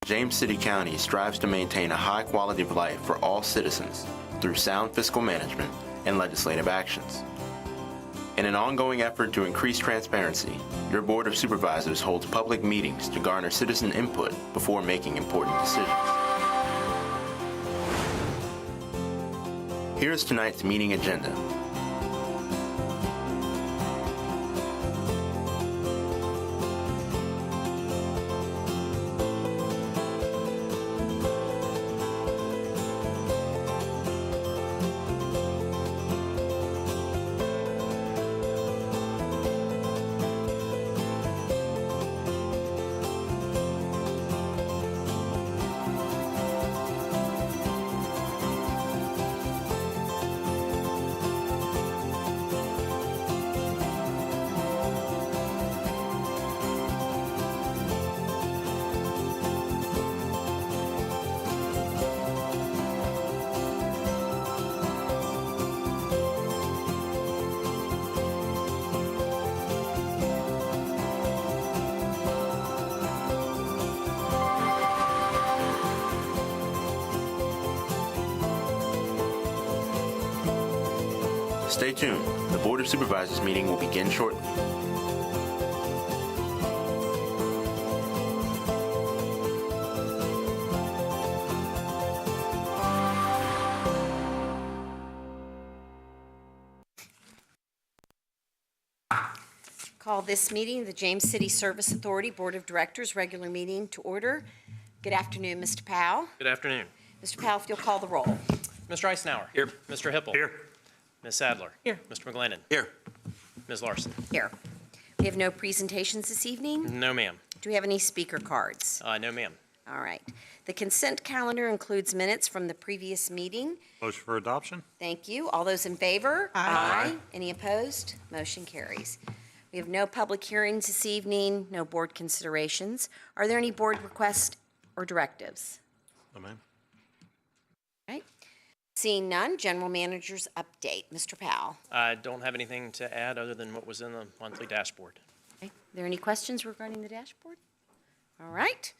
James City County strives to maintain a high quality of life for all citizens through sound fiscal management and legislative actions. In an ongoing effort to increase transparency, your Board of Supervisors holds public meetings to garner citizen input before making important decisions. Here is tonight's meeting agenda. Stay tuned. The Board of Supervisors meeting will begin shortly. Call this meeting, the James City Service Authority Board of Directors regular meeting to order. Good afternoon, Mr. Powell. Good afternoon. Mr. Powell, if you'll call the roll. Mr. Eisenhower. Here. Mr. Hippel. Here. Ms. Sadler. Here. Mr. McGlennon. Here. Ms. Larson. Here. We have no presentations this evening. No, ma'am. Do we have any speaker cards? No, ma'am. All right. The consent calendar includes minutes from the previous meeting. Motion for adoption? Thank you. All those in favor? Aye. Any opposed? Motion carries. We have no public hearings this evening, no board considerations. Are there any board requests or directives? No, ma'am. All right. Seeing none, general manager's update. Mr. Powell. I don't have anything to add other than what was in the monthly dashboard. Okay. Are there any questions regarding the dashboard? All right.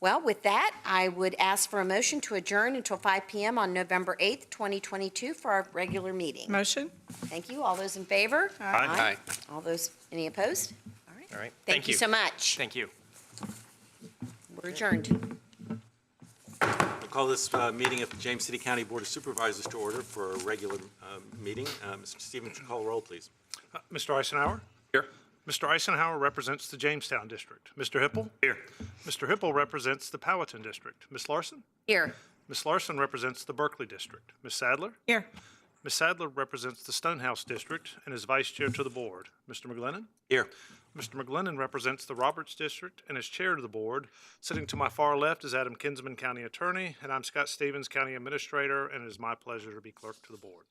Well, with that, I would ask for a motion to adjourn until 5 p.m. on November 8th, 2022 for our regular meeting. Motion? Thank you. All those in favor? Aye. All those, any opposed? All right. All right. Thank you so much. Thank you. We're adjourned. We'll call this meeting of the James City County Board of Supervisors to order for a regular meeting. Mr. Stevens, call the roll, please. Mr. Eisenhower? Here. Mr. Eisenhower represents the Jamestown District. Mr. Hippel? Here. Mr. Hippel represents the Powhatan District. Ms. Larson? Here. Ms. Larson represents the Berkeley District. Ms. Sadler? Here. Ms. Sadler represents the Stonehouse District and is Vice Chair to the Board. Mr. McGlennon? Here. Mr. McGlennon represents the Roberts District and is Chair to the Board. Sitting to my far left is Adam Kinsman, County Attorney, and I'm Scott Stevens, County Administrator, and it is my pleasure to be Clerk to the Board.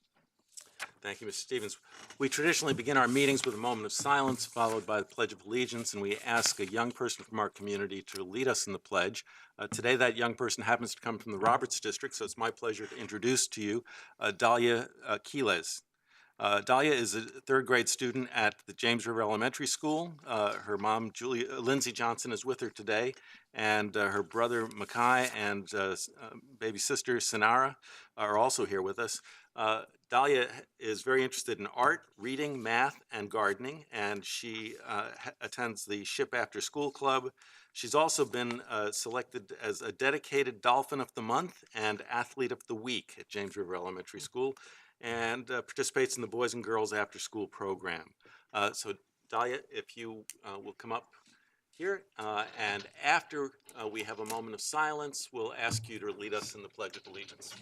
Thank you, Mr. Stevens. We traditionally begin our meetings with a moment of silence followed by the Pledge of Allegiance, and we ask a young person from our community to lead us in the pledge. Today, that young person happens to come from the Roberts District, so it's my pleasure to introduce to you Dahlia Quiles. Dahlia is a third grade student at the James River Elementary School. Her mom, Lindsay Johnson, is with her today, and her brother, Makai, and baby sister, Sinara, are also here with us. Dahlia is very interested in art, reading, math, and gardening, and she attends the Ship After School Club. She's also been selected as a dedicated Dolphin of the Month and Athlete of the Week at James River Elementary School, and participates in the Boys and Girls After School program. So Dahlia, if you will come up here, and after we have a moment of silence, we'll ask you to lead us in the Pledge of Allegiance.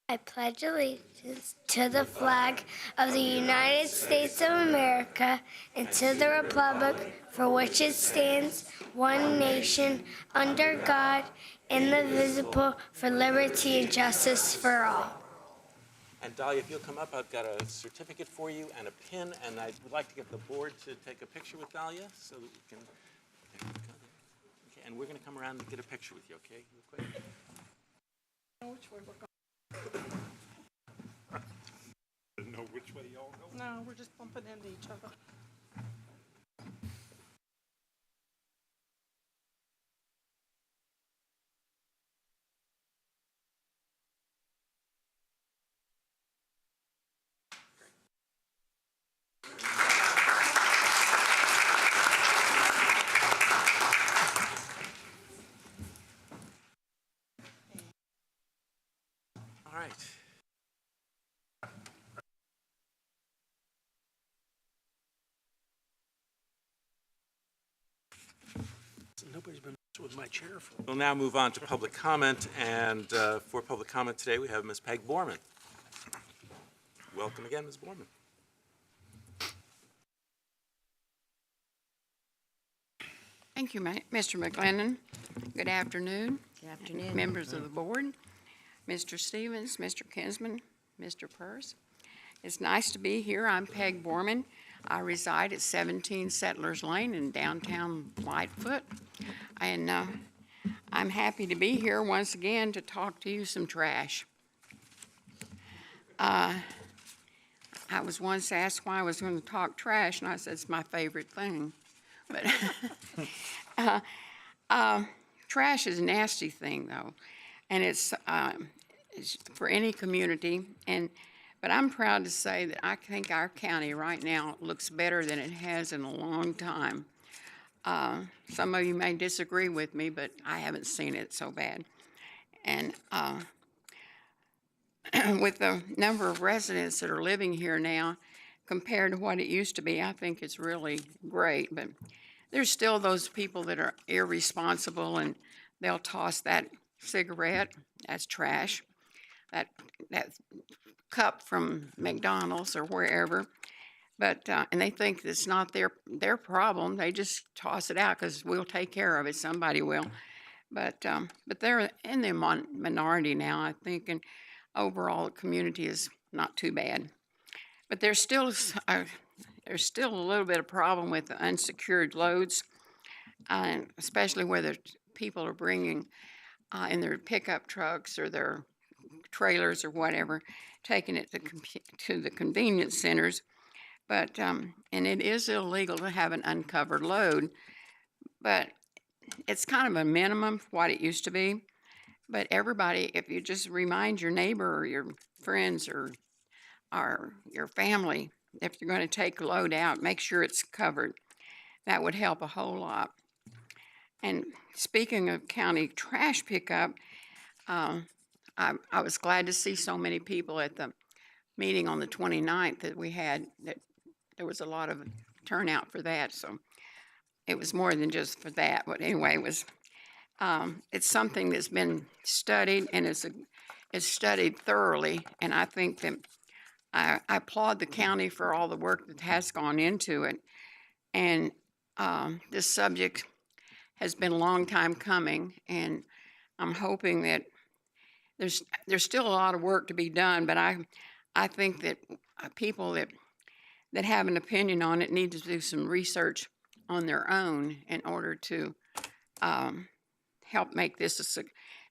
I pledge allegiance to the flag of the United States of America and to the republic for which it stands, one nation, under God, indivisible, for liberty and justice for all. And Dahlia, if you'll come up, I've got a certificate for you and a pin, and I would like to get the board to take a picture with Dahlia so that we can. Okay, and we're going to come around and get a picture with you, okay? Real quick. Which way we're going. No, we're just bumping into each other. All right. Nobody's been with my chair for. We'll now move on to public comment, and for public comment today, we have Ms. Peg Borman. Welcome again, Ms. Borman. Thank you, Mr. McGlennon. Good afternoon. Good afternoon. Members of the board, Mr. Stevens, Mr. Kinsman, Mr. Purse. It's nice to be here. I'm Peg Borman. I reside at 17 Settlers Lane in downtown Lightfoot. And I'm happy to be here once again to talk to you some trash. I was once asked why I was going to talk trash, and I said it's my favorite thing. But trash is a nasty thing, though, and it's for any community. But I'm proud to say that I think our county right now looks better than it has in a long time. Some of you may disagree with me, but I haven't seen it so bad. And with the number of residents that are living here now, compared to what it used to be, I think it's really great. But there's still those people that are irresponsible, and they'll toss that cigarette, that's trash, that cup from McDonald's or wherever, but and they think it's not their problem. They just toss it out because we'll take care of it. Somebody will, but they're in the minority now, I think, and overall the community is not too bad. But there's still a little bit of problem with the unsecured loads, especially where the people are bringing in their pickup trucks or their trailers or whatever, taking it to the convenience centers. But and it is illegal to have an uncovered load, but it's kind of a minimum for what it used to be. But everybody, if you just remind your neighbor or your friends or your family, if you're going to take a load out, make sure it's covered. That would help a whole lot. And speaking of county trash pickup, I was glad to see so many people at the meeting on the 29th that we had, that there was a lot of turnout for that. So it was more than just for that. But anyway, it's something that's been studied, and it's studied thoroughly. And I think that I applaud the county for all the work that has gone into it. And this subject has been a long time coming, and I'm hoping that there's still a lot of work to be done, but I think that people that have an opinion on it need to do some research on their own in order to help make this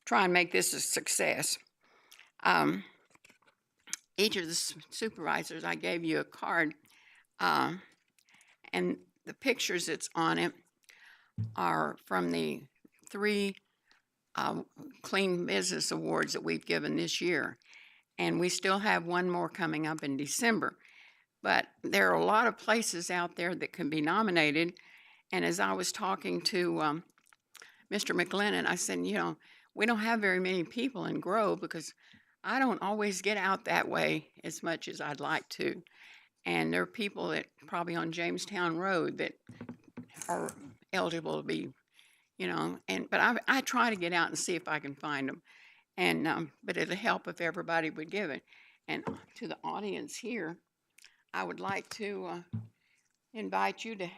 try and make this a success. Each of the supervisors, I gave you a card, and the pictures that's on it are from the 3 Clean Business Awards that we've given this year. And we still have one more coming up in December. But there are a lot of places out there that can be nominated. And as I was talking to Mr. McGlennon, I said, we don't have very many people in Grove because I don't always get out that way as much as I'd like to. And there are people that probably on Jamestown Road that are eligible to be, but I try to get out and see if I can find them. And but it'll help if everybody would give it. And to the audience here, I would like to invite you to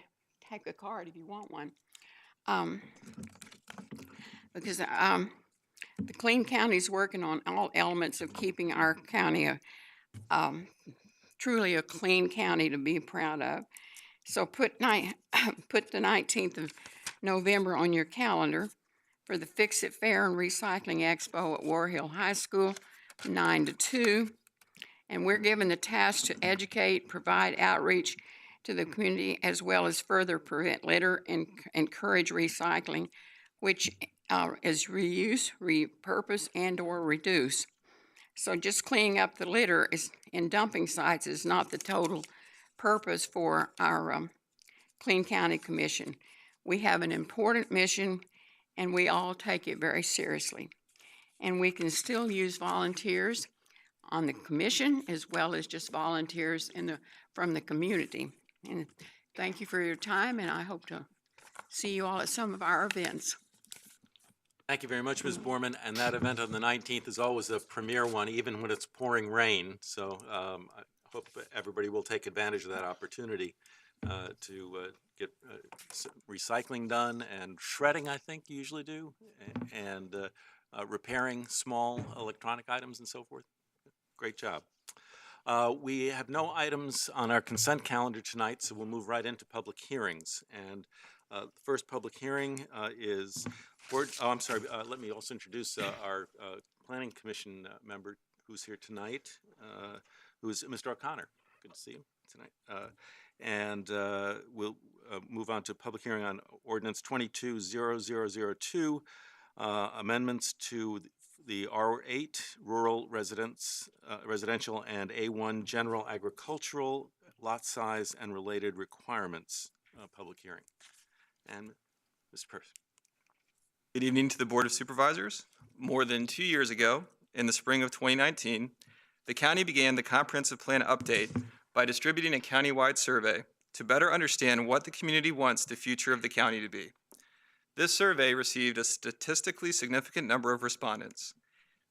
take a card if you want one. Because the Clean County is working on all elements of keeping our county truly a clean county to be proud of. So put the 19th of November on your calendar for the Fix It Fair and Recycling Expo at War Hill High School, 9 to 2. And we're given the task to educate, provide outreach to the community, as well as further prevent litter and encourage recycling, which is reuse, repurpose, and/or reduce. So just cleaning up the litter in dumping sites is not the total purpose for our Clean County Commission. We have an important mission, and we all take it very seriously. And we can still use volunteers on the commission as well as just volunteers from the community. And thank you for your time, and I hope to see you all at some of our events. Thank you very much, Ms. Borman. And that event on the 19th is always a premier one, even when it's pouring rain. So I hope everybody will take advantage of that opportunity to get recycling done and shredding, I think you usually do, and repairing small electronic items and so forth. Great job. We have no items on our consent calendar tonight, so we'll move right into public hearings. And the first public hearing is let me also introduce our Planning Commission member who's here tonight, who's Mr. O'Connor. Good to see you tonight. And we'll move on to public hearing on ordinance 22-0002, amendments to the R8 rural residential and A1 general agricultural lot size and related requirements public hearing. And Mr. Pearce. Good evening to the Board of Supervisors. More than 2 years ago, in the spring of 2019, the county began the comprehensive plan update by distributing a countywide survey to better understand what the community wants the future of the county to be. This survey received a statistically significant number of respondents.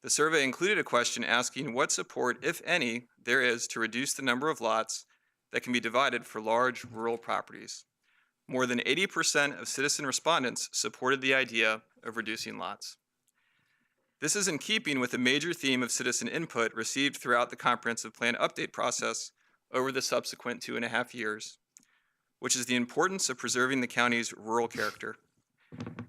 The survey included a question asking what support, if any, there is to reduce the number of lots that can be divided for large rural properties. More than 80% of citizen respondents supported the idea of reducing lots. This is in keeping with the major theme of citizen input received throughout the comprehensive plan update process over the subsequent 2.5 years, which is the importance of preserving the county's rural character.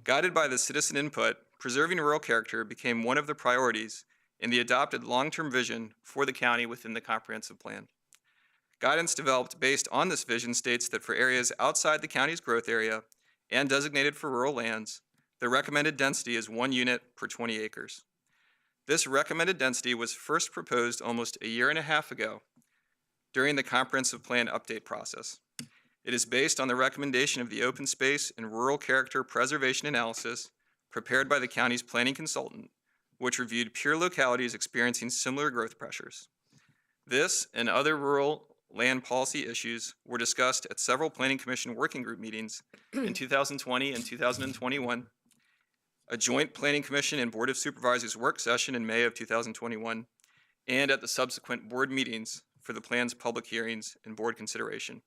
Guided by the citizen input, preserving rural character became one of the priorities in the adopted long-term vision for the county within the comprehensive plan. Guidance developed based on this vision states that for areas outside the county's growth area and designated for rural lands, the recommended density is 1 unit per 20 acres. This recommended density was first proposed almost a year and a half ago during the comprehensive plan update process. It is based on the recommendation of the open space and rural character preservation analysis prepared by the county's planning consultant, which reviewed peer localities experiencing similar growth pressures. This and other rural land policy issues were discussed at several Planning Commission working group meetings in 2020 and 2021, a joint Planning Commission and Board of Supervisors work session in May of 2021, and at the subsequent board meetings for the plan's public hearings and board consideration.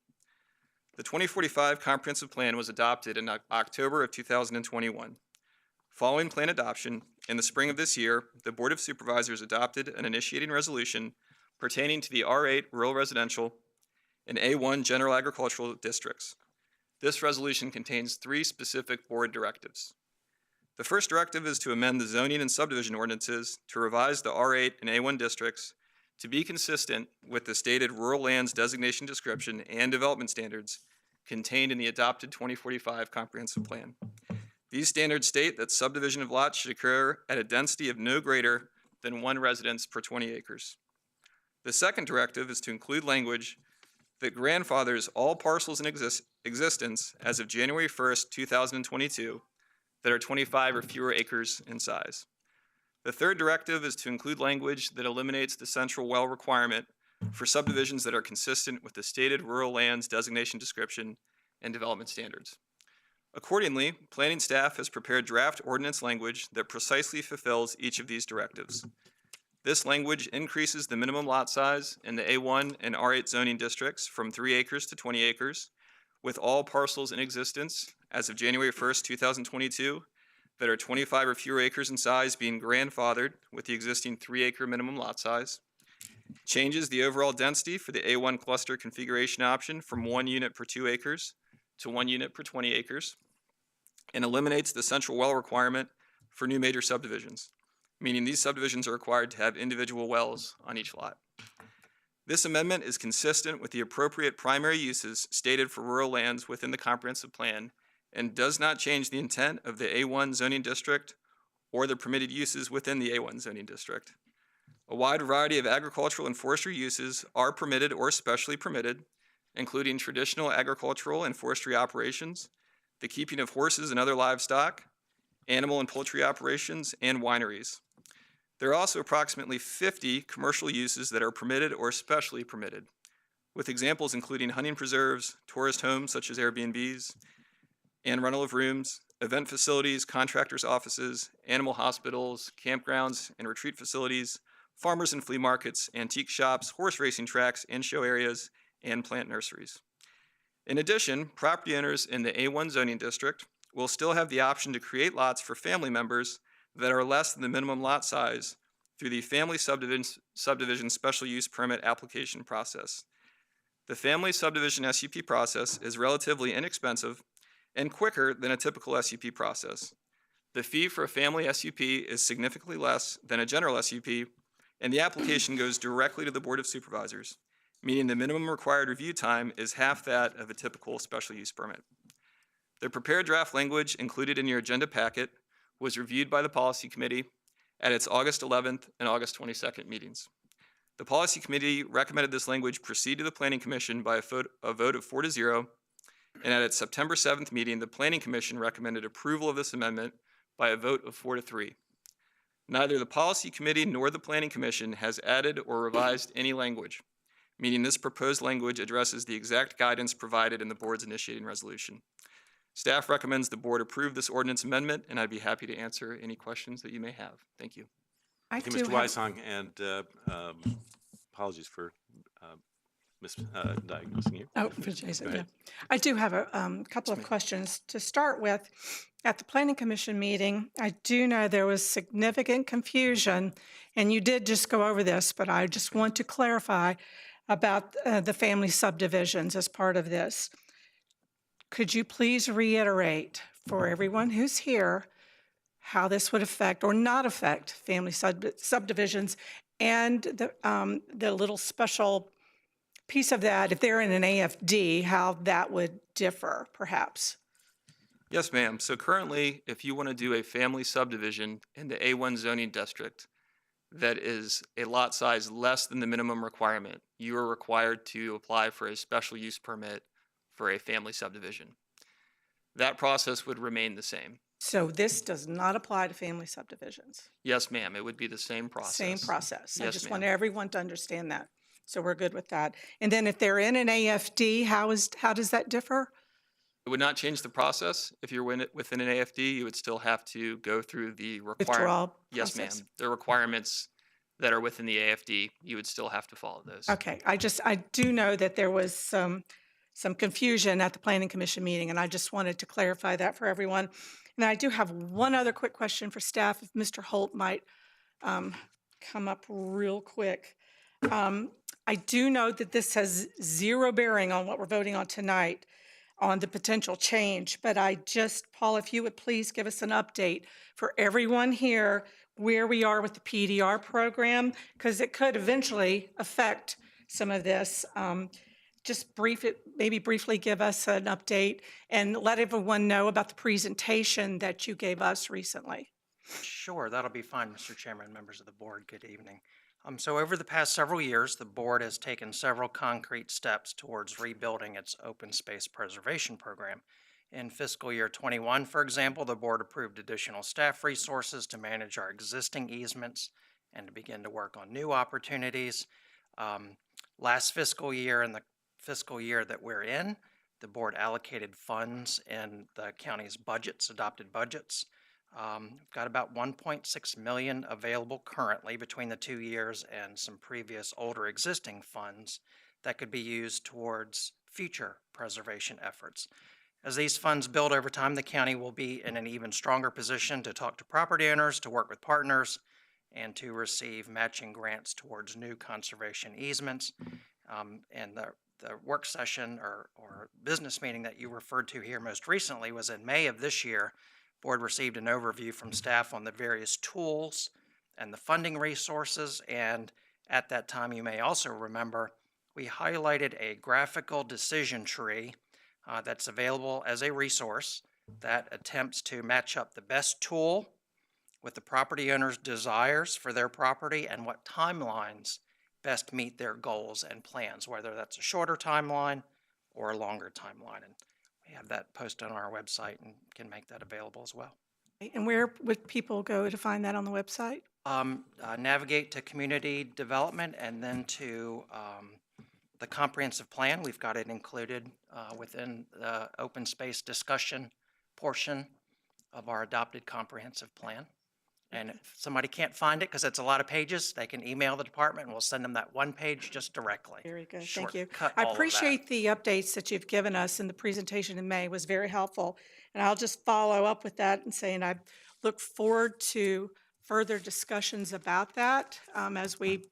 The 2045 Comprehensive Plan was adopted in October of 2021. Following plan adoption, in the spring of this year, the Board of Supervisors adopted an initiating resolution pertaining to the R8 rural residential and A1 general agricultural districts. This resolution contains 3 specific board directives. The first directive is to amend the zoning and subdivision ordinances to revise the R8 and A1 districts to be consistent with the stated rural lands designation description and development standards contained in the adopted 2045 Comprehensive Plan. These standards state that subdivision of lots should occur at a density of no greater than 1 residence per 20 acres. The second directive is to include language that grandfathers all parcels in existence as of January 1st, 2022 that are 25 or fewer acres in size. The third directive is to include language that eliminates the central well requirement for subdivisions that are consistent with the stated rural lands designation description and development standards. Accordingly, planning staff has prepared draft ordinance language that precisely fulfills each of these directives. This language increases the minimum lot size in the A1 and R8 zoning districts from 3 acres to 20 acres, with all parcels in existence as of January 1st, 2022, that are 25 or fewer acres in size being grandfathered with the existing 3-acre minimum lot size, changes the overall density for the A1 cluster configuration option from 1 unit per 2 acres to 1 unit per 20 acres, and eliminates the central well requirement for new major subdivisions, meaning these subdivisions are required to have individual wells on each lot. This amendment is consistent with the appropriate primary uses stated for rural lands within the comprehensive plan and does not change the intent of the A1 zoning district or the permitted uses within the A1 zoning district. A wide variety of agricultural and forestry uses are permitted or specially permitted, including traditional agricultural and forestry operations, the keeping of horses and other livestock, animal and poultry operations, and wineries. There are also approximately 50 commercial uses that are permitted or specially permitted, with examples including hunting preserves, tourist homes such as Airbnbs, and rental of rooms, event facilities, contractors' offices, animal hospitals, campgrounds and retreat facilities, farmers and flea markets, antique shops, horse racing tracks and show areas, and plant nurseries. In addition, property owners in the A1 zoning district will still have the option to create lots for family members that are less than the minimum lot size through the family subdivision special use permit application process. The family subdivision SUP process is relatively inexpensive and quicker than a typical SUP process. The fee for a family SUP is significantly less than a general SUP, and the application goes directly to the Board of Supervisors, meaning the minimum required review time is half that of a typical special use permit. The prepared draft language included in your agenda packet was reviewed by the Policy Committee at its August 11th and August 22nd meetings. The Policy Committee recommended this language proceed to the Planning Commission by a vote of 4-0, and at its September 7th meeting, the Planning Commission recommended approval of this amendment by a vote of 4-3. Neither the Policy Committee nor the Planning Commission has added or revised any language, meaning this proposed language addresses the exact guidance provided in the board's initiating resolution. Staff recommends the board approve this ordinance amendment, and I'd be happy to answer any questions that you may have. Thank you. Thank you, Mr. Weissong, and apologies for misdiagnosing you. Oh, for Jason, yeah. I do have a couple of questions. To start with, at the Planning Commission meeting, I do know there was significant confusion, and you did just go over this, but I just want to clarify about the family subdivisions as part of this. Could you please reiterate for everyone who's here how this would affect or not affect family subdivisions and the little special piece of that, if they're in an AFD, how that would differ, perhaps? Yes, ma'am. So currently, if you want to do a family subdivision in the A1 zoning district that is a lot size less than the minimum requirement, you are required to apply for a special use permit for a family subdivision. That process would remain the same. So this does not apply to family subdivisions? Yes, ma'am. It would be the same process. Same process. I Yes, just ma'am. want everyone to understand that. So we're good with that. And then if they're in an AFD, how does that differ? It would not change the process. If you're within an AFD, you would still have to go through the Withdrawal Yes, ma'am. process? The requirements that are within the AFD, you would still have to follow those. Okay, I do know that there was some confusion at the Planning Commission meeting, and I just wanted to clarify that for everyone. And I do have one other quick question for staff, if Mr. Holt might come up real quick. I do know that this has zero bearing on what we're voting on tonight on the potential change, but Paul, if you would please give us an update for everyone here where we are with the PDR program, because it could eventually affect some of this. Just maybe briefly give us an update and let everyone know about the presentation that you gave us recently. Sure, that'll be fine, Mr. Chairman, members of the board. Good evening. So over the past several years, the board has taken several concrete steps towards rebuilding its open space preservation program. In fiscal year 21, for example, the board approved additional staff resources to manage our existing easements and to begin to work on new opportunities. Last fiscal year and the fiscal year that we're in, the board allocated funds in the county's budgets, adopted budgets. We've got about $1.6 million available currently between the 2 years and some previous older existing funds that could be used towards future preservation efforts. As these funds build over time, the county will be in an even stronger position to talk to property owners, to work with partners, and to receive matching grants towards new conservation easements. And the work session or business meeting that you referred to here most recently was in May of this year. Board received an overview from staff on the various tools and the funding resources, and At that time, you may also remember, we highlighted a graphical decision tree that's available as a resource that attempts to match up the best tool with the property owner's desires for their property and what timelines best meet their goals and plans, whether that's a shorter timeline or a longer timeline. And we have that posted on our website and can make that available as well. And where would people go to find that on the website? Navigate to community development and then to the comprehensive plan. We've got it included within the open space discussion portion of our adopted comprehensive plan. And if somebody can't find it because it's a lot of pages, they can email the department and we'll send them that one page just directly. Very good, thank you. Shortcut I all of that. appreciate the updates that you've given us, and the presentation in May was very helpful. And I'll just follow up with that and saying I look forward to further discussions about that as we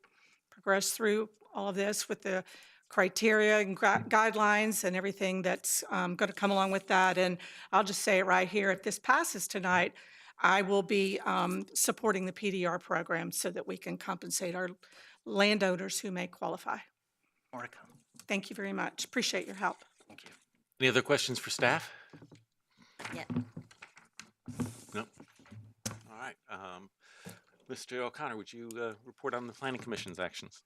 progress through all of this with the criteria and guidelines and everything that's going to come along with that. And I'll just say it right here, if this passes tonight, I will be supporting the PDR program so that we can compensate our landowners who may qualify. More to come. Thank you very much. Appreciate your help. Thank you. Any other questions for staff? Yeah. No? All right. Mr. O'Connor, would you report on the Planning Commission's actions?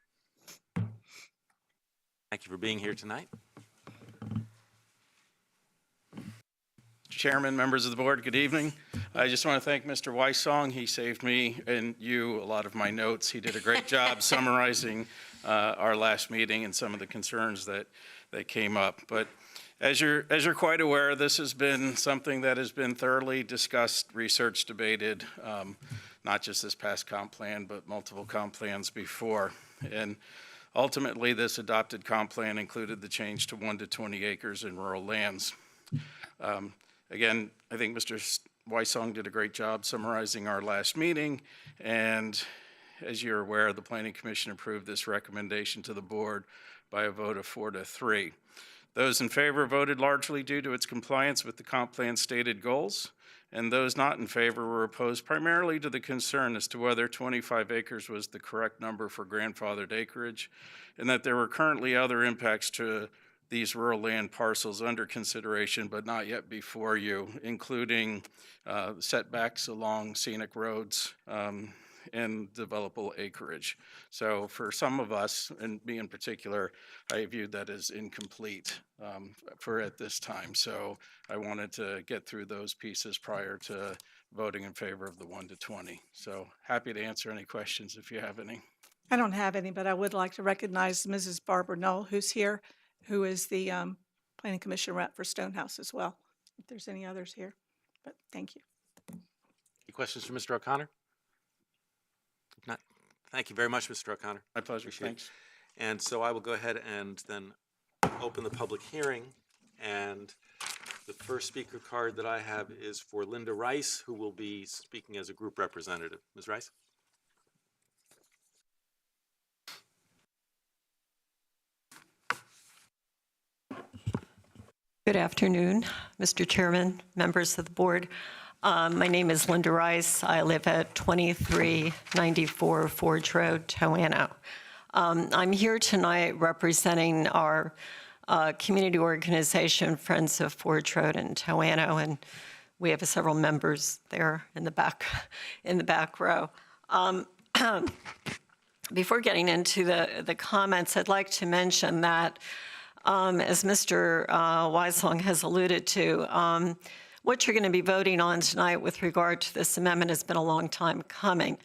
Thank you for being here tonight. Chairman, members of the board, good evening. I just want to thank Mr. Weissong. He saved me and you a lot of my notes. He did a great job summarizing our last meeting and some of the concerns that came up. But as you're quite aware, this has been something that has been thoroughly discussed, researched, debated, not just this past comp plan, but multiple comp plans before. And ultimately, this adopted comp plan included the change to 1 to 20 acres in rural lands. Again, I think Mr. Weissong did a great job summarizing our last meeting, and as you're aware, the Planning Commission approved this recommendation to the board by a vote of 4 to 3. Those in favor voted largely due to its compliance with the comp plan's stated goals, and those not in favor were opposed primarily to the concern as to whether 25 acres was the correct number for grandfathered acreage, and that there were currently other impacts to these rural land parcels under consideration, but not yet before you, including setbacks along scenic roads and developable acreage. So for some of us, and me in particular, I viewed that as incomplete for at this time. So I wanted to get through those pieces prior to voting in favor of the 1 to 20. So happy to answer any questions if you have any. I don't have any, but I would like to recognize Mrs. Barbara Knoll, who's here, who is the Planning Commission rep for Stonehouse as well, if there's any others here. But thank you. Any questions for Mr. O'Connor? If not, thank you very much, Mr. O'Connor. My pleasure. Appreciate Thanks. it. And so I will go ahead and then open the public hearing. And the first speaker card that I have is for Linda Rice, who will be speaking as a group representative. Ms. Rice? Good afternoon, Mr. Chairman, members of the board. My name is Linda Rice. I live at 2394 Forge Road, Toano. I'm here tonight representing our community organization, Friends of Forge Road in Toano, and we have several members there in the back row. Before getting into the comments, I'd like to mention that as Mr. Weissong has alluded to, what you're going to be voting on tonight with regard to this amendment has been a long time coming.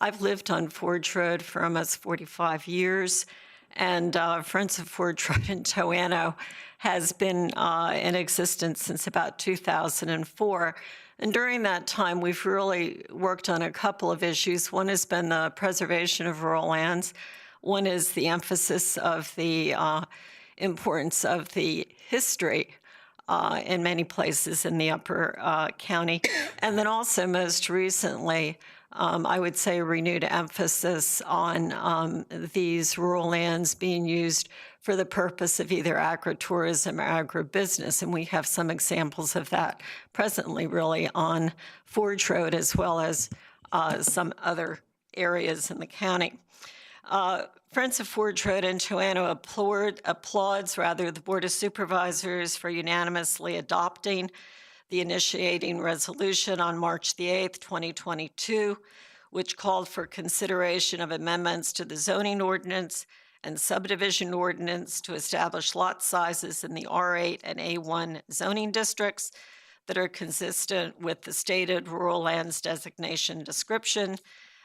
I've lived on Forge Road for almost 45 years, and Friends of Forge Road in Toano has been in existence since about 2004. And during that time, we've really worked on a couple of issues. One has been the preservation of rural lands. One is the emphasis of the importance of the history in many places in the upper county. And then also most recently, I would say a renewed emphasis on these rural lands being used for the purpose of either agritourism or agribusiness. And we have some examples of that presently really on Forge Road as well as some other areas in the county. Friends of Forge Road in Toano applauds the Board of Supervisors for unanimously adopting the initiating resolution on March the 8th, 2022, which called for consideration of amendments to the zoning ordinance and subdivision ordinance to establish lot sizes in the R8 and A1 zoning districts that are consistent with the stated rural lands designation description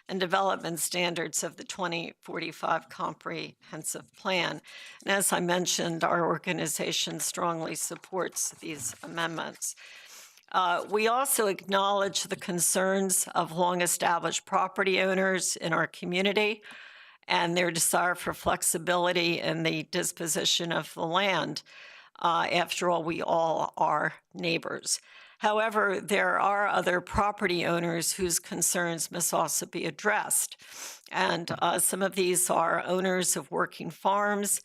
and development standards of the 2045 Comprehensive Plan. And as I mentioned, our organization strongly supports these amendments. We also acknowledge the concerns of long-established property owners in our community and their desire for flexibility in the disposition of the land. After all, we all are neighbors. However, there are other property owners whose concerns must also be addressed. And some of these are owners of working farms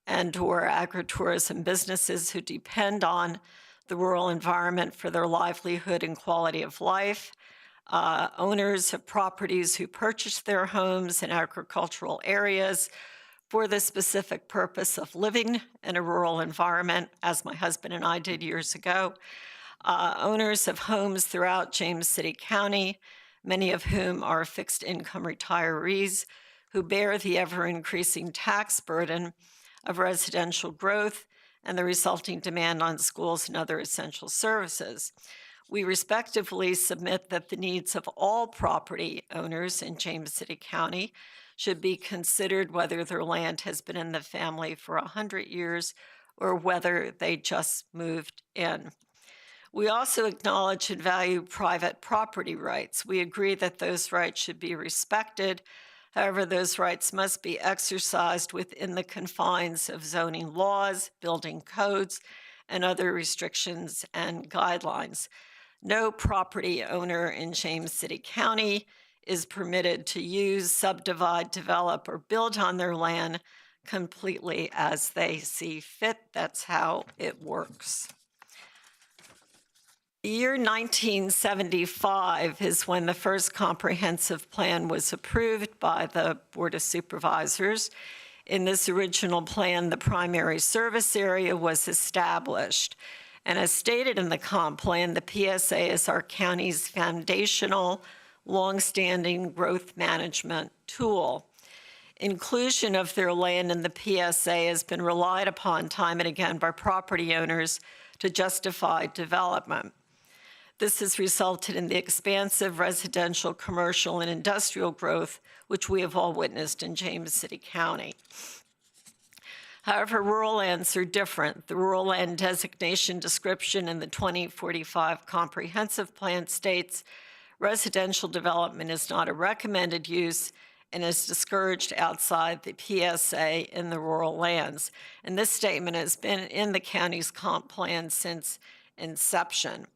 and/or agritourism businesses who depend on the rural environment for their livelihood and quality of life, owners of properties who purchase their homes in agricultural areas for the specific purpose of living in a rural environment, as my husband and I did years ago, owners of homes throughout James City County, many of whom are fixed-income retirees who bear the ever-increasing tax burden of residential growth and the resulting demand on schools and other essential services. We respectively submit that the needs of all property owners in James City County should be considered whether their land has been in the family for 100 years or whether they just moved in. We also acknowledge and value private property rights. We agree that those rights should be respected. However, those rights must be exercised within the confines of zoning laws, building codes, and other restrictions and guidelines. No property owner in James City County is permitted to use, subdivide, develop, or build on their land completely as they see fit. That's how it works. The year 1975 is when the first comprehensive plan was approved by the Board of Supervisors. In this original plan, the primary service area was established. And as stated in the comp plan, the PSA is our county's foundational, longstanding growth management tool. Inclusion of their land in the PSA has been relied upon time and again by property owners to justify development. This has resulted in the expansive residential, commercial, and industrial growth which we have all witnessed in James City County. However, rural lands are different. The rural land designation description in the 2045 Comprehensive Plan states residential development is not a recommended use and is discouraged outside the PSA in the rural lands. And this statement has been in the county's comp plan since inception.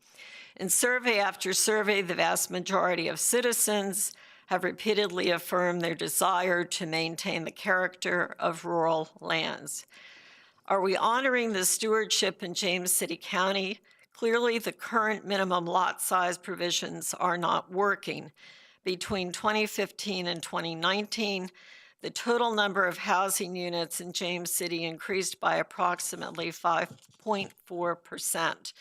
In survey after survey, the vast majority of citizens have repeatedly affirmed their desire to maintain the character of rural lands. Are we honoring the stewardship in James City County? Clearly, the current minimum lot size provisions are not working. Between 2015 and 2019, the total number of housing units in James City increased by approximately 5.4%.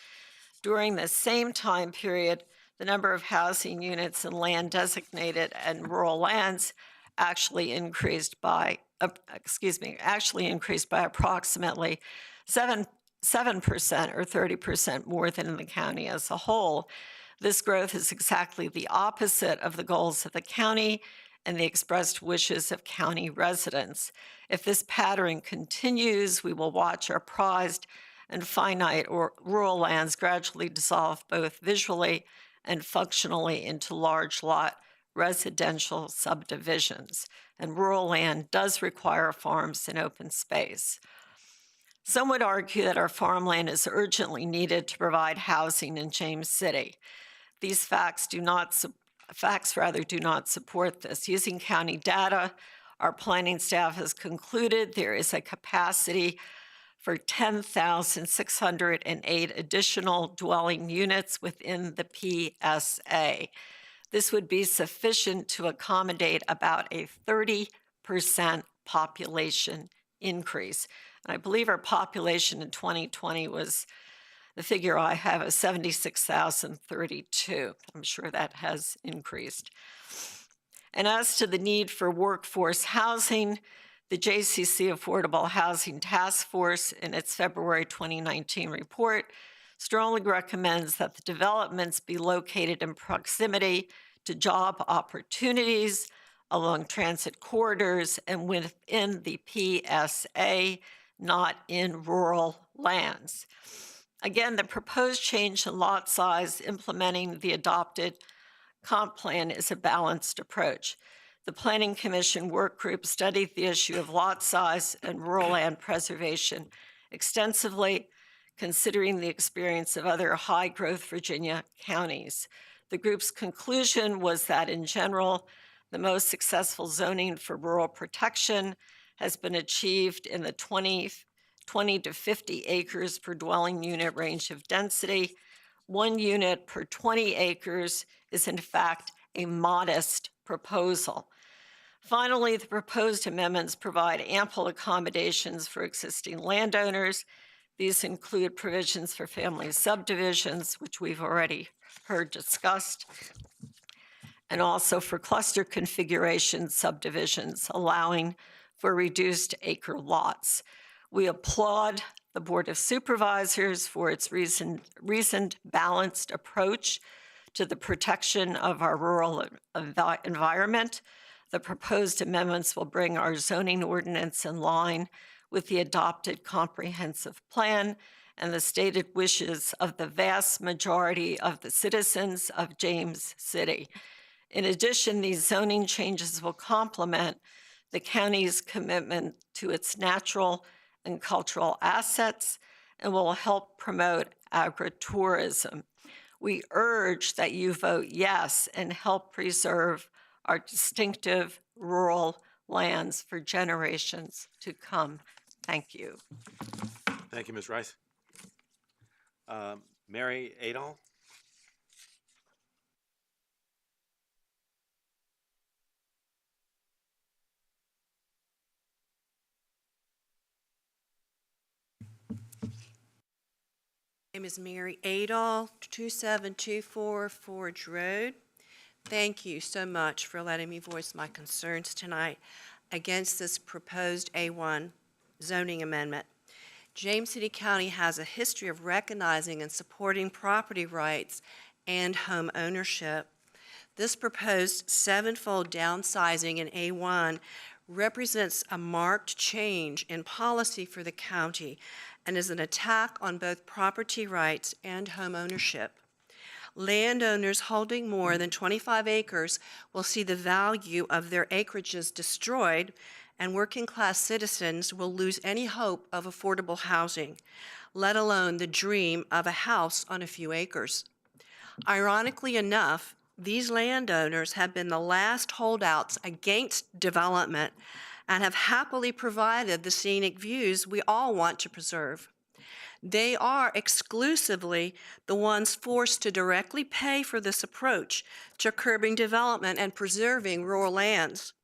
During the same time period, the number of housing units and land designated and rural lands actually increased by approximately 7% or 30% more than in the county as a whole. This growth is exactly the opposite of the goals of the county and the expressed wishes of county residents. If this pattern continues, we will watch our prized and finite or rural lands gradually dissolve both visually and functionally into large lot residential subdivisions. And rural land does require farms and open space. Some would argue that our farmland is urgently needed to provide housing in James City. These facts do not support this. Using county data, our planning staff has concluded there is a capacity for 10,608 additional dwelling units within the PSA. This would be sufficient to accommodate about a 30% 8% population increase. And I believe our population in 2020 was, the figure I have is 76,032. I'm sure that has increased. And as to the need for workforce housing, the JCSA Affordable Housing Task Force, in its February 2019 report, strongly recommends that the developments be located in proximity to job opportunities, along transit corridors, and within the PSA, not in rural lands. Again, the proposed change in lot size implementing the adopted comp plan is a balanced approach. The Planning Commission work group studied the issue of lot size and rural land preservation extensively, considering the experience of other high-growth Virginia counties. The group's conclusion was that, in general, the most successful zoning for rural protection has been achieved in the 20 to 50 acres per dwelling unit range of density. 1 unit per 20 acres is, in fact, a modest proposal. Finally, the proposed amendments provide ample accommodations for existing landowners. These include provisions for family subdivisions, which we've already heard discussed, and also for cluster configuration subdivisions, allowing for reduced acre lots. We applaud the Board of Supervisors for its reasoned, balanced approach to the protection of our rural environment. The proposed amendments will bring our zoning ordinance in line with the adopted comprehensive plan and the stated wishes of the vast majority of the citizens of James City. In addition, these zoning changes will complement the county's commitment to its natural and cultural assets and will help promote agritourism. We urge that you vote yes and help preserve our distinctive rural lands for generations to come. Thank you. Thank you, Ms. Rice. Mary Adol? My name is Mary Adol, 2724 Forge Road. Thank you so much for letting me voice my concerns tonight against this proposed A1 zoning amendment. James City County has a history of recognizing and supporting property rights and home ownership. This proposed sevenfold downsizing in A1 represents a marked change in policy for the county and is an attack on both property rights and home ownership. Landowners holding more than 25 acres will see the value of their acreages destroyed, and working-class citizens will lose any hope of affordable housing, let alone the dream of a house on a few acres. Ironically enough, these landowners have been the last holdouts against development and have happily provided the scenic views we all want to preserve. They are exclusively the ones forced to directly pay for this approach to curbing development and preserving rural lands.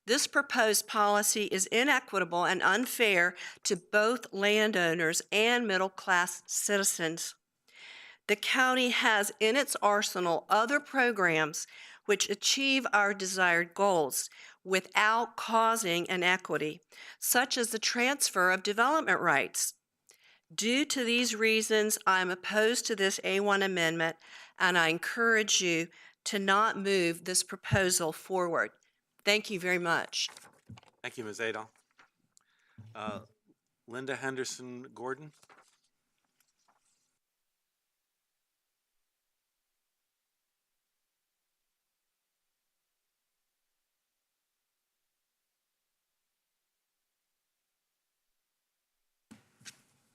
This proposed policy is inequitable and unfair to both landowners and middle-class citizens. The county has in its arsenal other programs which achieve our desired goals without causing inequity, such as the transfer of development rights. Due to these reasons, I am opposed to this A1 amendment, and I encourage you to not move this proposal forward. Thank you very much. Thank you, Ms. Adol. Linda Henderson Gordon?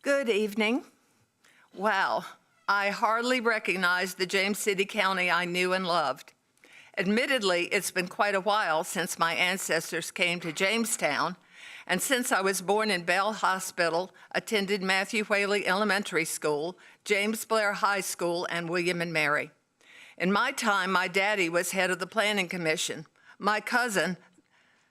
Good evening. Wow, I hardly recognize the James City County I knew and loved. Admittedly, it's been quite a while since my ancestors came to Jamestown, and since I was born in Bell Hospital, attended Matthew Whaley Elementary School, James Blair High School, and William and Mary. In my time, my daddy was head of the Planning Commission. My cousin,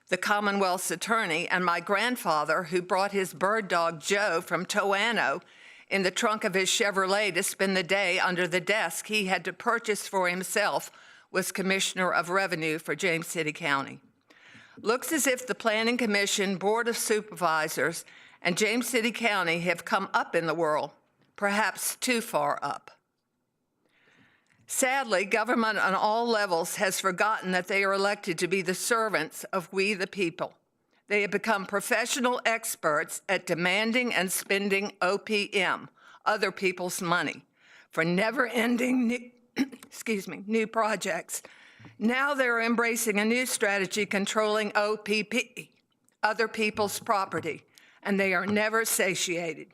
the Commonwealth's attorney, and my grandfather, who brought his bird dog Joe from Toano in the trunk of his Chevrolet to spend the day under the desk he had to purchase for himself, was Commissioner of Revenue for James City County. Looks as if the Planning Commission, Board of Supervisors, and James City County have come up in the world, perhaps too far up. Sadly, government on all levels has forgotten that they are elected to be the servants of we the people. They have become professional experts at demanding and spending OPM, other people's money, for never-ending new projects. Now they're embracing a new strategy controlling OPP, other people's property, and they are never satiated.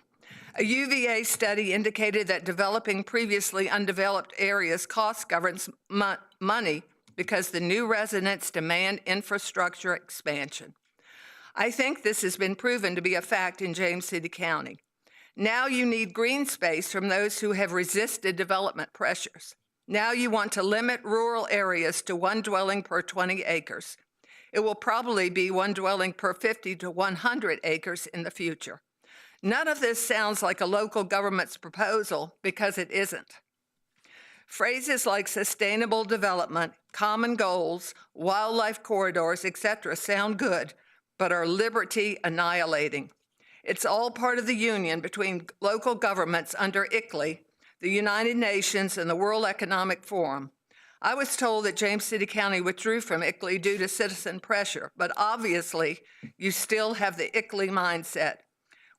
A UVA study indicated that developing previously undeveloped areas costs governments money because the new residents demand infrastructure expansion. I think this has been proven to be a fact in James City County. Now you need green space from those who have resisted development pressures. Now you want to limit rural areas to one dwelling per 20 acres. It will probably be one dwelling per 50 to 100 acres in the future. None of this sounds like a local government's proposal because it isn't. Phrases like sustainable development, common goals, wildlife corridors, etc. sound good, but are liberty annihilating. It's all part of the union between local governments under ICLEI, the United Nations, and the World Economic Forum. I was told that James City County withdrew from ICLEI due to citizen pressure, but obviously you still have the ICLEI mindset.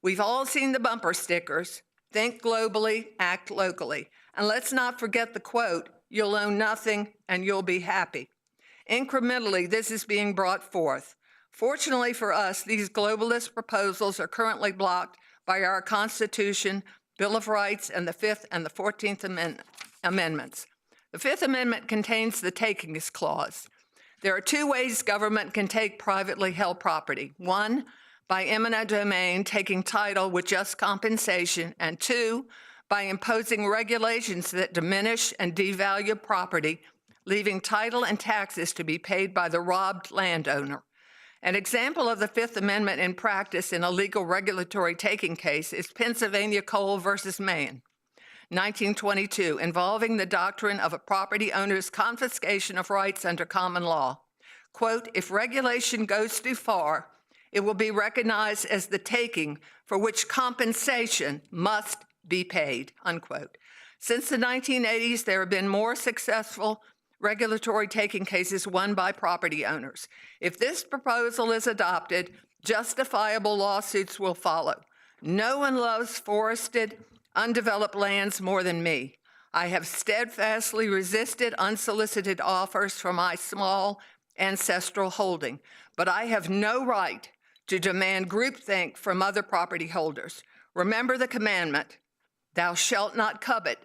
We've all seen the bumper stickers, think globally, act locally. And let's not forget the quote, you'll own nothing and you'll be happy. Incrementally, this is being brought forth. Fortunately for us, these globalist proposals are currently blocked by our Constitution, Bill of Rights, and the 5th and the 14th Amendments. The 5th Amendment contains the takings clause. There are two ways government can take privately held property. One, by eminent domain, taking title with just compensation, and two, by imposing regulations that diminish and devalue property, leaving title and taxes to be paid by the robbed landowner. An example of the Fifth Amendment in practice in a legal regulatory taking case is Pennsylvania Cole versus Maine, 1922, involving the doctrine of a property owner's confiscation of rights under common law. Quote, if regulation goes too far, it will be recognized as the taking for which compensation must be paid, unquote. Since the 1980s, there have been more successful regulatory taking cases won by property owners. If this proposal is adopted, justifiable lawsuits will follow. No one loves forested, undeveloped lands more than me. I have steadfastly resisted unsolicited offers for my small ancestral holding, but I have no right to demand groupthink from other property holders. Remember the commandment, thou shalt not covet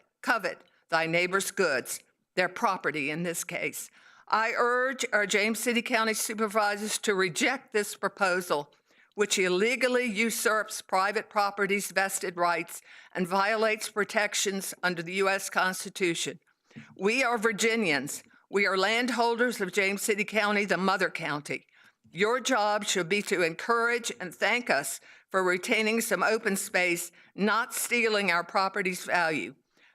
thy neighbor's goods, their property in this case. I urge our James City County Supervisors to reject this proposal, which illegally usurps private property's vested rights and violates protections under the U.S. Constitution. We are Virginians. We are landholders of James City County, the mother county. Your job should be to encourage and thank us for retaining some open space, not stealing our property's value.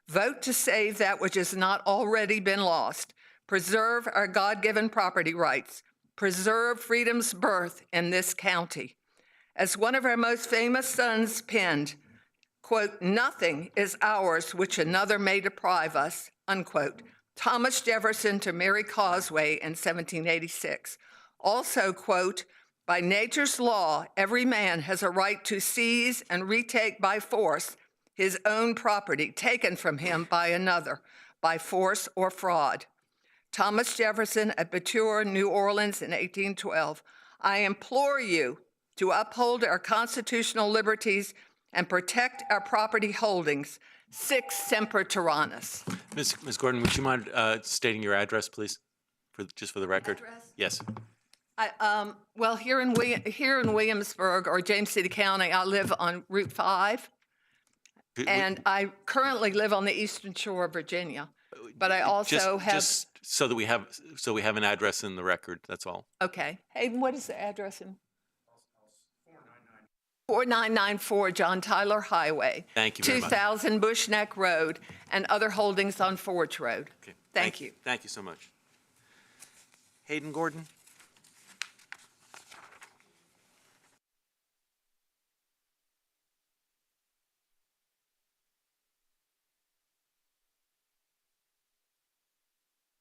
Vote to save that which has not already been lost. Preserve our God-given property rights. Preserve freedom's birth in this county. As one of our most famous sons penned, quote, nothing is ours which another may deprive us, unquote. Thomas Jefferson to Mary Causeway in 1786. Also, quote, by nature's law, every man has a right to seize and retake by force his own property taken from him by another, by force or fraud. Thomas Jefferson at Batour, New Orleans in 1812. I implore you to uphold our constitutional liberties and protect our property holdings. Sic semper tyrannis. Ms. Gordon, would you mind stating your address, please, just for the record? Address? Yes. Well, here in Williamsburg or James City County, I live on Route 5, and I currently live on the eastern shore of Virginia. But I also have So that we have an address in the record, that's all. Okay. Hayden, what is the address in? 4994 John Tyler Highway. Thank you very much. 2000 Bushneck Road, and other holdings on Forge Road. Okay. Thank you. Thank you so much. Hayden Gordon?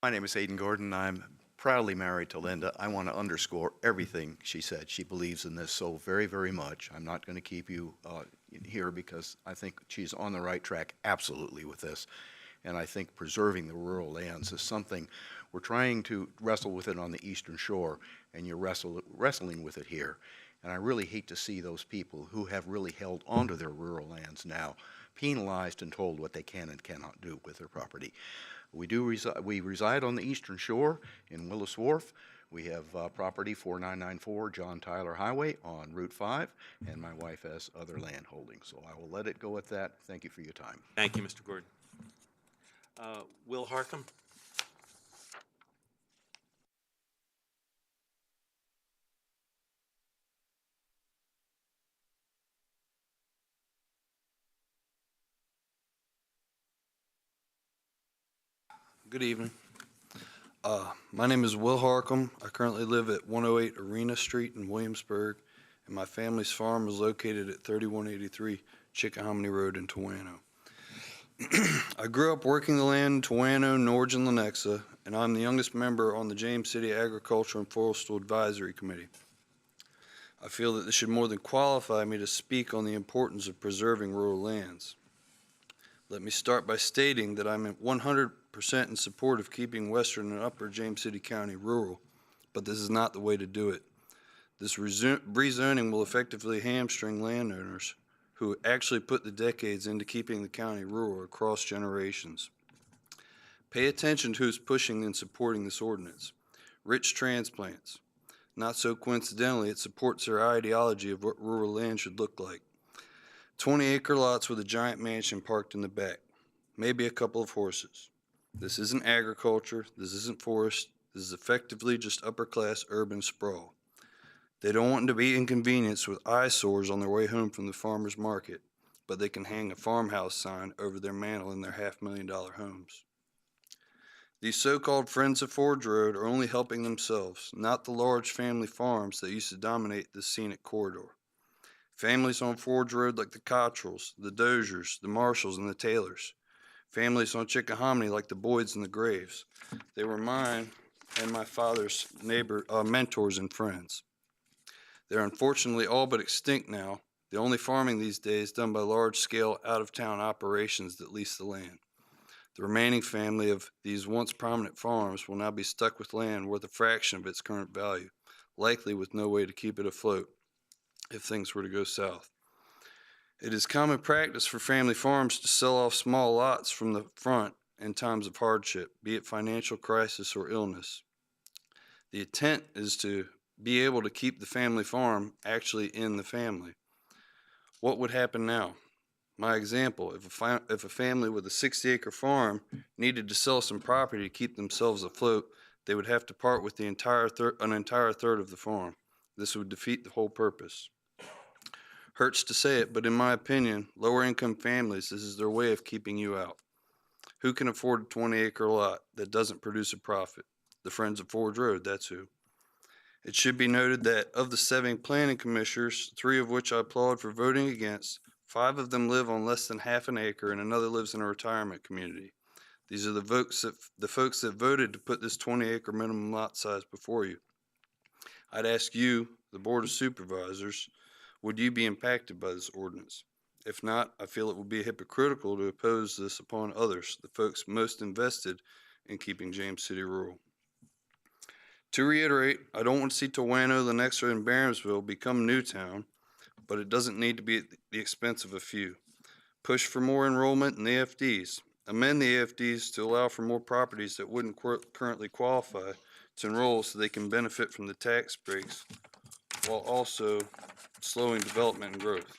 My name is Hayden Gordon. I'm proudly married to Linda. I want to underscore everything she said. She believes in this so very, very much. I'm not going to keep you here because I think she's on the right track absolutely with this. And I think preserving the rural lands is something we're trying to wrestle with it on the Eastern Shore, and you're wrestling with it here. And I really hate to see those people who have really held onto their rural lands now penalized and told what they can and cannot do with their property. We reside on the Eastern Shore in Willis Wharf. We have property 4994 John Tyler Highway on Route 5, and my wife has other land holdings. So I will let it go at that. Thank you for your time. Thank you, Mr. Gordon. Will Harcum? Good evening. My name is Will Harcum. I currently live at 108 Arena Street in Williamsburg, and my family's farm is located at 3183 Chickahominy Road in Tawano. I grew up working the land in Tawano, Norge, and Lenexa, and I'm the youngest member on the James City Agriculture and Forestal Advisory Committee. I feel that this should more than qualify me to speak on the importance of preserving rural lands. Let me start by stating that I'm 100% in support of keeping western and upper James City County rural, but this is not the way to do it. This rezoning will effectively hamstring landowners who actually put the decades into keeping the county rural across generations. Pay attention to who's pushing and supporting this ordinance. Rich Transplants. Not so coincidentally, it supports their ideology of what rural land should look like. 20-acre lots with a giant mansion parked in the back. Maybe a couple of horses. This isn't agriculture. This isn't forest. This is effectively just upper-class urban sprawl. They don't want to be inconvenienced with eyesores on their way home from the farmer's market, but they can hang a farmhouse sign over their mantle in their $500,000 homes. These so-called Friends of Forge Road are only helping themselves, not the large family farms that used to dominate this scenic corridor. Families on Forge Road like the Cottrells, the Doziers, the Marshalls, and the Taylors. Families on Chickahominy like the Boyds and the Graves. They were mine and my father's mentors and friends. They're unfortunately all but extinct now. The only farming these days done by large-scale, out-of-town operations that lease the land. The remaining family of these once prominent farms will now be stuck with land worth a fraction of its current value, likely with no way to keep it afloat if things were to go south. It is common practice for family farms to sell off small lots from the front in times of hardship, be it financial crisis or illness. The intent is to be able to keep the family farm actually in the family. What would happen now? My example, if a family with a 60-acre farm needed to sell some property to keep themselves afloat, they would have to part with an entire third of the farm. This would defeat the whole purpose. Hurts to say it, but in my opinion, lower income families, this is their way of keeping you out. Who can afford a 20-acre lot that doesn't produce a profit? The Friends of Forge Road, that's who. It should be noted that of the 7 planning commissioners, 3 of which I applaud for voting against, 5 of them live on less than half an acre and another lives in a retirement community. These are the folks that voted to put this 20-acre minimum lot size before you. I'd ask you, the Board of Supervisors, would you be impacted by this ordinance? If not, I feel it would be hypocritical to oppose this upon others, the folks most invested in keeping James City rural. To reiterate, I don't want to see Tawano, Lenexa, and Barhamsville become Newtown, but it doesn't need to be at the expense of a few. Push for more enrollment in the AFDs. Amend the AFDs to allow for more properties that wouldn't currently qualify to enroll so they can benefit from the tax breaks while also slowing development and growth.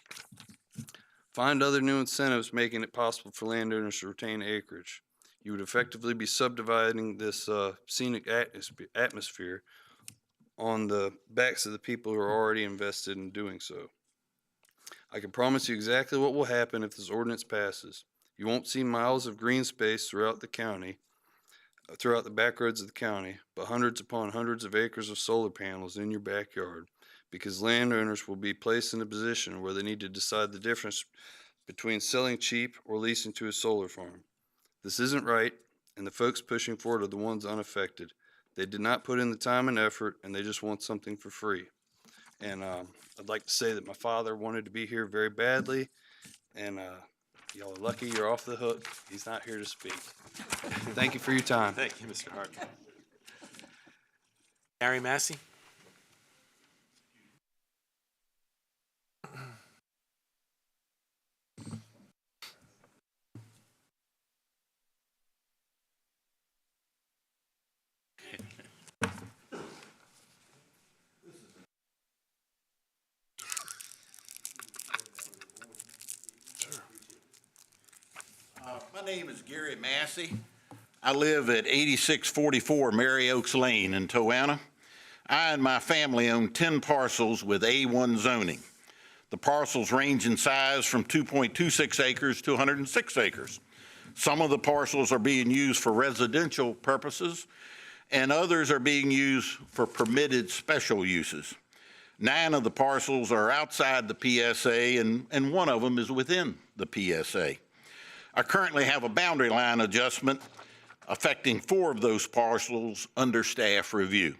Find other new incentives making it possible for landowners to retain acreage. You would effectively be subdividing this scenic atmosphere on the backs of the people who are already invested in doing so. I can promise you exactly what will happen if this ordinance passes. You won't see miles of green space throughout the county, throughout the back roads of the county, but hundreds upon hundreds of acres of solar panels in your backyard, because landowners will be placed in a position where they need to decide the difference between selling cheap or leasing to a solar farm. This isn't right, and the folks pushing for it are the ones unaffected. They did not put in the time and effort, and they just want something for free. And I'd like to say that my father wanted to be here very badly, and y'all are lucky you're off the hook. He's not here to speak. Thank you for your time. Thank you, Mr. Hart. Gary Massey? My name is Gary Massey. I live at 8644 Mary Oaks Lane in Toanna. I and my family own 10 parcels with A1 zoning. The parcels range in size from 2.26 acres to 106 acres. Some of the parcels are being used for residential purposes, and others are being used for permitted special uses. 9 of the parcels are outside the PSA, and one of them is within the PSA. I currently have a boundary line adjustment affecting 4 of those parcels under staff review.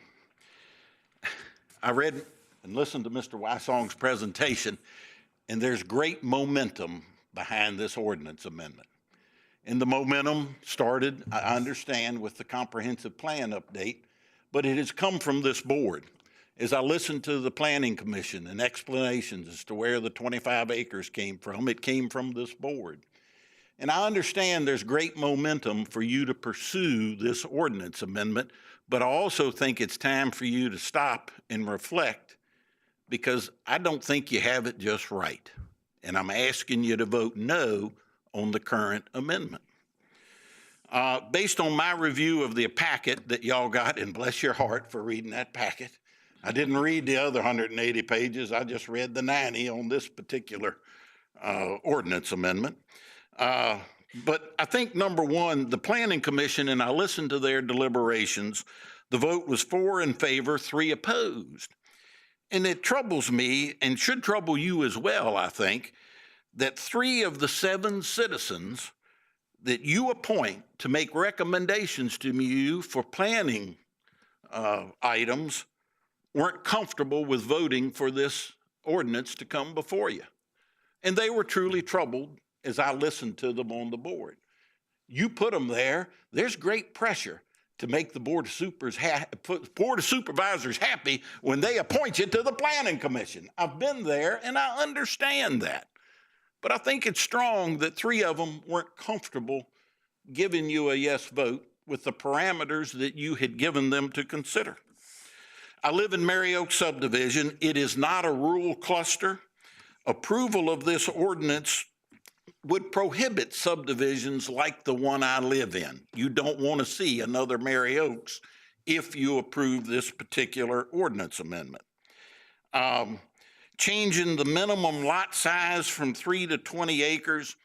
I read and listened to Mr. Wysong's presentation, and there's great momentum behind this ordinance amendment. And the momentum started, I understand, with the comprehensive plan update, but it has come from this board. As I listened to the Planning Commission and explanations as to where the 25 acres came from, it came from this board. And I understand there's great momentum for you to pursue this ordinance amendment, but I also think it's time for you to stop and reflect, because I don't think you have it just right. And I'm asking you to vote no on the current amendment. Based on my review of the packet that y'all got, and bless your heart for reading that packet, I didn't read the other 180 pages, I just read the 90 on this particular ordinance amendment. But I think, number one, the Planning Commission, and I listened to their deliberations, the vote was 4 in favor, 3 opposed. And it troubles me, and should trouble you as well, I think, that 3 of the 7 citizens that you appoint to make recommendations to you for planning items weren't comfortable with voting for this ordinance to come before you. And they were truly troubled as I listened to them on the board. You put them there, there's great pressure to make the Board of Supervisors happy when they appoint you to the Planning Commission. I've been there and I understand that. But I think it's strong that 3 of them weren't comfortable giving you a yes vote with the parameters that you had given them to consider. I live in Mary Oaks subdivision. It is not a rural cluster. Approval of this ordinance would prohibit subdivisions like the one I live in. You don't want to see another Mary Oaks if you approve this particular ordinance amendment. Changing the minimum lot size from 3 to 20 acres,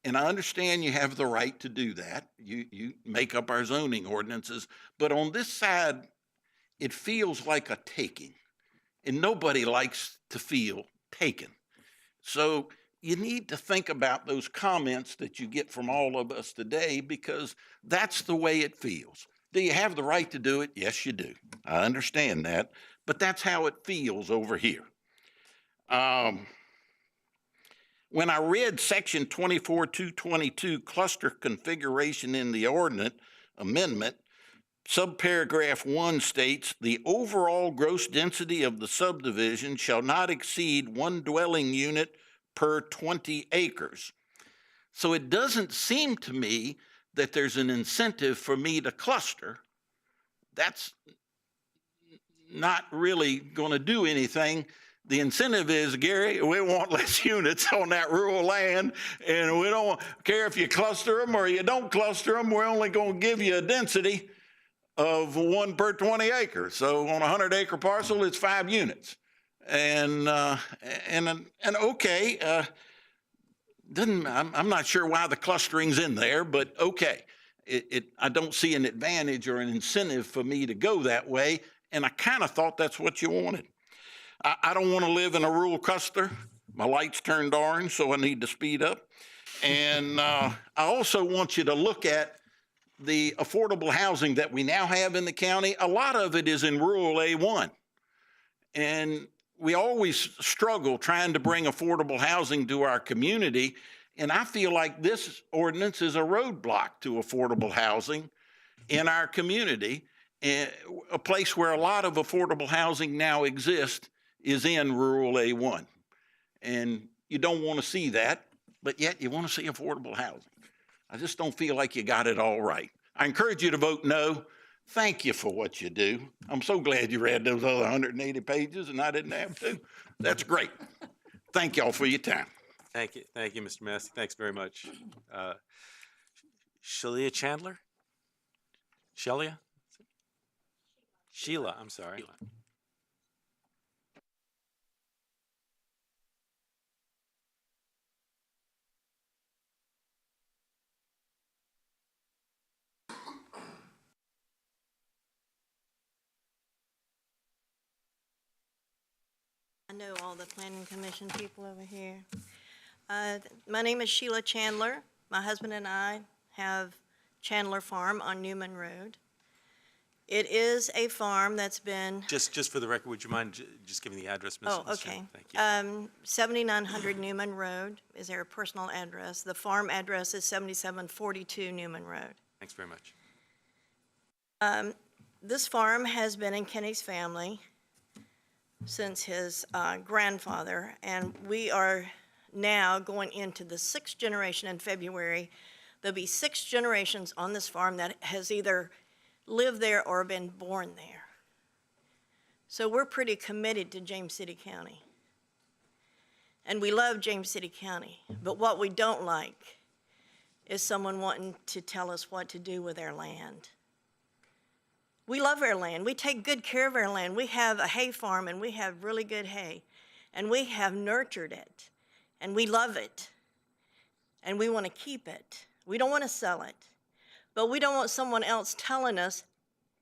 and I understand you have the right to do that. You make up our zoning ordinances, but on this side, it feels like a taking, and nobody likes to feel taken. So you need to think about those comments that you get from all of us today, because that's the way it feels. Do you have the right to do it? Yes, you do. I understand that, but that's how it feels over here. When I read section 24.222 cluster configuration in the ordinance amendment, subparagraph 1 states, the overall gross density of the subdivision shall not exceed 1 dwelling unit per 20 acres. So it doesn't seem to me that there's an incentive for me to cluster. That's not really going to do anything The incentive is, Gary, we want less units on that rural land, and we don't care if you cluster them or you don't cluster them. We're only going to give you a density of 1 per 20 acres. So on a 100-acre parcel, it's 5 units. And okay, I'm not sure why the clustering's in there, but okay. I don't see an advantage or an incentive for me to go that way, and I kind of thought that's what you wanted. I don't want to live in a rural cluster. My lights turned orange, so I need to speed up. And I also want you to look at the affordable housing that we now have in the county. A lot of it is in rural A1. And we always struggle trying to bring affordable housing to our community. And I feel like this ordinance is a roadblock to affordable housing in our community. And a place where a lot of affordable housing now exists is in rural A1. And you don't want to see that, but yet you want to see affordable housing. I just don't feel like you got it all right. I encourage you to vote no. Thank you for what you do. I'm so glad you read those other 180 pages and I didn't have to. That's great. Thank y'all for your time. Thank you, Mr. Massey. Thanks very much. Shelia Chandler? Shelia, I'm sorry. I know all the planning commission people over here. My name is Sheila Chandler. My husband and I have Chandler Farm on Newman Road. It is a farm that's been... Just for the record, would you mind just giving the address, Ms. Oh, okay. Thank you. 7900 Newman Road is their personal address. The farm address is 7742 Newman Road. Thanks very much. This farm has been in Kenny's family since his grandfather, and we are now going into the 6th generation in February. There'll be 6 generations on this farm that has either lived there or been born there. So we're pretty committed to James City County. And we love James City County, but what we don't like is someone wanting to tell us what to do with our land. We love our land. We take good care of our land. We have a hay farm, and we have really good hay. And we have nurtured it, and we love it. And we want to keep it. We don't want to sell it. But we don't want someone else telling us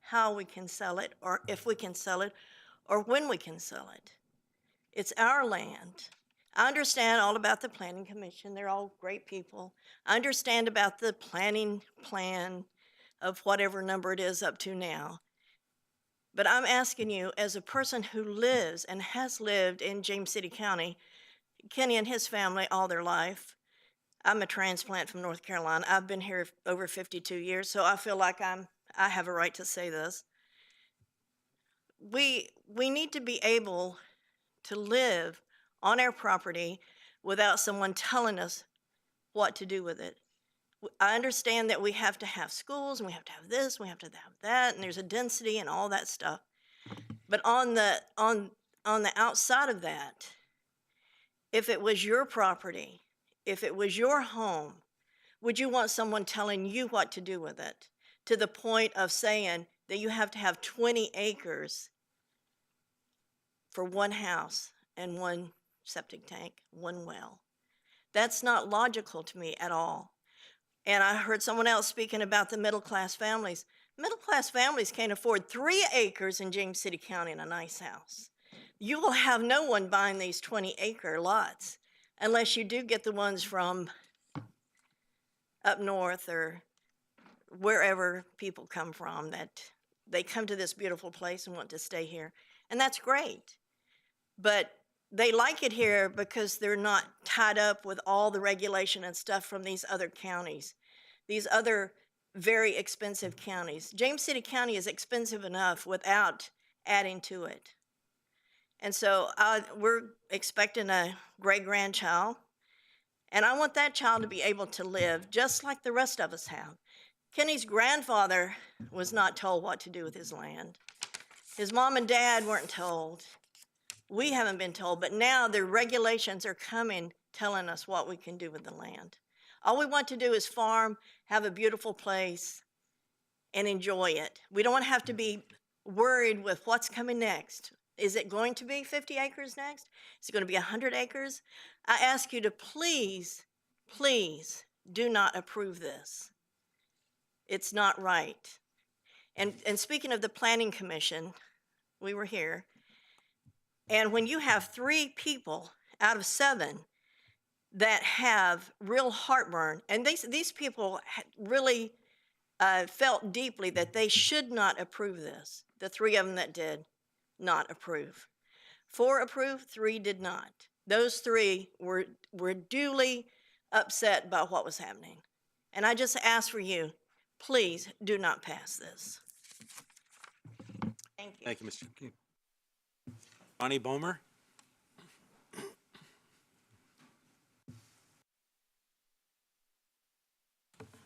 how we can sell it, or if we can sell it, or when we can sell it. It's our land. I understand all about the Planning Commission. They're all great people. I understand about the planning plan of whatever number it is up to now. But I'm asking you, as a person who lives and has lived in James City County, Kenny and his family all their life. I'm a transplant from North Carolina. I've been here over 52 years, so I feel like I have a right to say this. We need to be able to live on our property without someone telling us what to do with it. I understand that we have to have schools, and we have to have this, and we have to have that, and there's a density and all that stuff. But on the outside of that, if it was your property, if it was your home, would you want someone telling you what to do with it, to the point of saying that you have to have 20 acres for one house and one septic tank, one well? That's not logical to me at all. And I heard someone else speaking about the middle-class families. Middle-class families can't afford 3 acres in James City County in a nice house. You will have no one buying these 20-acre lots unless you do get the ones from up north or wherever people come from, that they come to this beautiful place and want to stay here. And that's great. But they like it here because they're not tied up with all the regulation and stuff from these other counties, these other very expensive counties. James City County is expensive enough without adding to it. And so we're expecting a great-grandchild, and I want that child to be able to live just like the rest of us have. Kenny's grandfather was not told what to do with his land. His mom and dad weren't told. We haven't been told, but now the regulations are coming telling us what we can do with the land. All we want to do is farm, have a beautiful place, and enjoy it. We don't have to be worried with what's coming next. Is it going to be 50 acres next? Is it going to be 100 acres? I ask you to please, please do not approve this. It's not right. And speaking of the Planning Commission, we were here, and when you have 3 people out of 7 that have real heartburn, and these people really felt deeply that they should not approve this. The 3 of them that did not approve. 4 approved, 3 did not. Those 3 were duly upset by what was happening. And I just ask for you, please do not pass this. Thank you. Thank you, Mr. King. Ronnie Bomer?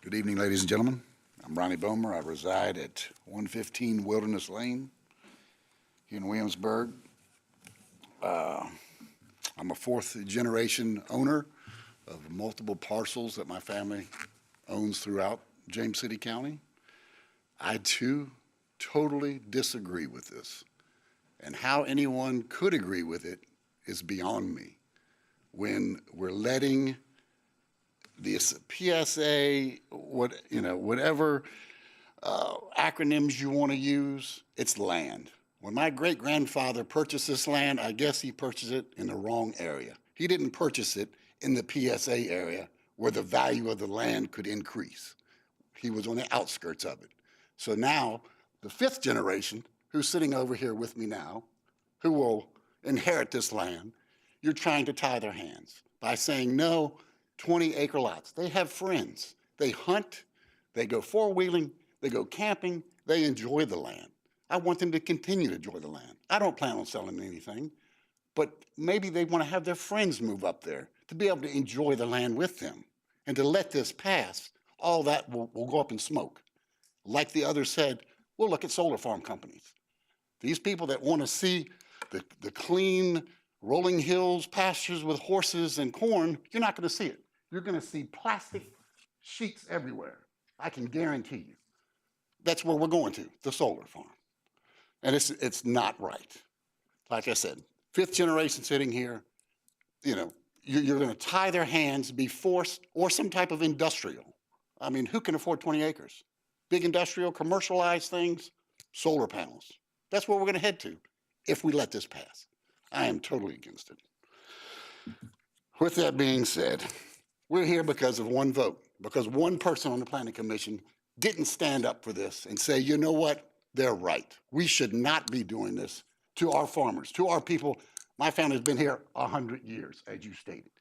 Good evening, ladies and gentlemen. I'm Ronnie Bomer. I reside at 115 Wilderness Lane here in Williamsburg. I'm a 4th generation owner of multiple parcels that my family owns throughout James City County. I too totally disagree with this. And how anyone could agree with it is beyond me. When we're letting this PSA, whatever acronyms you want to use, it's land. When my great-grandfather purchased this land, I guess he purchased it in the wrong area. He didn't purchase it in the PSA area where the value of the land could increase. He was on the outskirts of it. So now, the 5th generation, who's sitting over here with me now, who will inherit this land, you're trying to tie their hands by saying, no, 20-acre lots. They have friends. They hunt, they go four-wheeling, they go camping, they enjoy the land. I want them to continue to enjoy the land. I don't plan on selling anything, but maybe they want to have their friends move up there to be able to enjoy the land with them. And to let this pass, all that will go up in smoke. Like the others said, we'll look at solar farm companies. These people that want to see the clean, rolling hills, pastures with horses and corn, you're not going to see it. You're going to see plastic sheets everywhere. I can guarantee you. That's where we're going to, the solar farm. And it's not right. Like I said, 5th generation sitting here, you're going to tie their hands, be forced, or some type of industrial. I mean, who can afford 20 acres? Big industrial, commercialized things, solar panels. That's where we're going to head to if we let this pass. I am totally against it. With that being said, we're here because of one vote, because one person on the Planning Commission didn't stand up for this and say, you know what, they're right. We should not be doing this to our farmers, to our people. My family's been here 100 years, as you stated.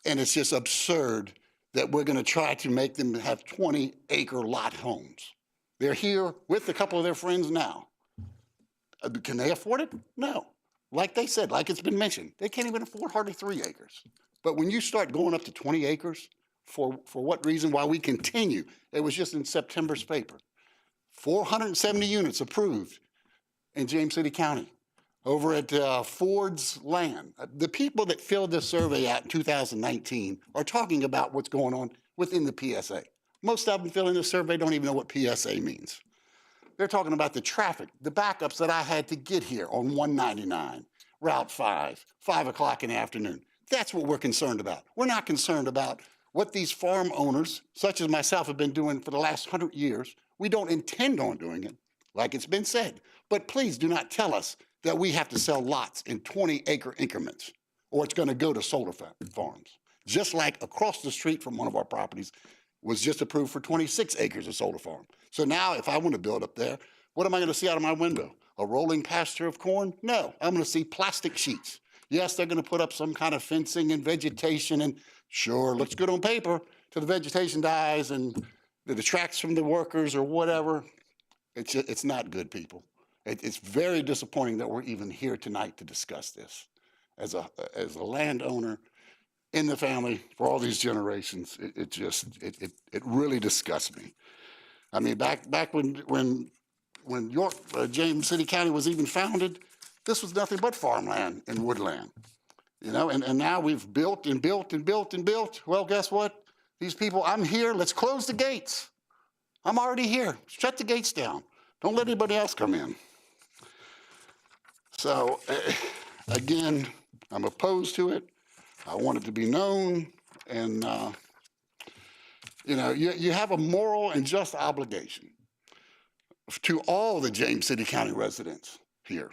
And it's just absurd that we're going to try to make them have 20-acre lot homes. They're here with a couple of their friends now. Can they afford it? No. Like they said, like it's been mentioned, they can't even afford hardly 3 acres. But when you start going up to 20 acres, for what reason? Why we continue. It was just in September's paper. 470 units approved in James City County over at Ford's land. The people that filled this survey out in 2019 are talking about what's going on within the PSA. Most of them filling this survey don't even know what PSA means. They're talking about the traffic, the backups that I had to get here on 199, Route 5, 5 o'clock in the afternoon. That's what we're concerned about. We're not concerned about what these farm owners, such as myself, have been doing for the last 100 years. We don't intend on doing it, like it's been said. But please do not tell us that we have to sell lots in 20-acre increments, or it's going to go to solar farms. Just like across the street from one of our properties was just approved for 26 acres of solar farm. So now if I want to build up there, what am I going to see out of my window? A rolling pasture of corn? No, I'm going to see plastic sheets. Yes, they're going to put up some kind of fencing and vegetation, and sure, looks good on paper till the vegetation dies and it detracts from the workers or whatever. It's not good, people. It's very disappointing that we're even here tonight to discuss this. As a landowner in the family for all these generations, it really disgusts me. I mean, back when James City County was even founded, this was nothing but farmland and woodland. You know, and now we've built and built and built and built. Well, guess what? These people, I'm here, let's close the gates. I'm already here. Shut the gates down. Don't let anybody else come in. So, again, I'm opposed to it. I want it to be known. And, you know, you have a moral and just obligation to all the James City County residents here.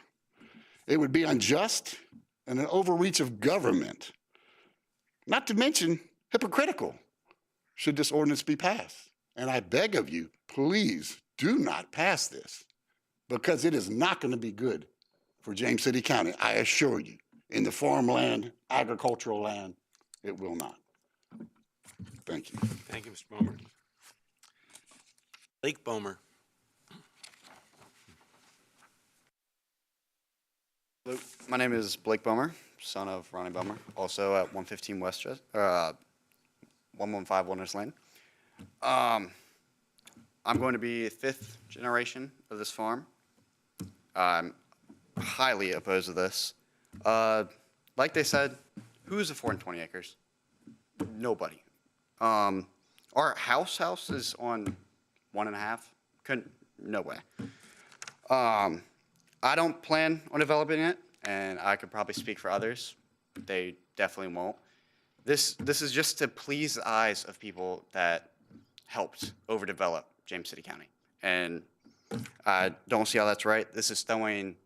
It would be unjust and an overreach of government, not to mention hypocritical, should this ordinance be passed. And I beg of you, please do not pass this, because it is not going to be good for James City County, I assure you. In the farmland, agricultural land, it will not. Thank you. Thank you, Mr. Bomer. Lake Bomer. Hello, my name is Blake Bomer, son of Ronnie Bomer, also at 115 West, 115 Wilderness Lane. I'm going to be a 5th generation of this farm. I'm highly opposed to this. Like they said, who's affording 20 acres? Nobody. Our house is on 1.5. Couldn't, no way. I don't plan on developing it, and I could probably speak for others. They definitely won't. This is just to please the eyes of people that helped overdevelop James City County. And I don't see how that's right. This is throwing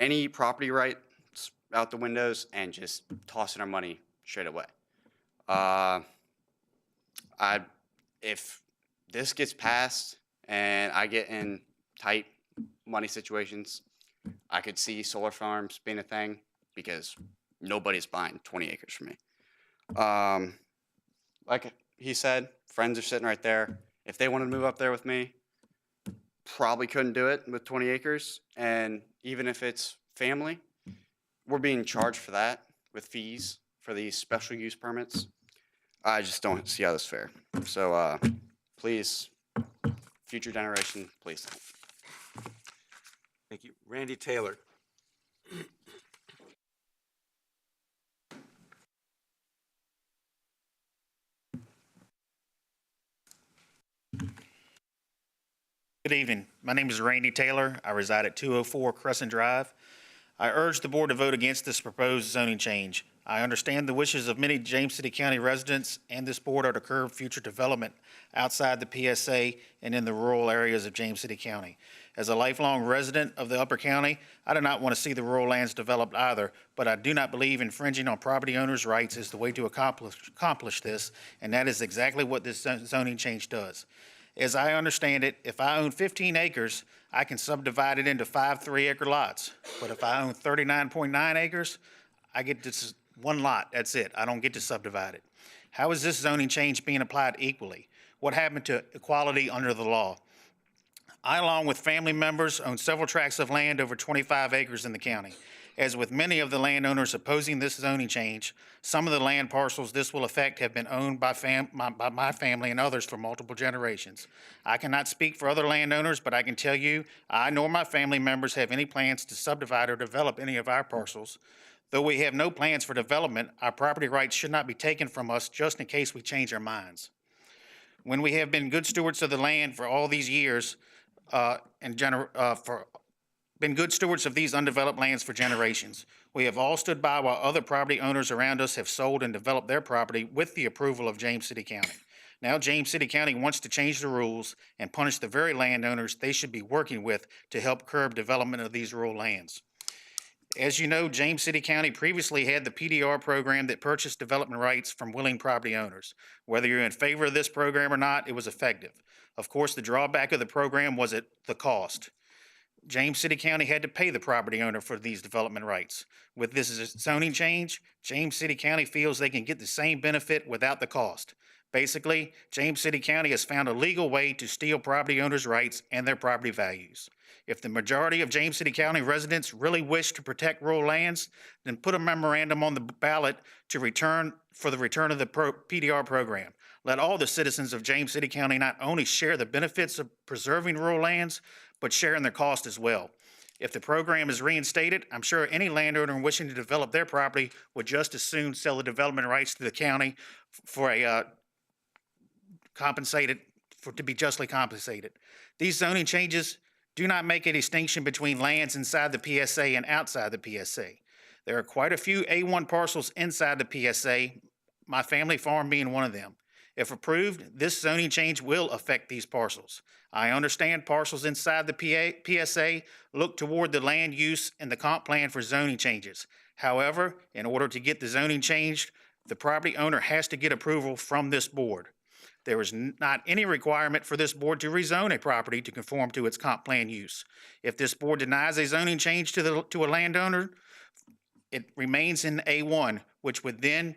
any property rights out the windows and just tossing our money straight away. If this gets passed and I get in tight money situations, I could see solar farms being a thing, because nobody's buying 20 acres from me. Like he said, friends are sitting right there. If they wanted to move up there with me, probably couldn't do it with 20 acres. And even if it's family, we're being charged for that with fees for these special use permits. I just don't see how this is fair. So please, future generation, please don't. Thank you. Randy Taylor. Good evening. My name is Randy Taylor. I reside at 204 Crescent Drive. I urge the board to vote against this proposed zoning change. I understand the wishes of many James City County residents and this board are to curb future development outside the PSA and in the rural areas of James City County. As a lifelong resident of the Upper County, I do not want to see the rural lands developed either, but I do not believe infringing on property owners' rights is the way to accomplish this, and that is exactly what this zoning change does. As I understand it, if I own 15 acres, I can subdivide it into 5 3-acre lots. But if I own 39.9 acres, I get this one lot, that's it. I don't get to subdivide it. How is this zoning change being applied equally? What happened to equality under the law? I, along with family members, own several tracts of land over 25 acres in the county. As with many of the landowners opposing this zoning change, some of the land parcels this will affect have been owned by my family and others for multiple generations. I cannot speak for other landowners, but I can tell you I nor my family members have any plans to subdivide or develop any of our parcels. Though we have no plans for development, our property rights should not be taken from us just in case we change our minds. When we have been good stewards of the land for all these years, been good stewards of these undeveloped lands for generations. We have all stood by while other property owners around us have sold and developed their property with the approval of James City County. Now James City County wants to change the rules and punish the very landowners they should be working with to help curb development of these rural lands. As you know, James City County previously had the PDR program that purchased development rights from willing property owners. Whether you're in favor of this program or not, it was effective. Of course, the drawback of the program was at the cost. James City County had to pay the property owner for these development rights. With this zoning change, James City County feels they can get the same benefit without the cost. Basically, James City County has found a legal way to steal property owners' rights and their property values. If the majority of James City County residents really wish to protect rural lands, then put a memorandum on the ballot to for the return of the PDR program. Let all the citizens of James City County not only share the benefits of preserving rural lands, but share in their cost as well. If the program is reinstated, I'm sure any landowner wishing to develop their property would just as soon sell the development rights to the county for a to be justly compensated. These zoning changes do not make a distinction between lands inside the PSA and outside the PSA. There are quite a few A1 parcels inside the PSA, my family farm being one of them. If approved, this zoning change will affect these parcels. I understand parcels inside the PSA look toward the land use and the comp plan for zoning changes. However, in order to get the zoning changed, the property owner has to get approval from this board. There is not any requirement for this board to rezone a property to conform to its comp plan use. If this board denies a zoning change to a landowner, it remains in A1, which would then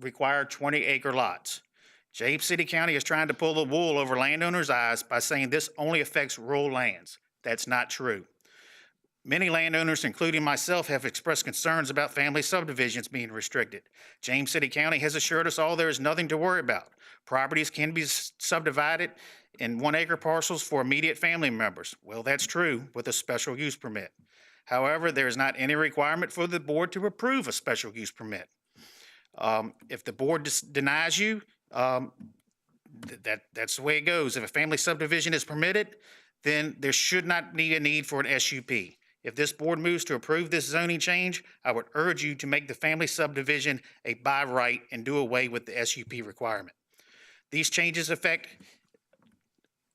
require 20-acre lots. James City County is trying to pull the wool over landowners' eyes by saying this only affects rural lands. That's not true. Many landowners, including myself, have expressed concerns about family subdivisions being restricted. James City County has assured us all there is nothing to worry about. Properties can be subdivided in 1-acre parcels for immediate family members. Well, that's true with a special use permit. However, there is not any requirement for the board to approve a special use permit. If the board denies you, that's the way it goes. If a family subdivision is permitted, then there should not be a need for an SUP. If this board moves to approve this zoning change, I would urge you to make the family subdivision a by right and do away with the SUP requirement. These changes affect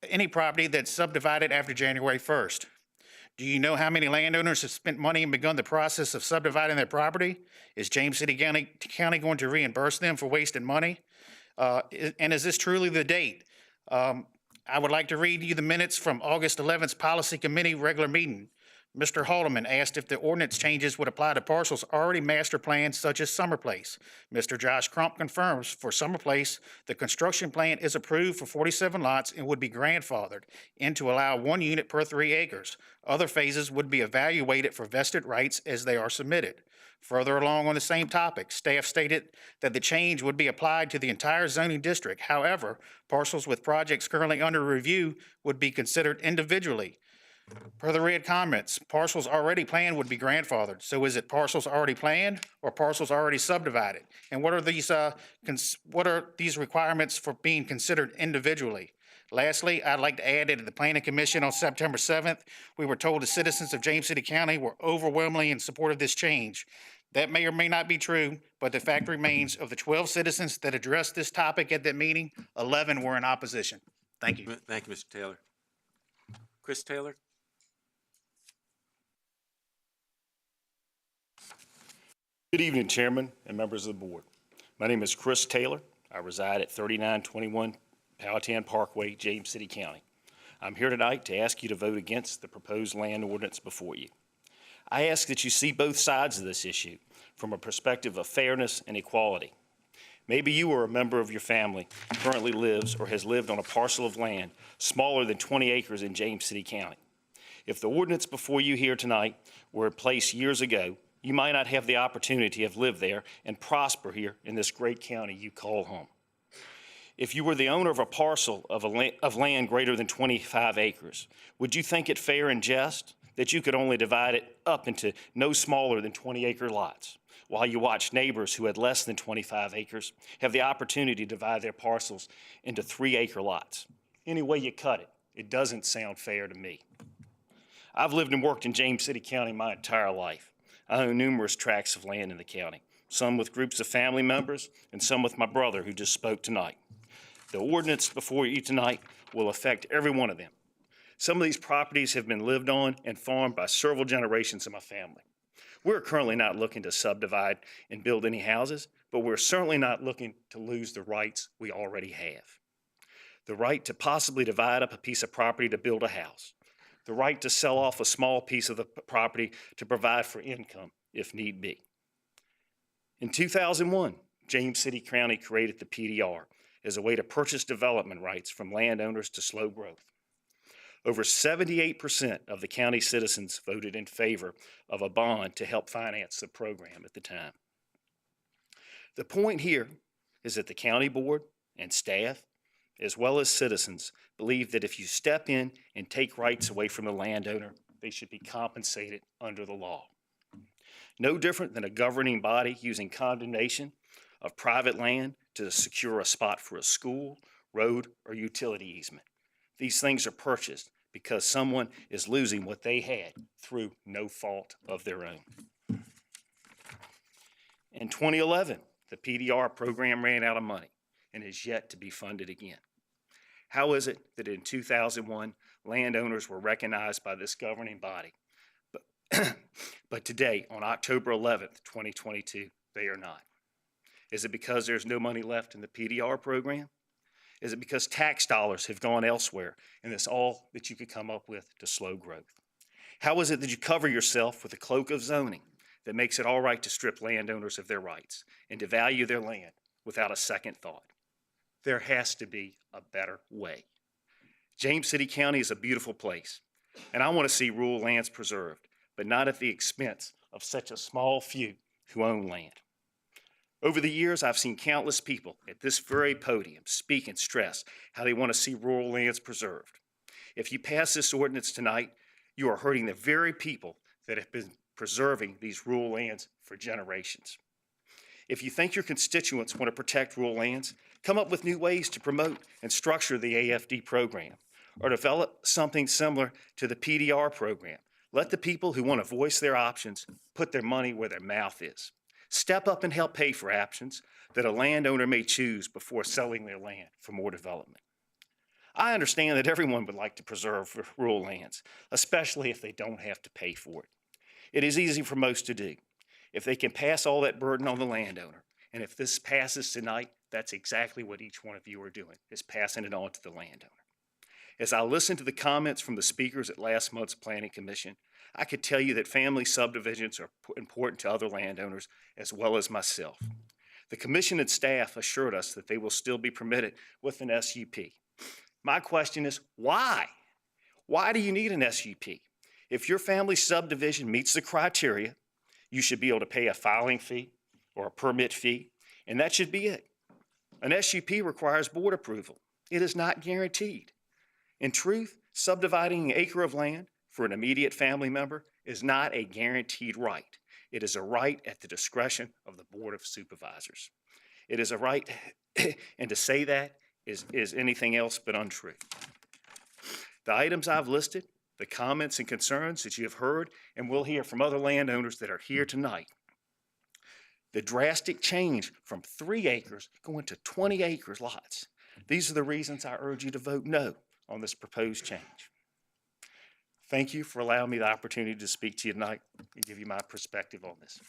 any property that's subdivided after January 1st. Do you know how many landowners have spent money and begun the process of subdividing their property? Is James City County going to reimburse them for wasted money? And is this truly the date? I would like to read you the minutes from August 11th Policy Committee regular meeting. Mr. Haldeman asked if the ordinance changes would apply to parcels already master planned, such as Summer Place. Mr. Josh Crump confirms for Summer Place, the construction plan is approved for 47 lots and would be grandfathered in to allow 1 unit per 3 acres. Other phases would be evaluated for vested rights as they are submitted. Further along on the same topic, staff stated that the change would be applied to the entire zoning district. However, parcels with projects currently under review would be considered individually. Per the read comments, parcels already planned would be grandfathered. So is it parcels already planned or parcels already subdivided? And what are these requirements for being considered individually? Lastly, I'd like to add that at the Planning Commission on September 7th, we were told the citizens of James City County were overwhelmingly in support of this change. That may or may not be true, but the fact remains of the 12 citizens that addressed this topic at that meeting, 11 were in opposition. Thank you. Thank you, Mr. Taylor. Chris Taylor? Good evening, Chairman and members of the board. My name is Chris Taylor. I reside at 3921 Powhatan Parkway, James City County. I'm here tonight to ask you to vote against the proposed land ordinance before you. I ask that you see both sides of this issue from a perspective of fairness and equality. Maybe you or a member of your family currently lives or has lived on a parcel of land smaller than 20 acres in James City County. If the ordinance before you here tonight were in place years ago, you might not have the opportunity to have lived there and prosper here in this great county you call home. If you were the owner of a parcel of land greater than 25 acres, would you think it fair and just that you could only divide it up into no smaller than 20-acre lots, while you watch neighbors who had less than 25 acres have the opportunity to divide their parcels into 3-acre lots? Any way you cut it, it doesn't sound fair to me. I've lived and worked in James City County my entire life. I own numerous tracts of land in the county, some with groups of family members and some with my brother who just spoke tonight. The ordinance before you tonight will affect every one of them. Some of these properties have been lived on and farmed by several generations of my family. We're currently not looking to subdivide and build any houses, but we're certainly not looking to lose the rights we already have. The right to possibly divide up a piece of property to build a house. The right to sell off a small piece of the property to provide for income if need be. In 2001, James City County created the PDR as a way to purchase development rights from landowners to slow growth. Over 78% of the county citizens voted in favor of a bond to help finance the program at the time. The point here is that the county board and staff, as well as citizens, believe that if you step in and take rights away from the landowner, they should be compensated under the law. No different than a governing body using condemnation of private land to secure a spot for a school, road, or utility easement. These things are purchased because someone is losing what they had through no fault of their own. In 2011, the PDR program ran out of money and is yet to be funded again. How is it that in 2001, landowners were recognized by this governing body, but today, on October 11th, 2022, they are not? Is it because there's no money left in the PDR program? Is it because tax dollars have gone elsewhere and that's all that you could come up with to slow growth? How is it that you cover yourself with a cloak of zoning that makes it all right to strip landowners of their rights and to value their land without a second thought? There has to be a better way. James City County is a beautiful place, and I want to see rural lands preserved, but not at the expense of such a small few who own land. Over the years, I've seen countless people at this very podium speak and stress how they want to see rural lands preserved. If you pass this ordinance tonight, you are hurting the very people that have been preserving these rural lands for generations. If you think your constituents want to protect rural lands, come up with new ways to promote and structure the AFD program, or develop something similar to the PDR program. Let the people who want to voice their options put their money where their mouth is. Step up and help pay for options that a landowner may choose before selling their land for more development. I understand that everyone would like to preserve rural lands, especially if they don't have to pay for it. It is easy for most to do. If they can pass all that burden on the landowner, and if this passes tonight, that's exactly what each one of you are doing, is passing it on to the landowner. As I listened to the comments from the speakers at last month's Planning Commission, I could tell you that family subdivisions are important to other landowners as well as myself. The commission and staff assured us that they will still be permitted with an SUP. My question is, why? Why do you need an SUP? If your family subdivision meets the criteria, you should be able to pay a filing fee or a permit fee, and that should be it. An SUP requires board approval. It is not guaranteed. In truth, subdividing an acre of land for an immediate family member is not a guaranteed right. It is a right at the discretion of the Board of Supervisors. It is a right, and to say that is anything else but untrue. The items I've listed, the comments and concerns that you have heard and will hear from other landowners that are here tonight, the drastic change from 3 acres going to 20 acres lots, these are the reasons I urge you to vote no on this proposed change. Thank you for allowing me the opportunity to speak to you tonight and give you my perspective on this.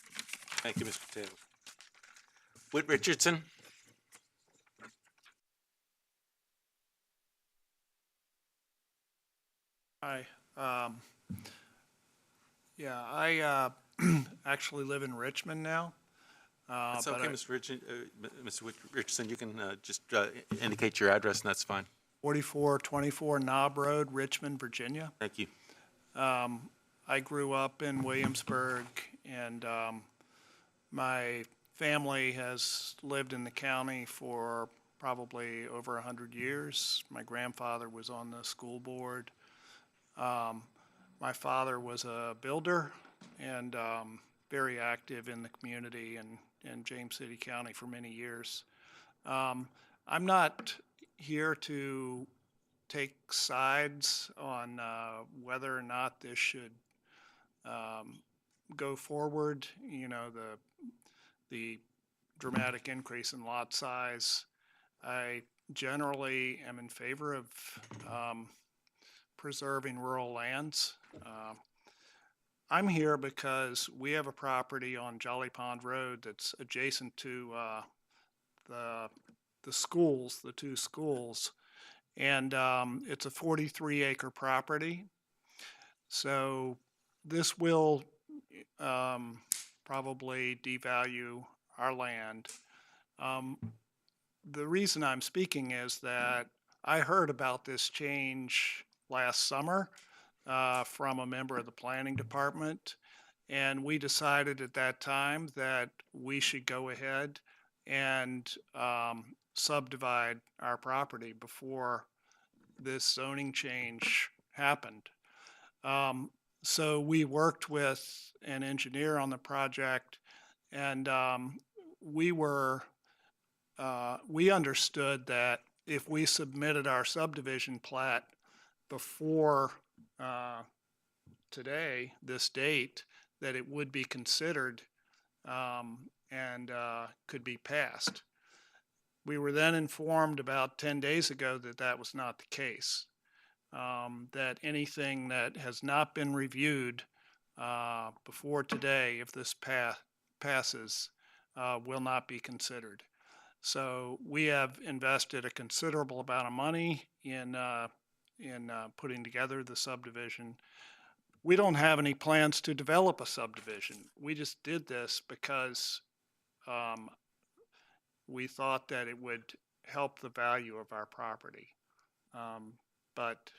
Thank you, Mr. Taylor. Whit Richardson. Hi. Yeah, I actually live in Richmond now. That's okay, Mr. Richardson. You can just indicate your address, and that's fine. 4424 Knob Road, Richmond, Virginia. Thank you. I grew up in Williamsburg, and my family has lived in the county for probably over 100 years. My grandfather was on the school board. My father was a builder and very active in the community and in James City County for many years. I'm not here to take sides on whether or not this should go forward. You know, the dramatic increase in lot size. I generally am in favor of preserving rural lands. I'm here because we have a property on Jolly Pond Road that's adjacent to the schools, the 2 schools, and it's a 43-acre property. So this will probably devalue our land. The reason I'm speaking is that I heard about this change last summer from a member of the planning department, and we decided at that time that we should go ahead and subdivide our property before this zoning change happened. So we worked with an engineer on the project, and we understood that if we submitted our subdivision plat before today, this date, that it would be considered and could be passed. We were then informed about 10 days ago that that was not the case. That anything that has not been reviewed before today, if this passes, will not be considered. So we have invested a considerable amount of money in putting together the subdivision. We don't have any plans to develop a subdivision. We just did this because we thought that it would help the value of our property. But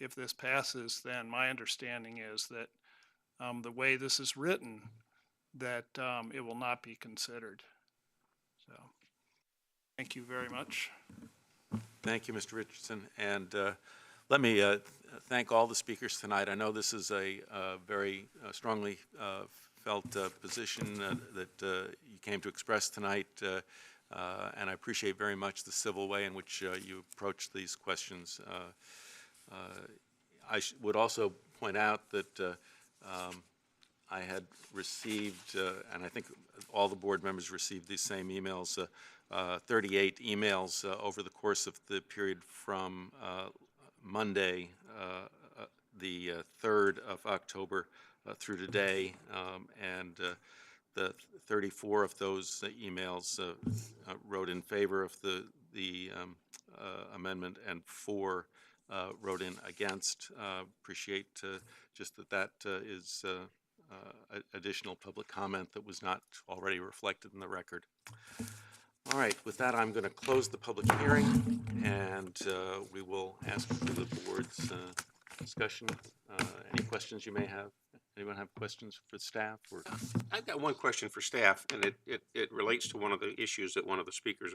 if this passes, then my understanding is that the way this is written, that it will not be considered. So, thank you very much. Thank you, Mr. Richardson. And let me thank all the speakers tonight. I know this is a very strongly felt position that you came to express tonight, and I appreciate very much the civil way in which you approached these questions. I would also point out that I had received, and I think all the board members received these same emails, 38 emails over the course of the period from Monday, the 3rd of October through today, and the 34 of those emails wrote in favor of the amendment, and 4 wrote in against. Appreciate just that is additional public comment that was not already reflected in the record. All right, with that, I'm going to close the public hearing, and we will ask for the board's discussion. Any questions you may have? Anyone have questions for staff? Or I've got one question for staff, and it relates to one of the issues that one of the speakers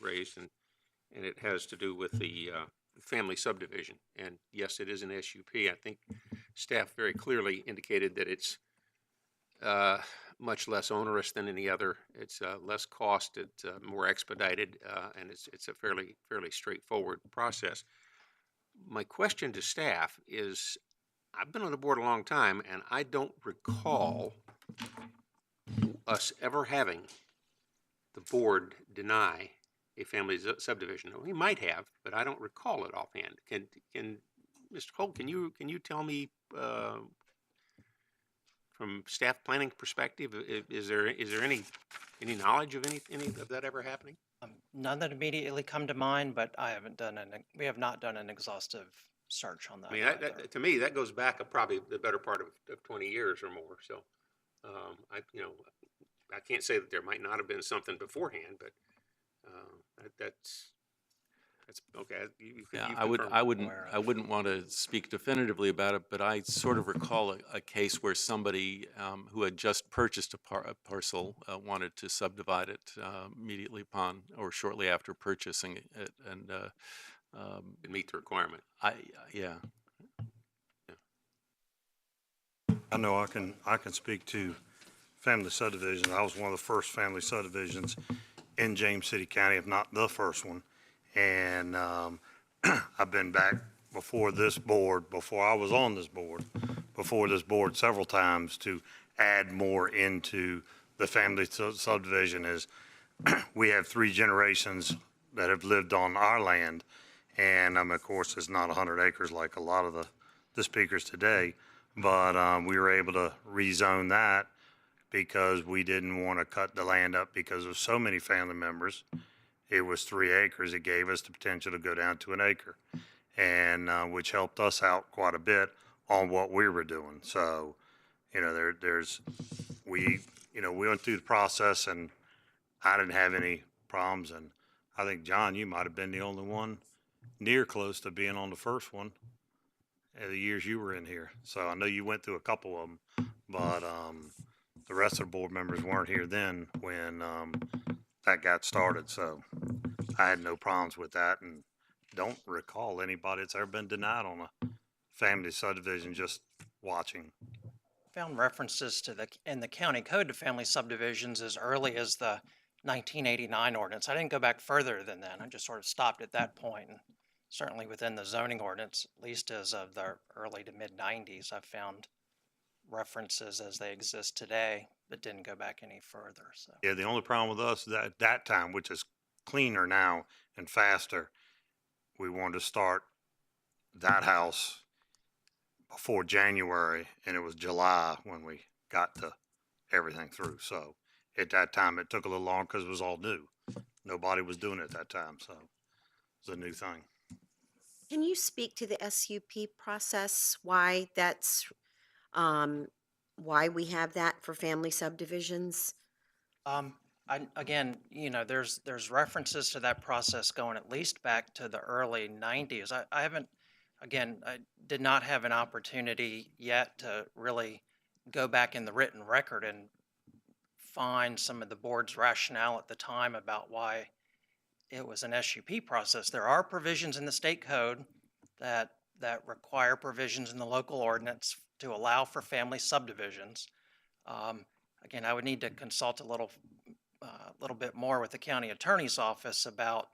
raised, and it has to do with the family subdivision. And yes, it is an SUP. I think staff very clearly indicated that it's much less onerous than any other. It's less cost, it's more expedited, and it's a fairly straightforward process. My question to staff is, I've been on the board a long time, and I don't recall us ever having the board deny a family subdivision. We might have, but I don't recall it offhand. Can Mr. Holt, can you tell me from staff planning perspective, is there any knowledge of any of that ever happening? None that immediately come to mind, but we have not done an exhaustive search on that. I mean, to me, that goes back probably the better part of 20 years or more. So, I can't say that there might not have been something beforehand, but that's okay. I wouldn't want to speak definitively about it, but I sort of recall a case where somebody who had just purchased a parcel wanted to subdivide it immediately upon or shortly after purchasing it, and meet the requirement. Yeah. I know I can speak to family subdivisions. I was one of the first family subdivisions in James City County, if not the first one. And I've been back before this board, before I was on this board, before this board several times to add more into the family subdivision. Is we have 3 generations that have lived on our land. And of course, it's not 100 acres like a lot of the speakers today, but we were able to rezone that because we didn't want to cut the land up because of so many family members. It was 3 acres. It gave us the potential to go down to 1 acre, and which helped us out quite a bit on what we were doing. So, we went through the process, and I didn't have any problems. And I think, John, you might have been the only one near close to being on the first one the years you were in here. So I know you went through a couple of them, but the rest of the board members weren't here then when that got started. So I had no problems with that, and don't recall anybody that's ever been denied on a family subdivision just watching. Found references to in the county code to family subdivisions as early as the 1989 ordinance. I didn't go back further than that. I just sort of stopped at that point. And certainly within the zoning ordinance, at least as of the early to mid 90s, I've found references as they exist today, but didn't go back any further. So Yeah, the only problem with us is that at that time, which is cleaner now and faster, we wanted to start that house before January, and it was July when we got to everything through. So at that time, it took a little longer because it was all new. Nobody was doing it at that time, so it was a new thing. Can you speak to the SUP process, why that's, why we have that for family subdivisions? Again, you know, there's references to that process going at least back to the early 90s. I haven't, again, I did not have an opportunity yet to really go back in the written record and find some of the board's rationale at the time about why it was an SUP process. There are provisions in the state code that require provisions in the local ordinance to allow for family subdivisions. Again, I would need to consult a little bit more with the county attorney's office about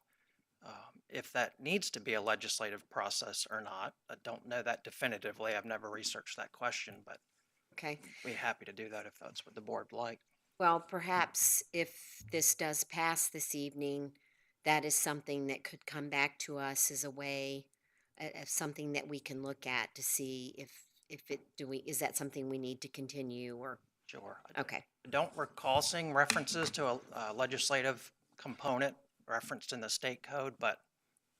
if that needs to be a legislative process or not. I don't know that definitively. I've never researched that question, but Okay. I'd be happy to do that if that's what the board would like. Well, perhaps if this does pass this evening, that is something that could come back to us as a way, of something that we can look at to see if is that something we need to continue or? Sure. Okay. I don't recall seeing references to a legislative component referenced in the state code, but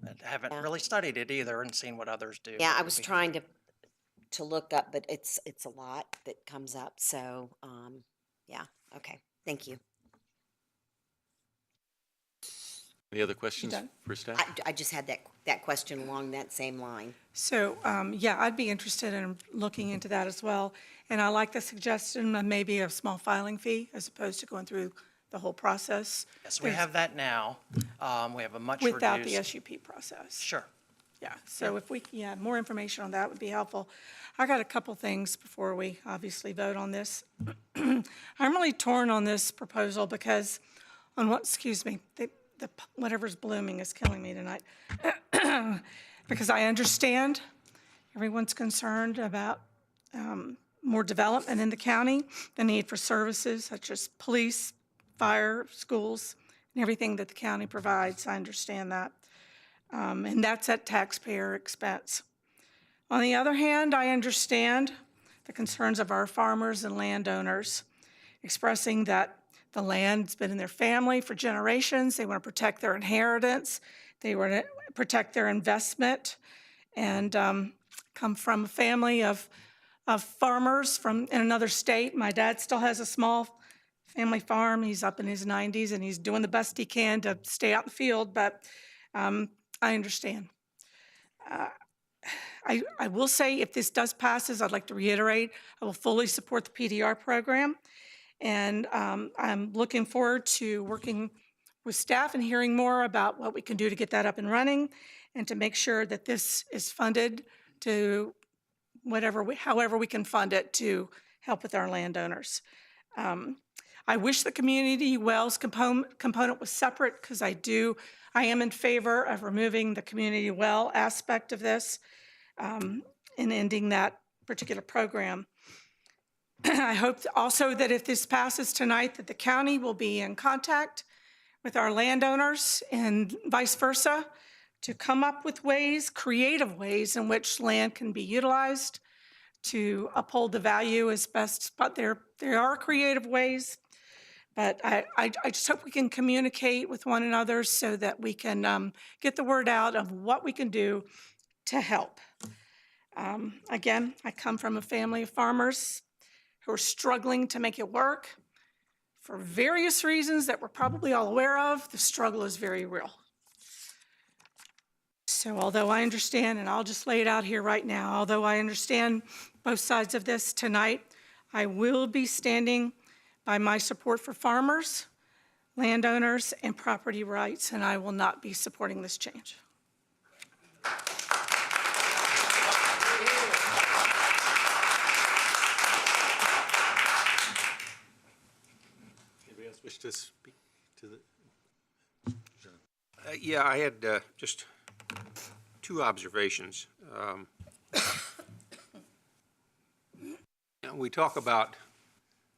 I haven't really studied it either and seen what others do. Yeah, I was trying to look up, but it's a lot that comes up. So, yeah. Okay. Thank you. Any other questions for staff? I just had that question along that same line. So, yeah, I'd be interested in looking into that as well. And I like the suggestion of maybe a small filing fee as opposed to going through the whole process. Yes, we have that now. We have a much reduced. Without the SUP process. Sure. Yeah, so if we, more information on that would be helpful. I got a couple things before we obviously vote on this. I'm really torn on this proposal because whatever's blooming is killing me tonight. Because I understand everyone's concerned about more development in the county, the need for services such as police, fire, schools, and everything that the county provides. I understand that. And that's at taxpayer expense. On the other hand, I understand the concerns of our farmers and landowners, expressing that the land's been in their family for generations. They want to protect their inheritance. They want to protect their investment, and come from a family of farmers in another state. My dad still has a small family farm. He's up in his 90s, and he's doing the best he can to stay out in the field, but I understand. I will say if this does pass, I'd like to reiterate, I will fully support the PDR program. And I'm looking forward to working with staff and hearing more about what we can do to get that up and running and to make sure that this is funded to however we can fund it to help with our landowners. I wish the community wells component was separate because I am in favor of removing the community well aspect of this and ending that particular program. I hope also that if this passes tonight, that the county will be in contact with our landowners and vice versa to come up with creative ways in which land can be utilized to uphold the value as best, but there are creative ways. But I just hope we can communicate with one another so that we can get the word out of what we can do to help. Again, I come from a family of farmers who are struggling to make it work for various reasons that we're probably all aware of. The struggle is very real. So although I understand, and I'll just lay it out here right now, although I understand both sides of this tonight, I will be standing by my support for farmers, landowners, and property rights, and I will not be supporting this change. Just to speak to the, Yeah, I had just two observations. We talk about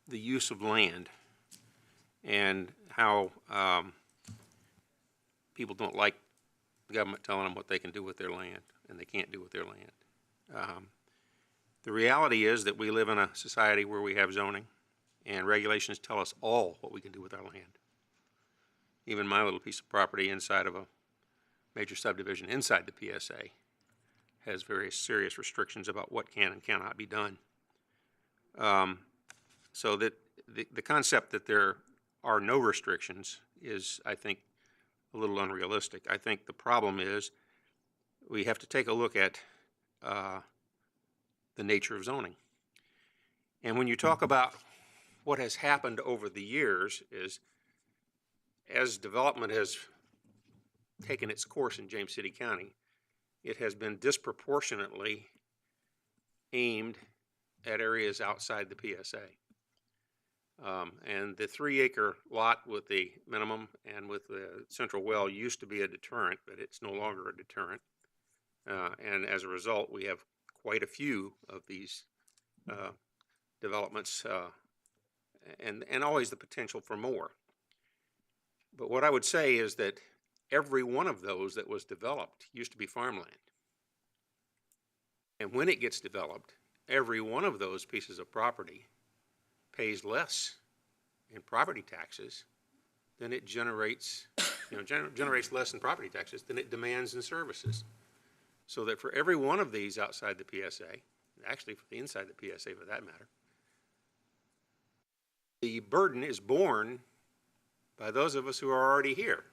the use of land and how people don't like the government telling them what they can do with their land and they can't do with their land. The reality is that we live in a society where we have zoning, and regulations tell us all what we can do with our land. Even my little piece of property inside of a major subdivision inside the PSA has very serious restrictions about what can and cannot be done. So that the concept that there are no restrictions is, I think, a little unrealistic. I think the problem is we have to take a look at the nature of zoning. And when you talk about what has happened over the years is, as development has taken its course in James City County, it has been disproportionately aimed at areas outside the PSA. And the 3-acre lot with the minimum and with the central well used to be a deterrent, but it's no longer a deterrent. And as a result, we have quite a few of these developments and always the potential for more. But what I would say is that every one of those that was developed used to be farmland. And when it gets developed, every one of those pieces of property pays less in property taxes than it generates, generates less in property taxes than it demands in services. So that for every one of these outside the PSA, actually for the inside the PSA for that matter, the burden is borne by those of us who are already here.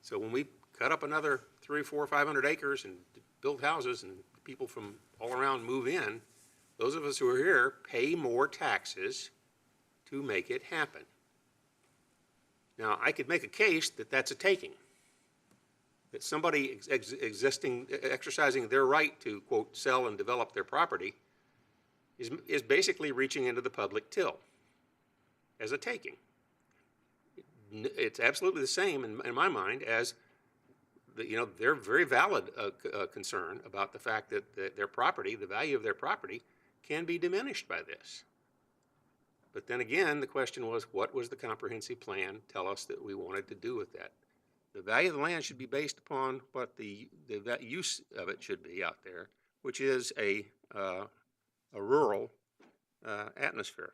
So when we cut up another 300, 400, 500 acres and build houses and people from all around move in, those of us who are here pay more taxes to make it happen. Now, I could make a case that that's a taking, that somebody exercising their right to, quote, sell and develop their property is basically reaching into the public till as a taking. It's absolutely the same in my mind as their very valid concern about the fact that their property, the value of their property, can be diminished by this. But then again, the question was, what was the comprehensive plan tell us that we wanted to do with that? The value of the land should be based upon what the use of it should be out there, which is a rural atmosphere.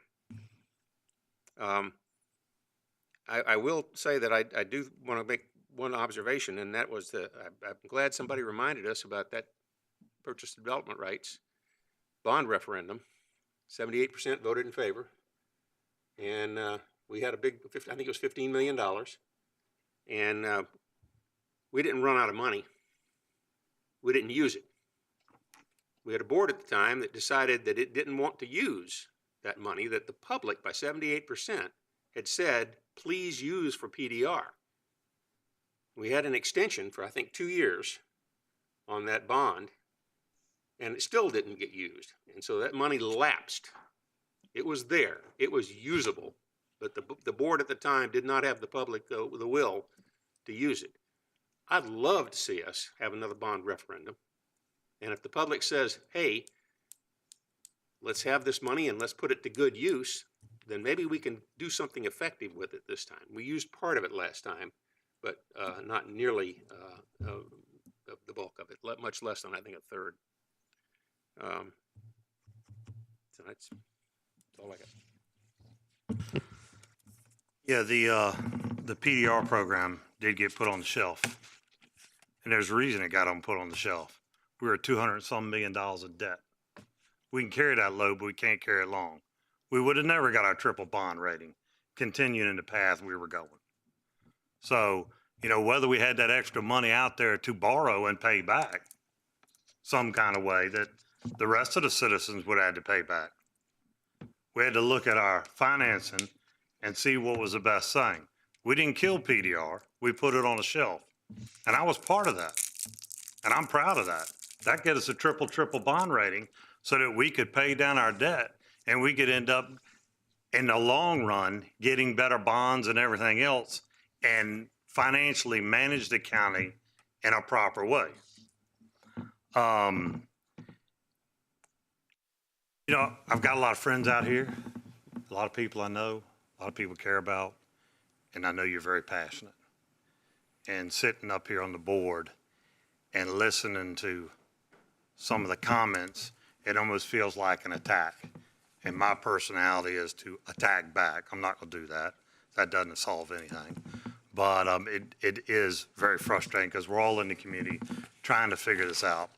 I will say that I do want to make one observation, and that was that I'm glad somebody reminded us about that purchase development rights bond referendum. 78% voted in favor, and we had a big, I think it was $15 million, and we didn't run out of money. We didn't use it. We had a board at the time that decided that it didn't want to use that money that the public, by 78%, had said, please use for PDR. We had an extension for, I think, 2 years on that bond, and it still didn't get used. And so that money lapsed. It was there. It was usable. But the board at the time did not have the public, the will to use it. I'd love to see us have another bond referendum. And if the public says, hey, let's have this money and let's put it to good use, then maybe we can do something effective with it this time. We used part of it last time, but not nearly the bulk of it, much less than, I think, a third. So that's all I got. Yeah, the PDR program did get put on the shelf. And there's a reason it got put on the shelf. We were $200-some million in debt. We can carry that load, but we can't carry it long. We would have never got our triple bond rating, continuing in the path we were going. So, whether we had that extra money out there to borrow and pay back some kind of way that the rest of the citizens would have had to pay back. We had to look at our financing and see what was the best thing. We didn't kill PDR. We put it on a shelf. And I was part of that. And I'm proud of that. That gave us a triple bond rating so that we could pay down our debt and we could end up in the long run, getting better bonds and everything else, and financially manage the county in a proper way. You know, I've got a lot of friends out here, a lot of people I know, a lot of people care about, and I know you're very passionate. And sitting up here on the board and listening to some of the comments, it almost feels like an attack. And my personality is to attack back. I'm not going to do that. That doesn't solve anything. But it is very frustrating because we're all in the community trying to figure this out.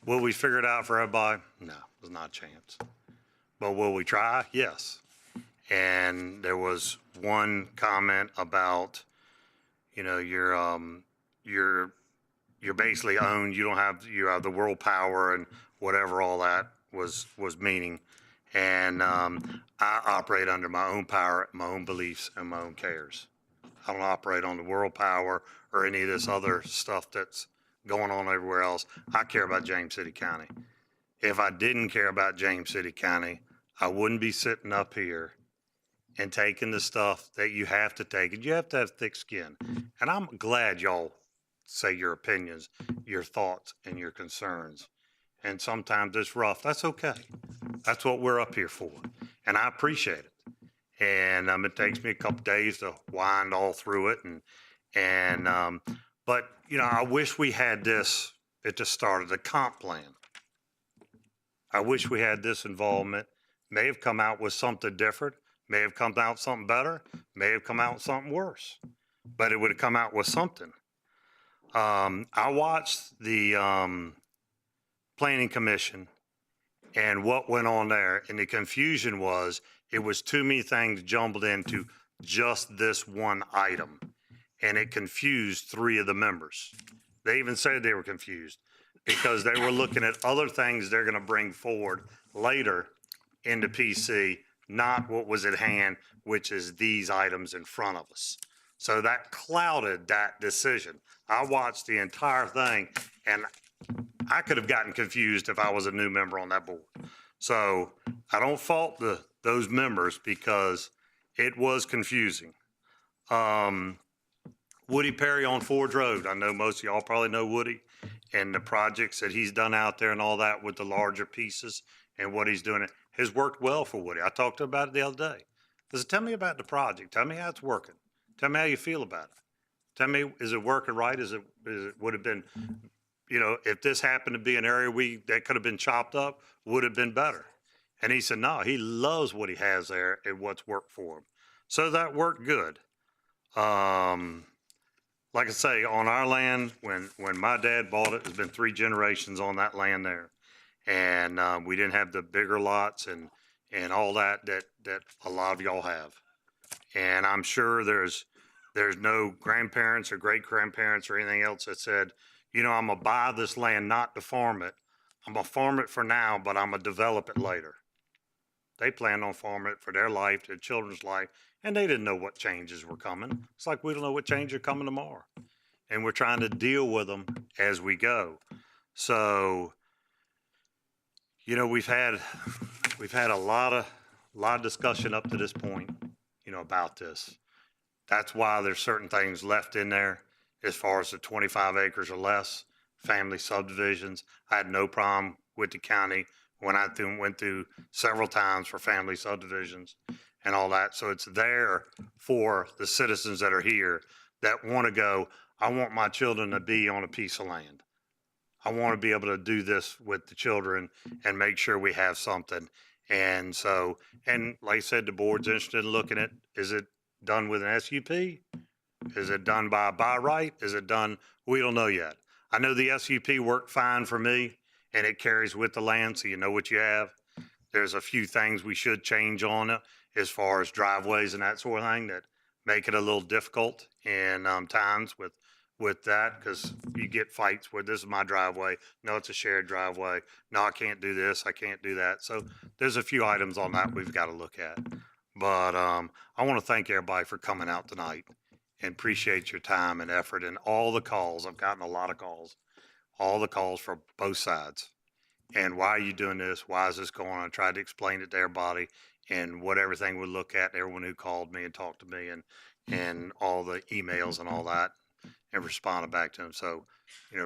Will we figure it out for everybody? No, there's not a chance. But will we try? Yes. And there was one comment about, you know, you're basically owned. You have the world power and whatever all that was meaning. And I operate under my own power, my own beliefs, and my own cares. I don't operate on the world power or any of this other stuff that's going on everywhere else. I care about James City County. If I didn't care about James City County, I wouldn't be sitting up here and taking the stuff that you have to take. And you have to have thick skin. And I'm glad y'all say your opinions, your thoughts, and your concerns. And sometimes it's rough. That's okay. That's what we're up here for. And I appreciate it. And it takes me a couple days to wind all through it. But, you know, I wish we had this at the start of the comp plan. I wish we had this involvement. May have come out with something different, may have come out something better, may have come out something worse, but it would have come out with something. I watched the Planning Commission and what went on there, and the confusion was it was too many things jumbled into just this one item, and it confused 3 of the members. They even said they were confused because they were looking at other things they're going to bring forward later into PC, not what was at hand, which is these items in front of us. So that clouded that decision. I watched the entire thing, and I could have gotten confused if I was a new member on that board. So I don't fault those members because it was confusing. Woody Perry on Ford Road. I know most of y'all probably know Woody and the projects that he's done out there and all that with the larger pieces and what he's doing. It has worked well for Woody. I talked to him about it the other day. I said, tell me about the project. Tell me how it's working. Tell me how you feel about it. Tell me, is it working right? Would have been, you know, if this happened to be an area that could have been chopped up, would have been better. And he said, no, he loves what he has there and what's worked for him. So that worked good. Like I say, on our land, when my dad bought it, there's been 3 generations on that land there. And we didn't have the bigger lots and all that a lot of y'all have. And I'm sure there's no grandparents or great-grandparents or anything else that said, you know, I'm going to buy this land not to farm it. I'm going to farm it for now, but I'm going to develop it later. They planned on farming it for their life, their children's life, and they didn't know what changes were coming. It's like we don't know what changes are coming tomorrow. And we're trying to deal with them as we go. So, you know, we've had a lot of discussion up to this point, you know, about this. That's why there's certain things left in there as far as the 25 acres or less, family subdivisions. I had no problem with the county when I went through several times for family subdivisions and all that. So it's there for the citizens that are here that want to go, I want my children to be on a piece of land. I want to be able to do this with the children and make sure we have something. And so, and like I said, the board's interested in looking at, is it done with an SUP? Is it done by right? Is it done? We don't know yet. I know the SUP worked fine for me and it carries with the land, so you know what you have. There's a few things we should change on it as far as driveways and that sort of thing that make it a little difficult in times with that, because you get fights where this is my driveway. No, it's a shared driveway. No, I can't do this. I can't do that. So there's a few items on that we've got to look at. But I want to thank everybody for coming out tonight and appreciate your time and effort and all the calls. I've gotten a lot of calls, all the calls from both sides. And why are you doing this? Why is this going on? I tried to explain it to everybody and what everything would look at, everyone who called me and talked to me, and all the emails and all that, and responded back to them. So,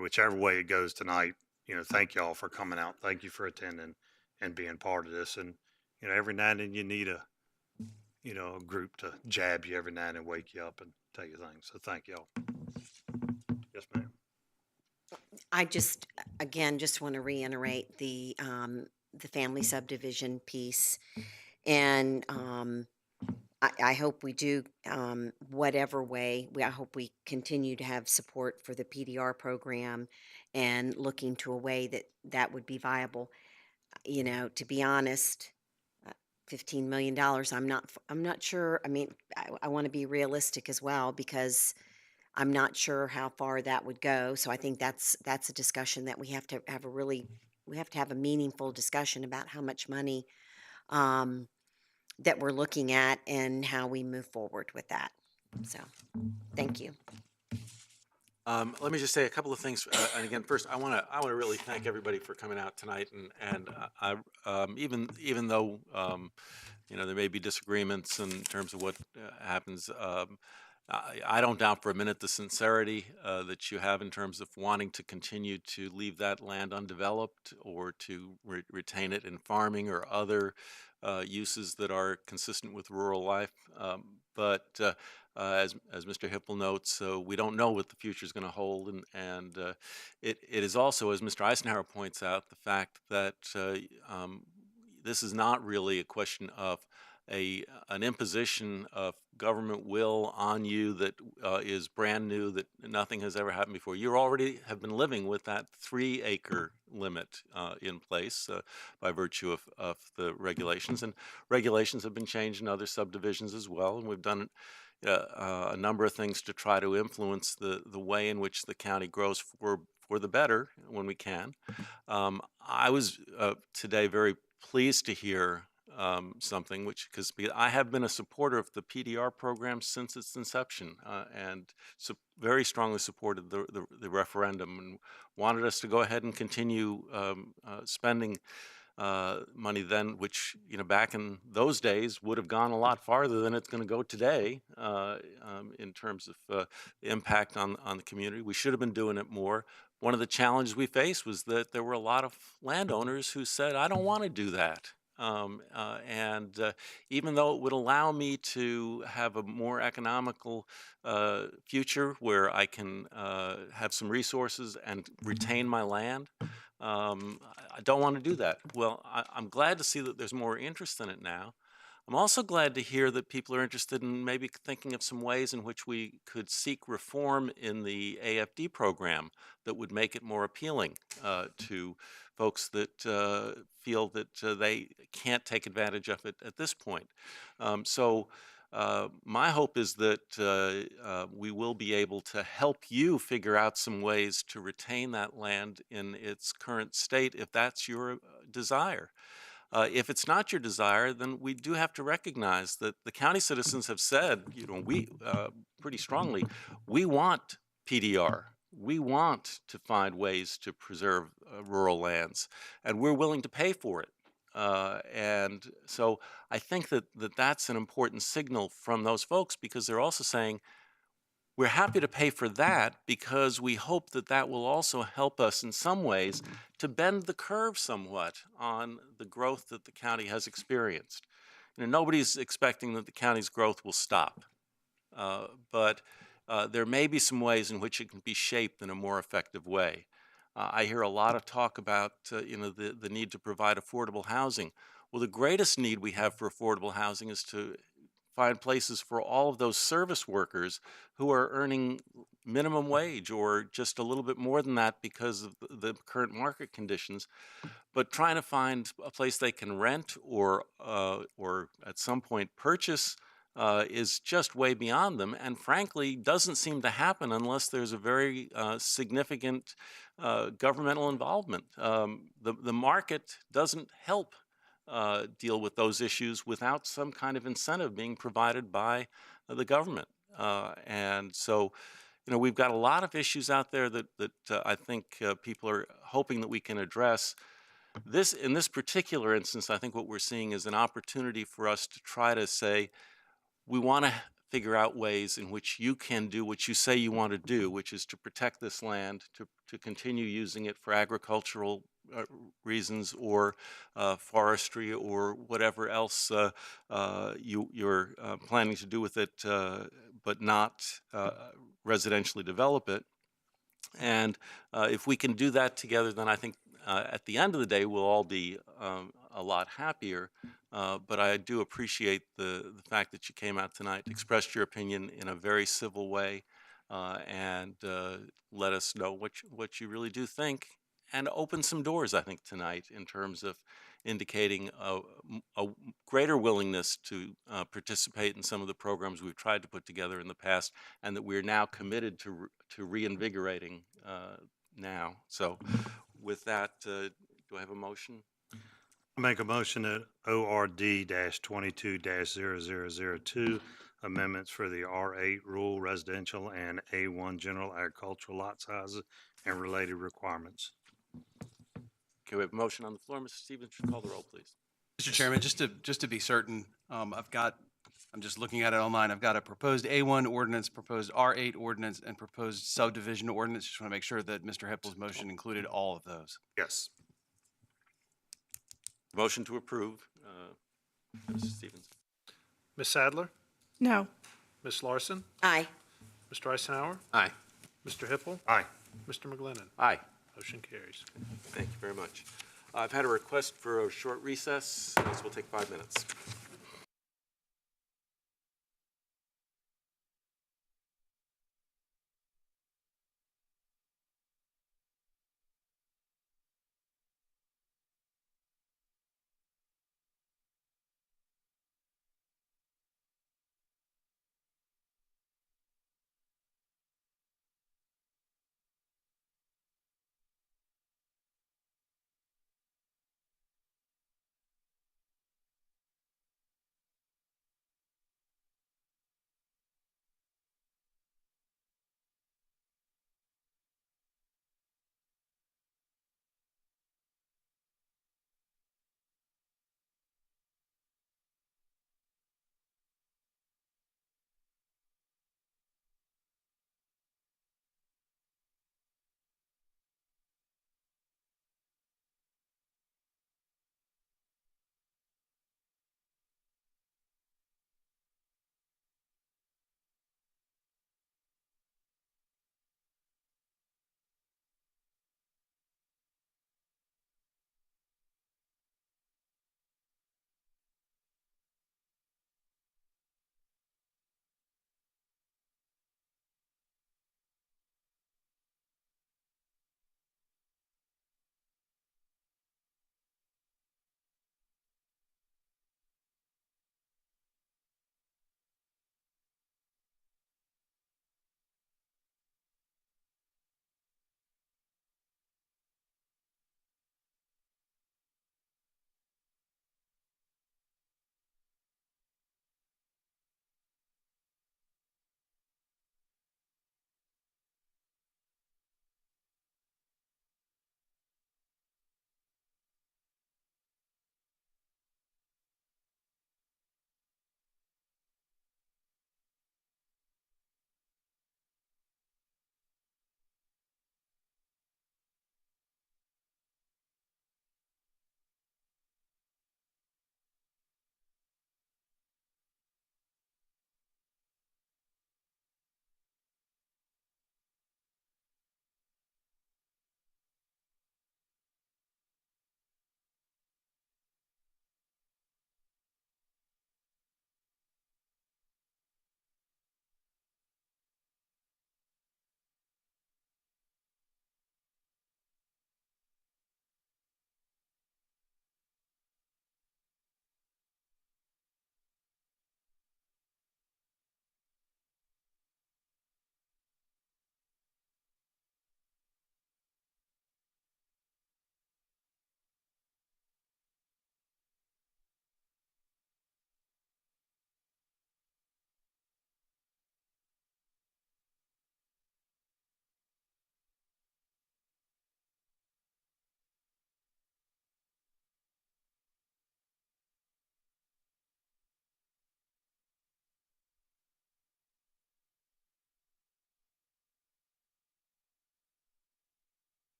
whichever way it goes tonight, thank y'all for coming out. Thank you for attending and being part of this. And, every now and then you need a group to jab you every now and then, wake you up and tell you things. So thank y'all. Yes, ma'am. I again, just want to reiterate the family subdivision piece. And I hope we do, whatever way, I hope we continue to have support for the PDR program and looking to a way that would be viable. To be honest, $15 million, I'm not sure. I mean, I want to be realistic as well, because I'm not sure how far that would go. So I think that's a discussion that we have to have a meaningful discussion about how much money that we're looking at and how we move forward with that. So, thank you. Let me just say a couple of things. And again, first, I want to really thank everybody for coming out tonight. And even though there may be disagreements in terms of what happens, I don't doubt for a minute the sincerity that you have in terms of wanting to continue to leave that land undeveloped, or to retain it in farming or other uses that are consistent with rural life. But as Mr. Hipple notes, we don't know what the future is going to hold, and it is also, as Mr. Eisenhower points out, the fact that this is not really a question of an imposition of government will on you that is brand new, that nothing has ever happened before. You already have been living with that 3-acre limit in place by virtue of the regulations, and regulations have been changed in other subdivisions as well, and we've done a number of things to try to influence the way in which the county grows for the better when we can. I was today very pleased to hear something, because I have been a supporter of the PDR program since its inception, and very strongly supported the referendum, and wanted us to go ahead and continue spending money then, which back in those days would have gone a lot farther than it's going to go today in terms of impact on the community. We should have been doing it more. One of the challenges we faced was that there were a lot of landowners who said, I don't want to do that. Even though it would allow me to have a more economical future where I can have some resources and retain my land, I don't want to do that. Well, I'm glad to see that there's more interest in it now. I'm also glad to hear that people are interested in maybe thinking of some ways in which we could seek reform in the AFD program that would make it more appealing to folks that feel that they can't take advantage of it at this point. My hope is that we will be able to help you figure out some ways to retain that land in its current state, if that's your desire. If it's not your desire, then we do have to recognize that the county citizens have said, we pretty strongly, we want PDR. We want to find ways to preserve rural lands, and we're willing to pay for it. And so I think that's an important signal from those folks, because they're also saying, we're happy to pay for that because we hope that will also help us in some ways to bend the curve somewhat on the growth that the county has experienced. Nobody's expecting that the county's growth will stop, but there may be some ways in which it can be shaped in a more effective way. I hear a lot of talk about the need to provide affordable housing. Well, the greatest need we have for affordable housing is to find places for all of those service workers who are earning minimum wage or just a little bit more than that because of the current market conditions, but trying to find a place they can rent or at some point purchase is just way beyond them, and frankly doesn't seem to happen unless there's a very significant governmental involvement. The market doesn't help deal with those issues without some kind of incentive being provided by the government. And so, we've got a lot of issues out there that I think people are hoping that we can address. In this particular instance, I think what we're seeing is an opportunity for us to try to say, we want to figure out ways in which you can do what you say you want to do, which is to protect this land, to continue using it for agricultural reasons or forestry or whatever else you're planning to do with it, but not residentially develop it. And if we can do that together, then I think at the end of the day, we'll all be a lot happier. But I do appreciate the fact that you came out tonight, expressed your opinion in a very civil way, and let us know what you really do think, and open some doors, I think, tonight in terms of indicating a greater willingness to participate in some of the programs we've tried to put together in the past, and that we're now committed to reinvigorating now. So with that, do I have a motion? I make a motion that ORD-22-0002, amendments for the R8 rural residential and A1 general agricultural lot sizes and related requirements. Okay, we have a motion on the floor. Mr. Stevens, should call the roll, please. Mr. Chairman, just to be certain, I'm just looking at it online. I've got a proposed A1 ordinance, proposed R8 ordinance, and proposed subdivision ordinance. Just want to make sure that Mr. Hippel's motion included all of those. Yes. Motion to approve. Mr. Stevens. Ms. Sadler? No. Ms. Larson? Aye. Mr. Eisenhower? Aye. Mr. Hippel? Aye. Mr. McGlinnan? Aye. Motion carries. Thank you very much. I've had a request for a short recess, so we'll take 5 minutes.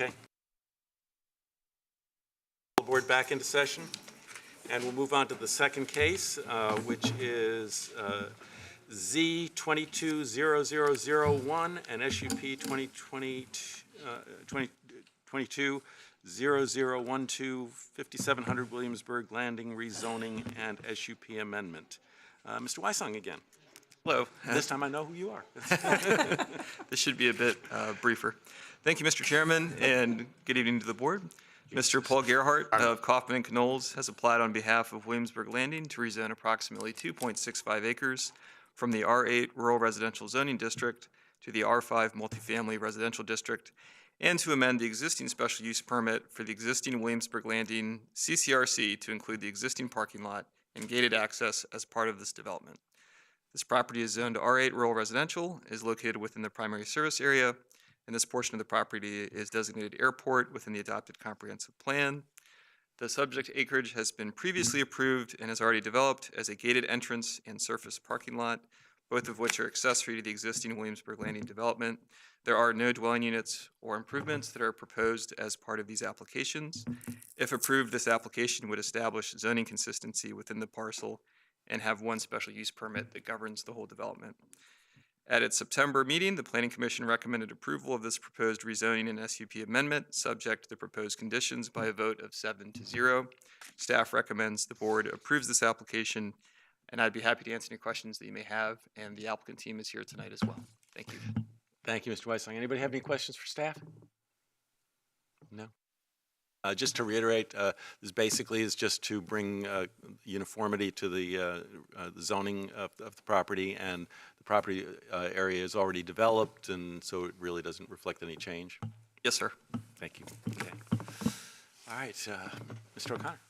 Okay. Board back into session, and we'll move on to the second case, which is Z 220001 and SUP 2022 0012 5700 Williamsburg Landing rezoning and SUP amendment. Mr. Weissong again. Hello. This time I know who you are. This should be a bit briefer. Thank you, Mr. Chairman, and good evening to the board. Mr. Paul Gerhardt of Kaufman & Knowles has applied on behalf of Williamsburg Landing to rezone approximately 2.65 acres from the R8 Rural Residential Zoning District to the R5 Multifamily Residential District, and to amend the existing special use permit for the existing Williamsburg Landing CCRC to include the existing parking lot and gated access as part of this development. This property is zoned R8 Rural Residential, is located within the primary service area, and this portion of the property is designated airport within the adopted comprehensive plan. The subject acreage has been previously approved and is already developed as a gated entrance and surface parking lot, both of which are accessory to the existing Williamsburg Landing development. There are no dwelling units or improvements that are proposed as part of these applications. If approved, this application would establish zoning consistency within the parcel and have one special use permit that governs the whole development. At its September meeting, the Planning Commission recommended approval of this proposed rezoning and SUP amendment, subject to the proposed conditions by a vote of 7-0. Staff recommends the board approves this application, and I'd be happy to answer any questions that you may have, and the applicant team is here tonight as well. Thank you. Thank you, Mr. Weissong. Anybody have any questions for staff? No? Just to reiterate, this basically is just to bring uniformity to the zoning of the property, and the property area is already developed, and so it really doesn't reflect any change. Yes, sir. Thank you. Okay. All right, Mr. O'Connor.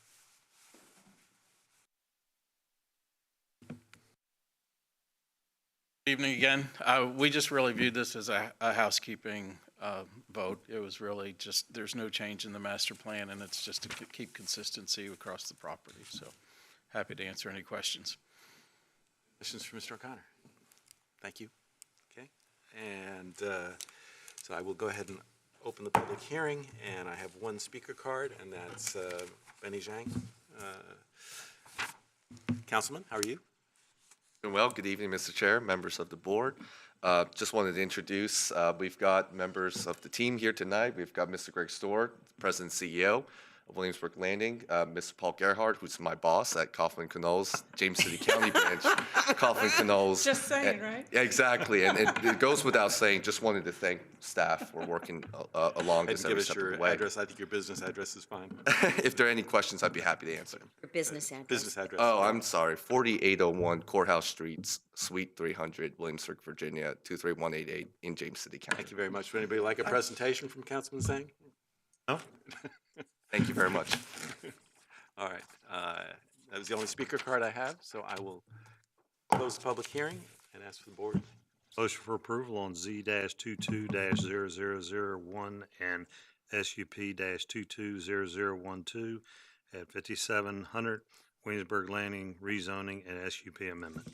Evening again. We just really viewed this as a housekeeping vote. It was really just, there's no change in the master plan, and it's just to keep consistency across the property. So happy to answer any questions. Questions for Mr. O'Connor? Thank you. Okay. And so I will go ahead and open the public hearing, and I have one speaker card, and that's Benny Zhang. Councilman, how are you? Doing well. Good evening, Mr. Chair, members of the board. Just wanted to introduce, we've got members of the team here tonight. We've got Mr. Greg Storr, President and CEO of Williamsburg Landing, Mr. Paul Gerhardt, who's my boss at Kaufman & Knowles, James City County branch, Kaufman & Knowles. Just saying, right? Yeah, exactly. And it goes without saying, just wanted to thank staff for working along this every step of the way. Give us your address. I think your business address is fine. If there are any questions, I'd be happy to answer them. Your business address. Business address. Oh, I'm sorry. 4801 Courthouse Street, Suite 300, Williamsburg, Virginia, 23188 in James City County. Thank you very much. Would anybody like a presentation from Councilman Zhang? No? Thank you very much. All right. That was the only speaker card I have, so I will close the public hearing and ask for the board. Motion for approval on Z-22-0001 and SUP-220012 at 5700 Williamsburg Landing rezoning and SUP amendment.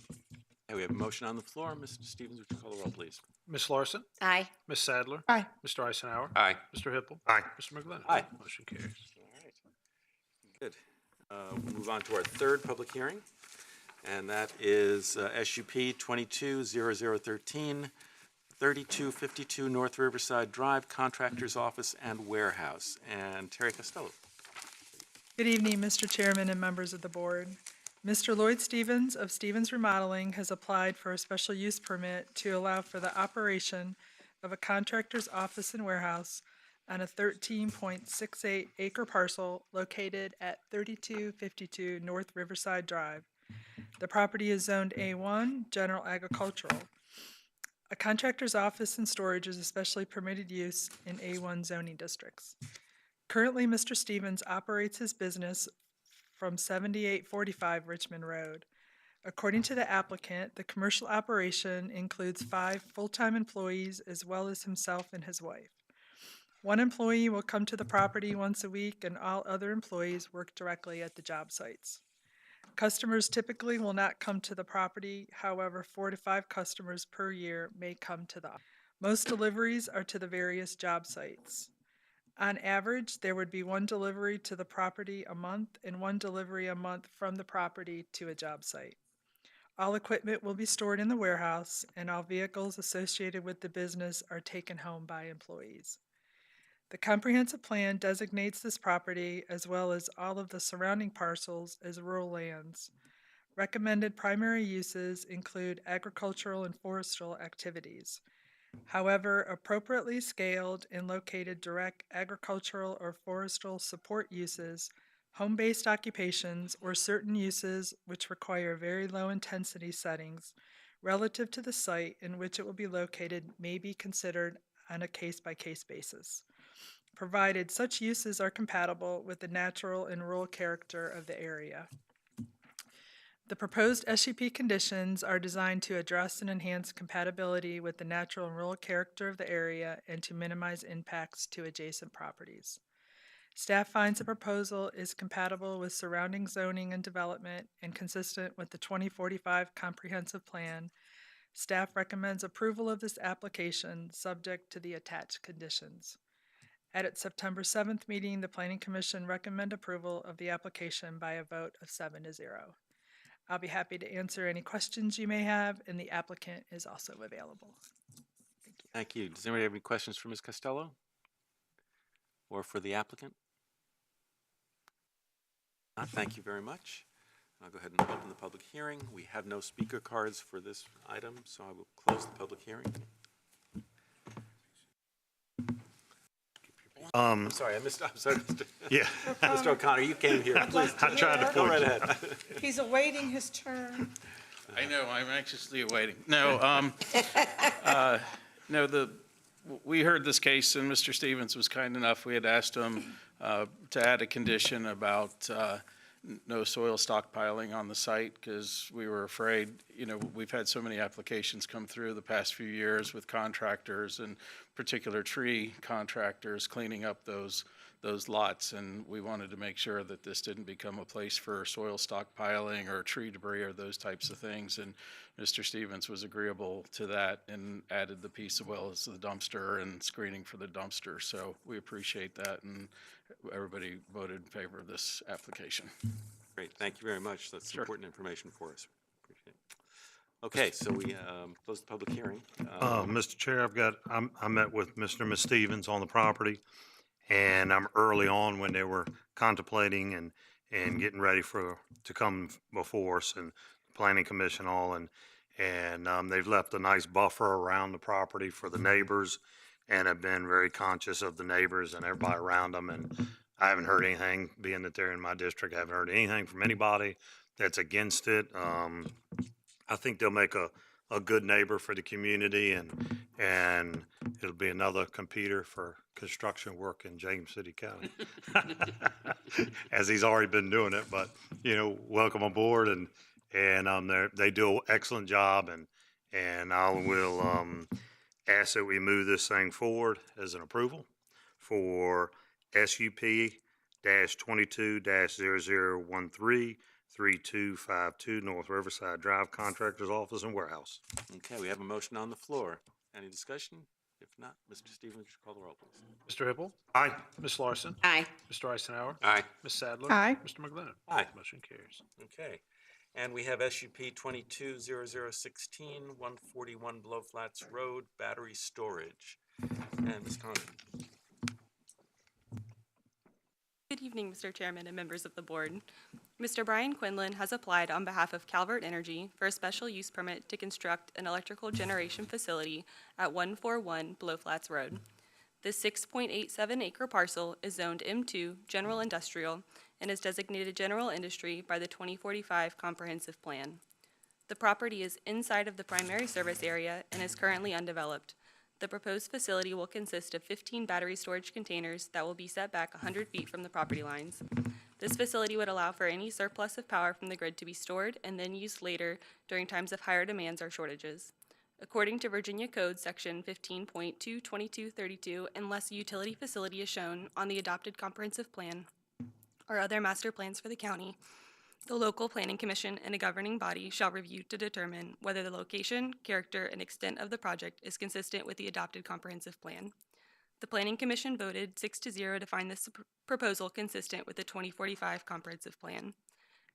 Okay, we have a motion on the floor. Mr. Stevens, would you call the roll, please? Ms. Larson? Aye. Ms. Sadler? Aye. Mr. Eisenhower? Aye. Mr. Hippel? Aye. Mr. McGlinnan? Aye. Motion carries. All right. Good. We'll move on to our third public hearing, and that is SUP 220013, 3252 North Riverside Drive, Contractor's Office and Warehouse. And Terry Costello. Good evening, Mr. Chairman and members of the board. Mr. Lloyd Stevens of Stevens Remodeling has applied for a special use permit to allow for the operation of a contractor's office and warehouse on a 13.68 acre parcel located at 3252 North Riverside Drive. The property is zoned A1, General Agricultural. A contractor's office and storage is especially permitted use in A1 zoning districts. Currently, Mr. Stevens operates his business from 7845 Richmond Road. According to the applicant, the commercial operation includes 5 full-time employees as well as himself and his wife. One employee will come to the property once a week, and all other employees work directly at the job sites. Customers typically will not come to the property. However, 4 to 5 customers per year may come to the office. Most deliveries are to the various job sites. On average, there would be one delivery to the property a month and one delivery a month from the property to a job site. All equipment will be stored in the warehouse, and all vehicles associated with the business are taken home by employees. The comprehensive plan designates this property, as well as all of the surrounding parcels, as rural lands. Recommended primary uses include agricultural and forestal activities. However, appropriately scaled and located direct agricultural or forestal support uses, home-based occupations, or certain uses which require very low intensity settings relative to the site in which it will be located may be considered on a case-by-case basis, provided such uses are compatible with the natural and rural character of the area. The proposed SUP conditions are designed to address and enhance compatibility with the natural and rural character of the area and to minimize impacts to adjacent properties. Staff finds the proposal is compatible with surrounding zoning and development and consistent with the 2045 Comprehensive Plan. Staff recommends approval of this application subject to the attached conditions. At its September 7th meeting, the Planning Commission recommended approval of the application by a vote of 7-0. I'll be happy to answer any questions you may have, and the applicant is also available. Thank you. Does anybody have any questions for Ms. Costello or for the applicant? Thank you very much. I'll go ahead and open the public hearing. We have no speaker cards for this item, so I will close the public hearing. I'm sorry, I'm sorry. Yeah. Mr. O'Connor, you came here. Please, I tried to go point right you. ahead. He's awaiting his turn. I know, I'm anxiously awaiting. No, we heard this case, and Mr. Stevens was kind enough, we had asked him to add a condition about no soil stockpiling on the site, because we were afraid, we've had so many applications come through the past few years with contractors and particular tree contractors cleaning up those lots, and we wanted to make sure that this didn't become a place for soil stockpiling or tree debris or those types of things, and Mr. Stevens was agreeable to that and added the piece as well as the dumpster and screening for the dumpster, so we appreciate that, and everybody voted in favor of this application. Great, thank you very much. That's important information for us. Appreciate it. Okay, so we close the public hearing. Mr. Chair, I met with Mr. and Ms. Stevens on the property, and I'm early on when they were contemplating and getting ready to come before us and Planning Commission all, and they've left a nice buffer around the property for the neighbors and have been very conscious of the neighbors and everybody around them, and I haven't heard anything, being that they're in my district, I haven't heard anything from anybody that's against it. I think they'll make a good neighbor for the community, and it'll be another competitor for construction work in James City County, as he's already been doing it. But welcome aboard, and they do an excellent job, and I will ask that we move this thing forward as an approval for SUP-22-0013. 3252 North Riverside Drive, Contractor's Office and Warehouse. Okay, we have a motion on the floor. Any discussion? If not, Mr. Stevens, would you call the roll, please? Mr. Hippel? Aye. Ms. Larson? Aye. Mr. Eisenhower? Aye. Ms. Sadler? Aye. Mr. McGlinnan? Aye. Motion carries. Okay. And we have SUP 22-0016, 141 Below Flats Road, battery storage. And Ms. Condon. Good evening, Mr. Chairman and members of the board. Mr. Brian Quinlan has applied on behalf of Calvert Energy for a special use permit to construct an electrical generation facility at 141 Below Flats Road. This 6.87 acre parcel is zoned M2 General Industrial and is designated General Industry by the 2045 Comprehensive Plan. The property is inside of the primary service area and is currently undeveloped. The proposed facility will consist of 15 battery storage containers that will be set back 100 feet from the property lines. This facility would allow for any surplus of power from the grid to be stored and then used later during times of higher demands or shortages. According to Virginia Code Section 15.22232, unless a utility facility is shown on the adopted comprehensive plan or other master plans for the county, the local planning commission and a governing body shall review to determine whether the location, character, and extent of the project is consistent with the adopted comprehensive plan. The Planning Commission voted 6-0 to find this proposal consistent with the 2045 Comprehensive Plan.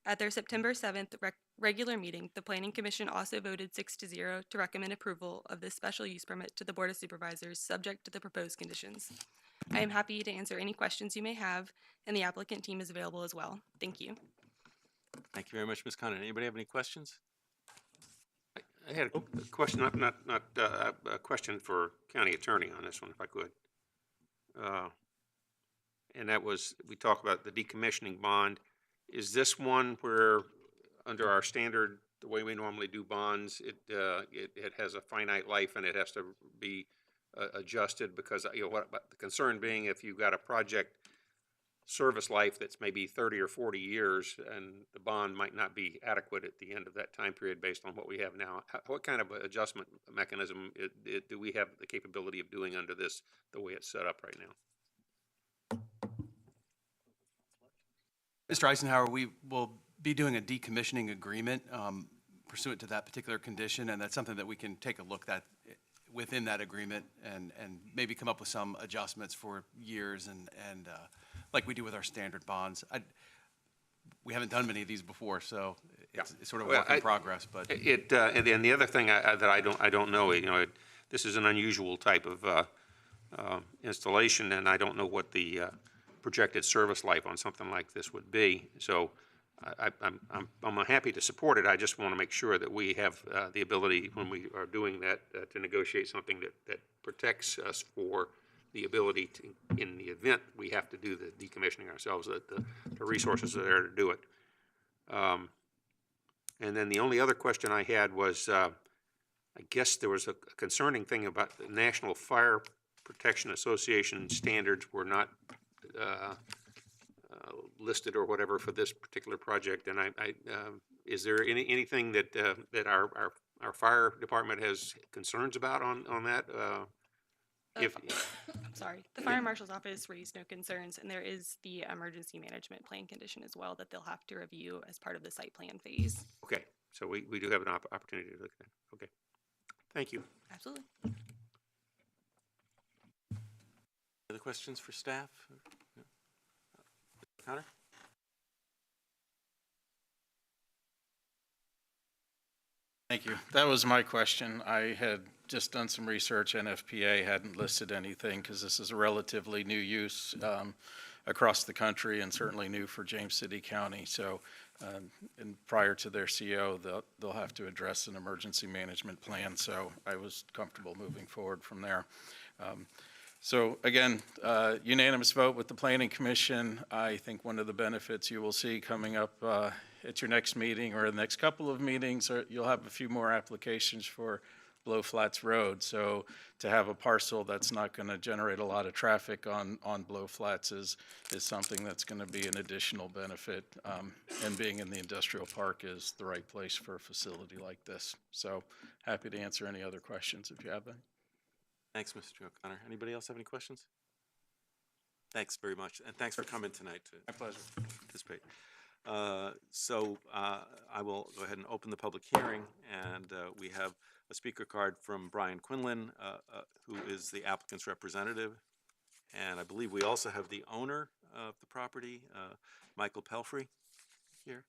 At their September 7th regular meeting, the Planning Commission also voted 6-0 to recommend approval of this special use permit to the Board of Supervisors, subject to the proposed conditions. I am happy to answer any questions you may have, and the applicant team is available as well. Thank you. Thank you very much, Ms. Condon. Anybody have any questions? I had a question, not a question for county attorney on this one, if I could. And that was, we talk about the decommissioning bond. Is this one where, under our standard, the way we normally do bonds, it has a finite life and it has to be adjusted? Because, you know, what the concern being, if you've got a project service life that's maybe 30 or 40 years, and the bond might not be adequate at the end of that time period based on what we have now. What kind of adjustment mechanism do we have the capability of doing under this, the way it's set up right now? Mr. Eisenhower, we will be doing a decommissioning agreement pursuant to that particular condition, and that's something that we can take a look at within that agreement and maybe come up with some adjustments for years and like we do with our standard bonds. We haven't done many of these before, so it's sort of a work in progress. But And then the other thing that I don't know, you know, this is an unusual type of installation, and I don't know what the projected service life on something like this would be. So I'm happy to support it. I just want to make sure that we have the ability, when we are doing that, to negotiate something that protects us for the ability to, in the event we have to do the decommissioning ourselves, that the resources are there to do it. And then the only other question I had was, I guess there was a concerning thing about the National Fire Protection Association standards were not listed or whatever for this particular project. And is there anything that our fire department has concerns about on that? I'm sorry, the Fire Marshal's Office raised no concerns, and there is the emergency management plan condition as well that they'll have to review as part of the site plan phase. Okay, so we do have an opportunity to look at that. Okay, thank you. Absolutely. Other questions for staff? Connor? Thank you. That was my question. I had just done some research. NFPA hadn't listed anything because this is a relatively new use across the country and certainly new for James City County. So and prior to their CO, they'll have to address an emergency management plan. So I was comfortable moving forward from there. So again, unanimous vote with the Planning Commission. I think one of the benefits you will see coming up at your next meeting or the next couple of meetings, you'll have a few more applications for Blow Flats Road. So to have a parcel that's not going to generate a lot of traffic on Blow Flats is something that's going to be an additional benefit. And being in the industrial park is the right place for a facility like this. So happy to answer any other questions if you have any. Thanks, Mr. O'Connor. Anybody else have any questions? Thanks very much, and thanks for coming tonight to My pleasure. participate. So I will go ahead and open the public hearing, and we have a speaker card from Brian Quinlan, who is the applicant's representative, and I believe we also have the owner of the property, Michael Pelfrey, here.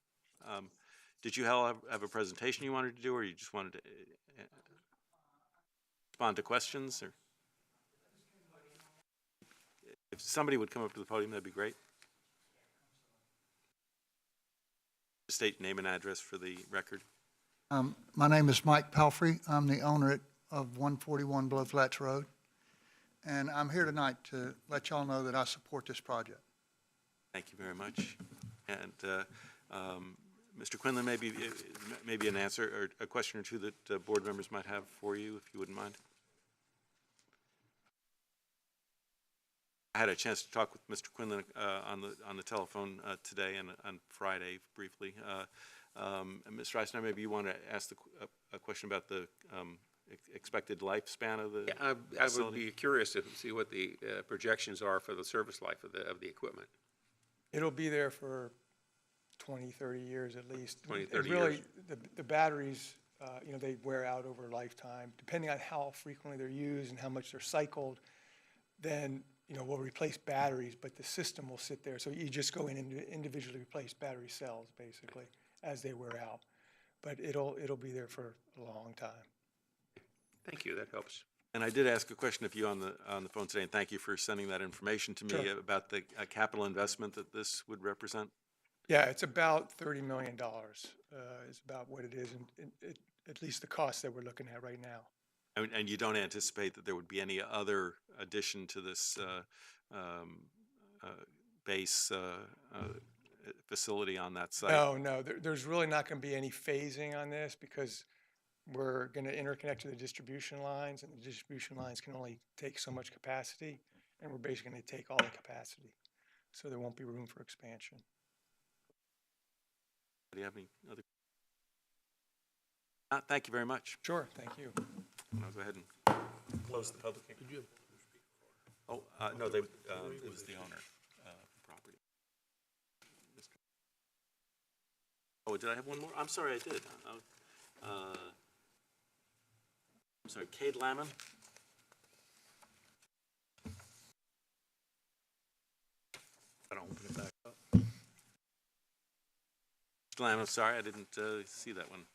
Did you have a presentation you wanted to do, or you just wanted to respond to questions? Or if somebody would come up to the podium, that'd be great. State name and address for the record. My name is Mike Pelfrey. I'm the owner of 141 Blow Flats Road, and I'm here tonight to let y'all know that I support this project. Thank you very much. And Mr. Quinlan, maybe an answer or a question or two that board members might have for you, if you wouldn't mind. I had a chance to talk with Mr. Quinlan on the telephone today and on Friday briefly. Mr. Eisner, maybe you want to ask a question about the expected lifespan of the I would be curious to see what the projections are for the service life of the equipment. It'll be there for 20, 30 years at least. 20, 30 really, years. The batteries, they wear out over a lifetime, depending on how frequently they're used and how much they're cycled. then, we'll replace batteries, but the system will sit there. So you just go in and individually replace battery cells, basically, as they wear out. But it'll be there for a long time. Thank you, that helps. And I did ask a question of you on the phone today, and thank you for sending that information to me Sure. about the capital investment that this would represent. Yeah, it's about $30 million is about what it is, and at least the cost that we're looking at right now. And you don't anticipate that there would be any other addition to this base facility on that site? No, there's really not going to be any phasing on this because we're going to interconnect to the distribution lines, and the distribution lines can only take so much capacity, and we're basically going to take all the capacity. So there won't be room for expansion. Do you have any other? Thank you very much. Sure, thank you. I'll go ahead and close the public hearing. Oh, no, it was the owner of the property. Oh, did I have one more? I'm sorry, I did. I'm sorry, Cade Lamon. I don't open it back up. Mr. Lamon, I'm sorry, I didn't see that one.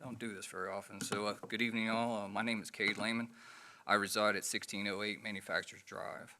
Don't do this very often. So good evening, all. My name is Cade Lehman. I reside at 1608 Manufacturers Drive.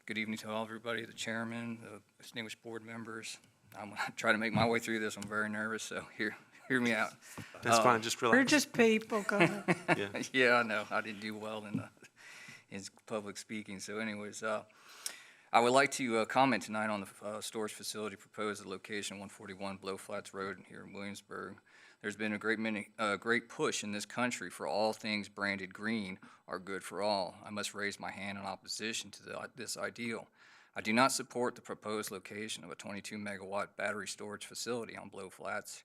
Good evening to all everybody, the chairman, the distinguished board members. I'm going to try to make my way through this. I'm very nervous, so hear me out. That's fine, just relax. We're just people, go ahead. Yeah. Yeah, I know. I didn't do well in public speaking. So anyways, I would like to comment tonight on the storage facility proposed at location 141 Blow Flats Road here in Williamsburg. There's been a great push in this country for all things branded green are good for all. I must raise my hand in opposition to this ideal. I do not support the proposed location of a 22 megawatt battery storage facility on Blow Flats.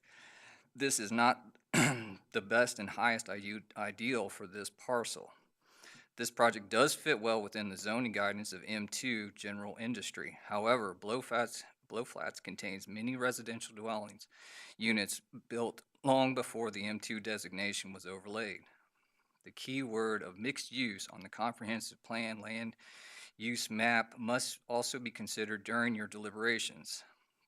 This is not the best and highest ideal for this parcel. This project does fit well within the zoning guidance of M2 general industry. However, Blow Flats contains many residential dwellings units built long before the M2 designation was overlaid. The key word of mixed use on the comprehensive plan land use map must also be considered during your deliberations.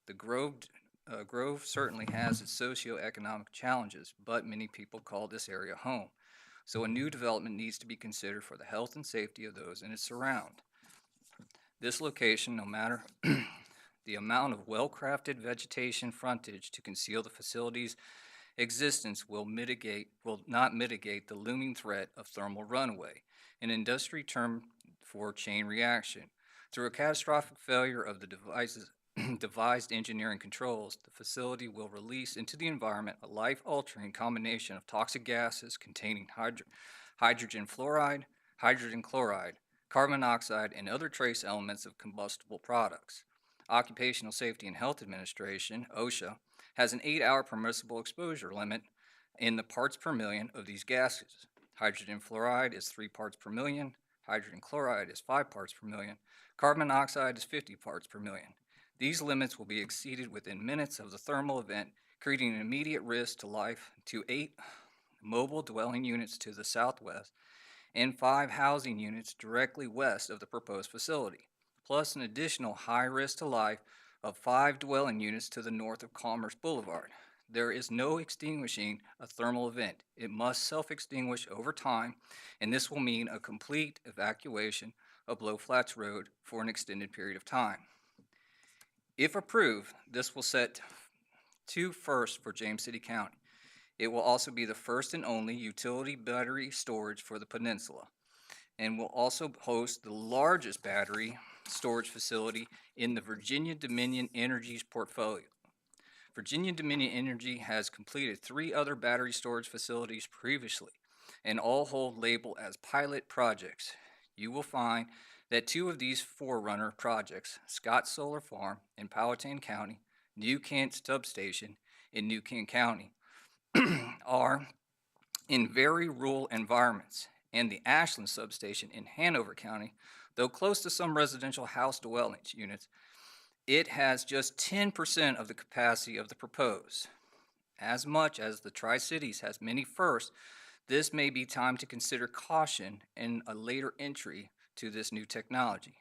The Grove certainly has its socioeconomic challenges, but many people call this area home. So a new development needs to be considered for the health and safety of those in its surround. This location, no matter the amount of well-crafted vegetation frontage to conceal the facility's existence will not mitigate the looming threat of thermal runaway, an industry term for chain reaction. Through a catastrophic failure of the devised engineering controls, the facility will release into the environment a life-altering combination of toxic gases containing hydrogen fluoride, hydrogen chloride, carbon monoxide, and other trace elements of combustible products. Occupational Safety and Health Administration, OSHA, has an 8-hour permissible exposure limit in the parts per million of these gases. Hydrogen fluoride is 3 parts per million, hydrogen chloride is 5 parts per million, carbon monoxide is 50 parts per million. These limits will be exceeded within minutes of the thermal event, creating an immediate risk to life to 8 mobile dwelling units to the southwest and 5 housing units directly west of the proposed facility, plus an additional high risk to life of 5 dwelling units to the north of Commerce Boulevard. There is no extinguishing a thermal event. It must self-extinguish over time, and this will mean a complete evacuation of Blow Flats Road for an extended period of time. If approved, this will set 2 firsts for James City County. It will also be the first and only utility battery storage for the peninsula, and will also host the largest battery storage facility in the Virginia Dominion Energy's portfolio. Virginia Dominion Energy has completed 3 other battery storage facilities previously, and all hold label as pilot projects. You will find that 2 of these forerunner projects, Scott Solar Farm in Powhatan County, New Kent Substation in New Kent County, are in very rural environments, and the Ashland Substation in Hanover County, though close to some residential house dwelling units, it has just 10% of the capacity of the proposed. As much as the Tri-Cities has many firsts, This may be time to consider caution in a later entry to this new technology.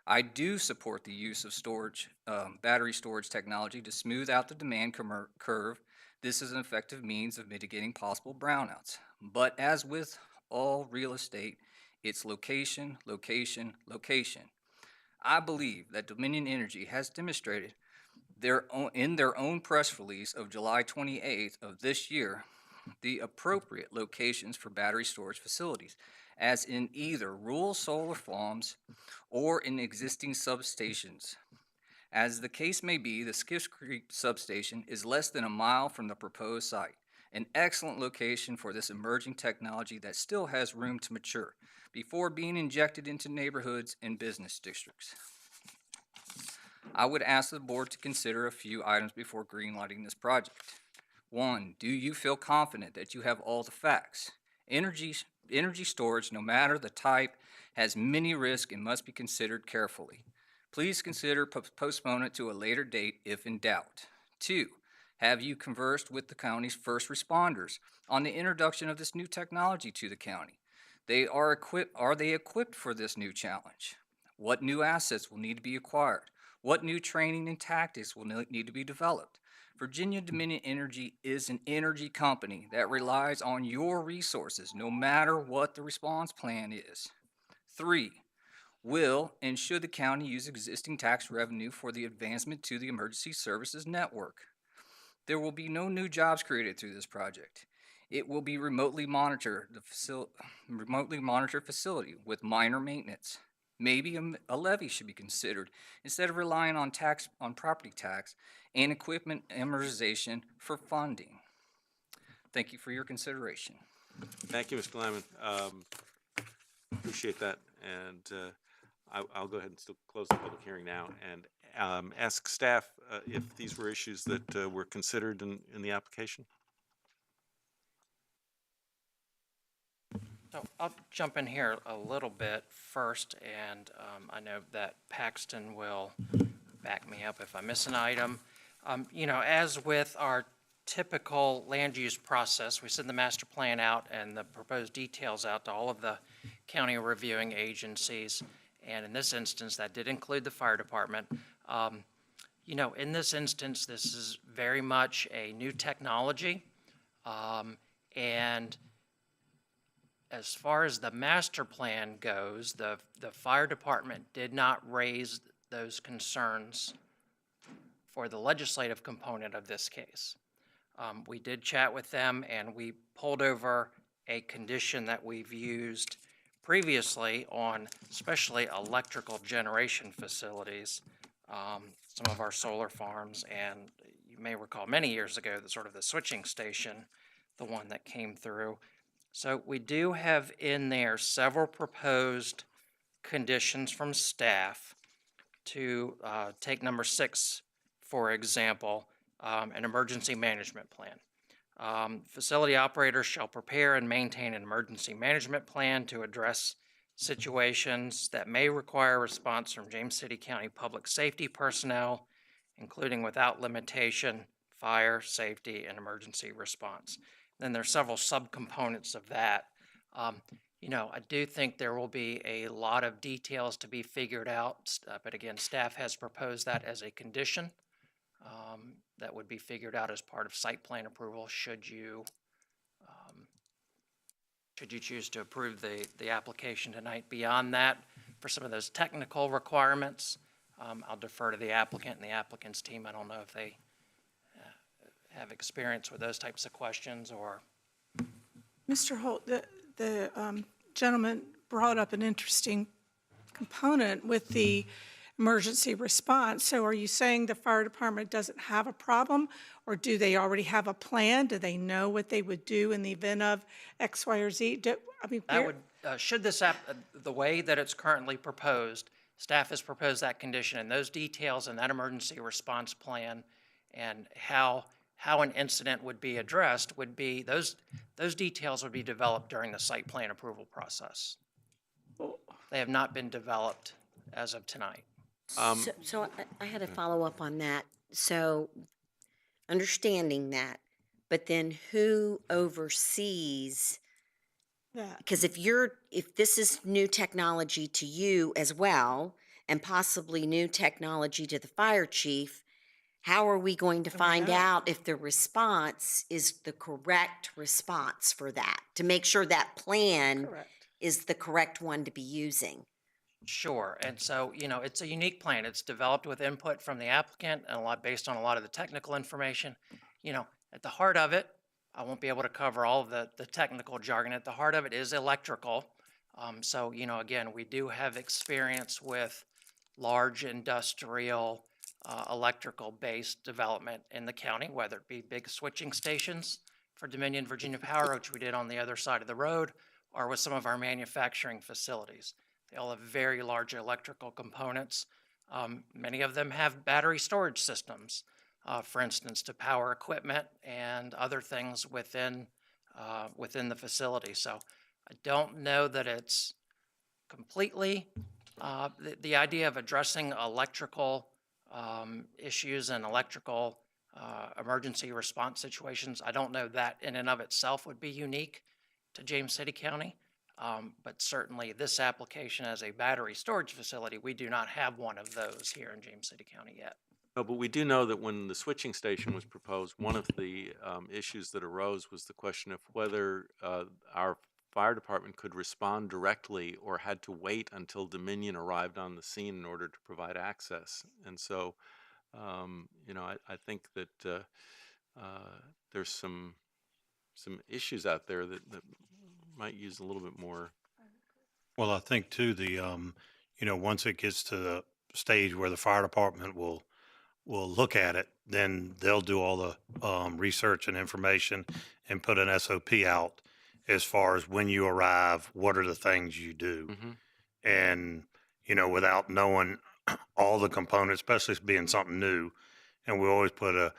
I do support the use of battery storage technology to smooth out the demand curve. This is an effective means of mitigating possible brownouts. But as with all real estate, it's location, location, location. I believe that Dominion Energy has demonstrated in their own press release of July 28th of this year the appropriate locations for battery storage facilities, as in either rural solar farms or in existing substations. As the case may be, the Skiffs Creek substation is less than a mile from the proposed site, an excellent location for this emerging technology that still has room to mature before being injected into neighborhoods and business districts. I would ask the board to consider a few items before greenlighting this project. 1, do you feel confident that you have all the facts? Energy storage, no matter the type, has many risks and must be considered carefully. Please consider postpone it to a later date if in doubt. 2, have you conversed with the county's first responders on the introduction of this new technology to the county? Are they equipped for this new challenge? What new assets will need to be acquired? What new training and tactics will need to be developed? Virginia Dominion Energy is an energy company that relies on your resources no matter what the response plan is. 3, will and should the county use existing tax revenue for the advancement to the emergency services network? There will be no new jobs created through this project. It will be remotely monitored facility with minor maintenance. Maybe a levy should be considered instead of relying on property tax and equipment amortization for funding. Thank you for your consideration. Thank you, Mr. Lyman. Appreciate that. And I'll go ahead and still close the public hearing now and ask staff if these were issues that were considered in the application. So I'll jump in here a little bit first, and I know that Paxton will back me up if I miss an item. As with our typical land use process, we send the master plan out and the proposed details out to all of the county reviewing agencies. And in this instance, that did include the fire department. In this instance, this is very much a new technology. And as far as the master plan goes, the fire department did not raise those concerns for the legislative component of this case. We did chat with them, and we pulled over a condition that we've used previously on especially electrical generation facilities, some of our solar farms, and you may recall many years ago that sort of the switching station, the one that came through. So we do have in there several proposed conditions from staff to take number 6, for example, an emergency management plan. Facility operators shall prepare and maintain an emergency management plan to address situations that may require response from James City County public safety personnel, including without limitation, fire, safety, and emergency response. Then there's several subcomponents of that. I do think there will be a lot of details to be figured out, but again, staff has proposed that as a condition that would be figured out as part of site plan approval should you choose to approve the application tonight. Beyond that, for some of those technical requirements, I'll defer to the applicant and the applicant's team. I don't know if they have experience with those types of questions or. Mr. Holt, the gentleman brought up an interesting component with the emergency response. So are you saying the fire department doesn't have a problem, or do they already have a plan? Do they know what they would do in the event of X, Y, or Z? Should this the way that it's currently proposed, staff has proposed that condition, and those details in that emergency response plan and how an incident would be addressed would be, those details would be developed during the site plan approval process. They have not been developed as of tonight. So I had a follow-up on that. So understanding that, but then who oversees? That. Because if this is new technology to you as well, and possibly new technology to the fire chief, how are we going to find out if the response is the correct response for that? To make sure that plan is the correct one to be using? Sure. And so, it's a unique plan. It's developed with input from the applicant and based on a lot of the technical information. At the heart of it, I won't be able to cover all of the technical jargon. At the heart of it is electrical. So, again, we do have experience with large industrial electrical-based development in the county, whether it be big switching stations for Dominion Virginia Power, which we did on the other side of the road, or with some of our manufacturing facilities. They all have very large electrical components. Many of them have battery storage systems, for instance, to power equipment and other things within the facility. So I don't know that it's completely the idea of addressing electrical issues and electrical emergency response situations. I don't know that in and of itself would be unique to James City County. But certainly this application as a battery storage facility, we do not have one of those here in James City County yet. No, but we do know that when the switching station was proposed, one of the issues that arose was the question of whether our fire department could respond directly or had to wait until Dominion arrived on the scene in order to provide access. And so, I think that there's some issues out there that might use a little bit more. Well, I think too, once it gets to the stage where the fire department will look at it, then they'll do all the research and information and put an SOP out as far as when you arrive, what are the things you do. And, without knowing all the components, especially being something new, and we always put a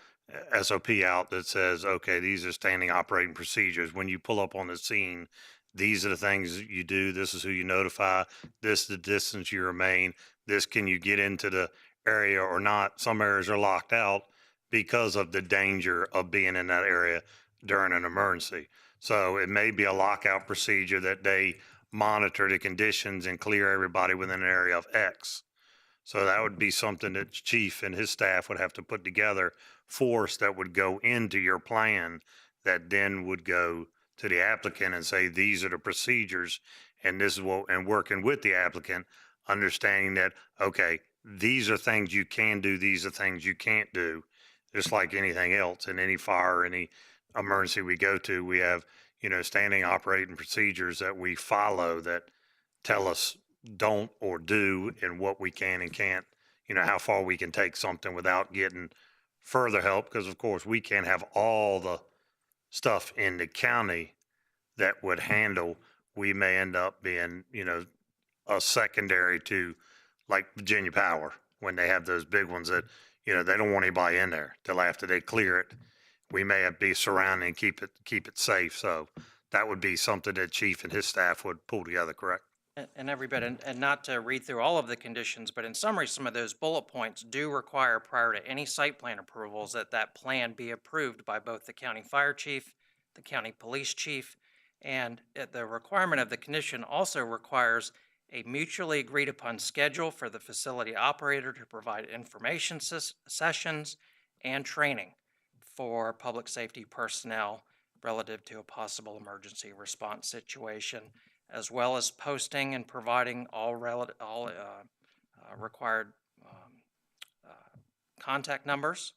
SOP out that says, okay, these are standing operating procedures. When you pull up on the scene, these are the things that you do. This is who you notify. This is the distance you remain. This, can you get into the area or not? Some areas are locked out because of the danger of being in that area during an emergency. So it may be a lockout procedure that they monitor the conditions and clear everybody within an area of X. So that would be something that Chief and his staff would have to put together, force that would go into your plan that then would go to the applicant and say, these are the procedures, and this is what, and working with the applicant, understanding that, okay, these are things you can do, these are things you can't do. Just like anything else, in any fire, any emergency we go to, we have, standing operating procedures that we follow that tell us don't or do and what we can and can't, how far we can take something without getting further help. Because of course we can't have all the stuff in the county that would handle. We may end up being, a secondary to like Virginia Power when they have those big ones that, they don't want anybody in there till after they clear it. We may have to be surrounding and keep it safe. So that would be something that Chief and his staff would pull together, correct? And every bit, and not to read through all of the conditions, but in summary, some of those bullet points do require, prior to any site plan approvals, that plan be approved by both the county fire chief, the county police chief, and the requirement of the condition also requires a mutually agreed upon schedule for the facility operator to provide information sessions and training for public safety personnel relative to a possible emergency response situation, as well as posting and providing all required contact numbers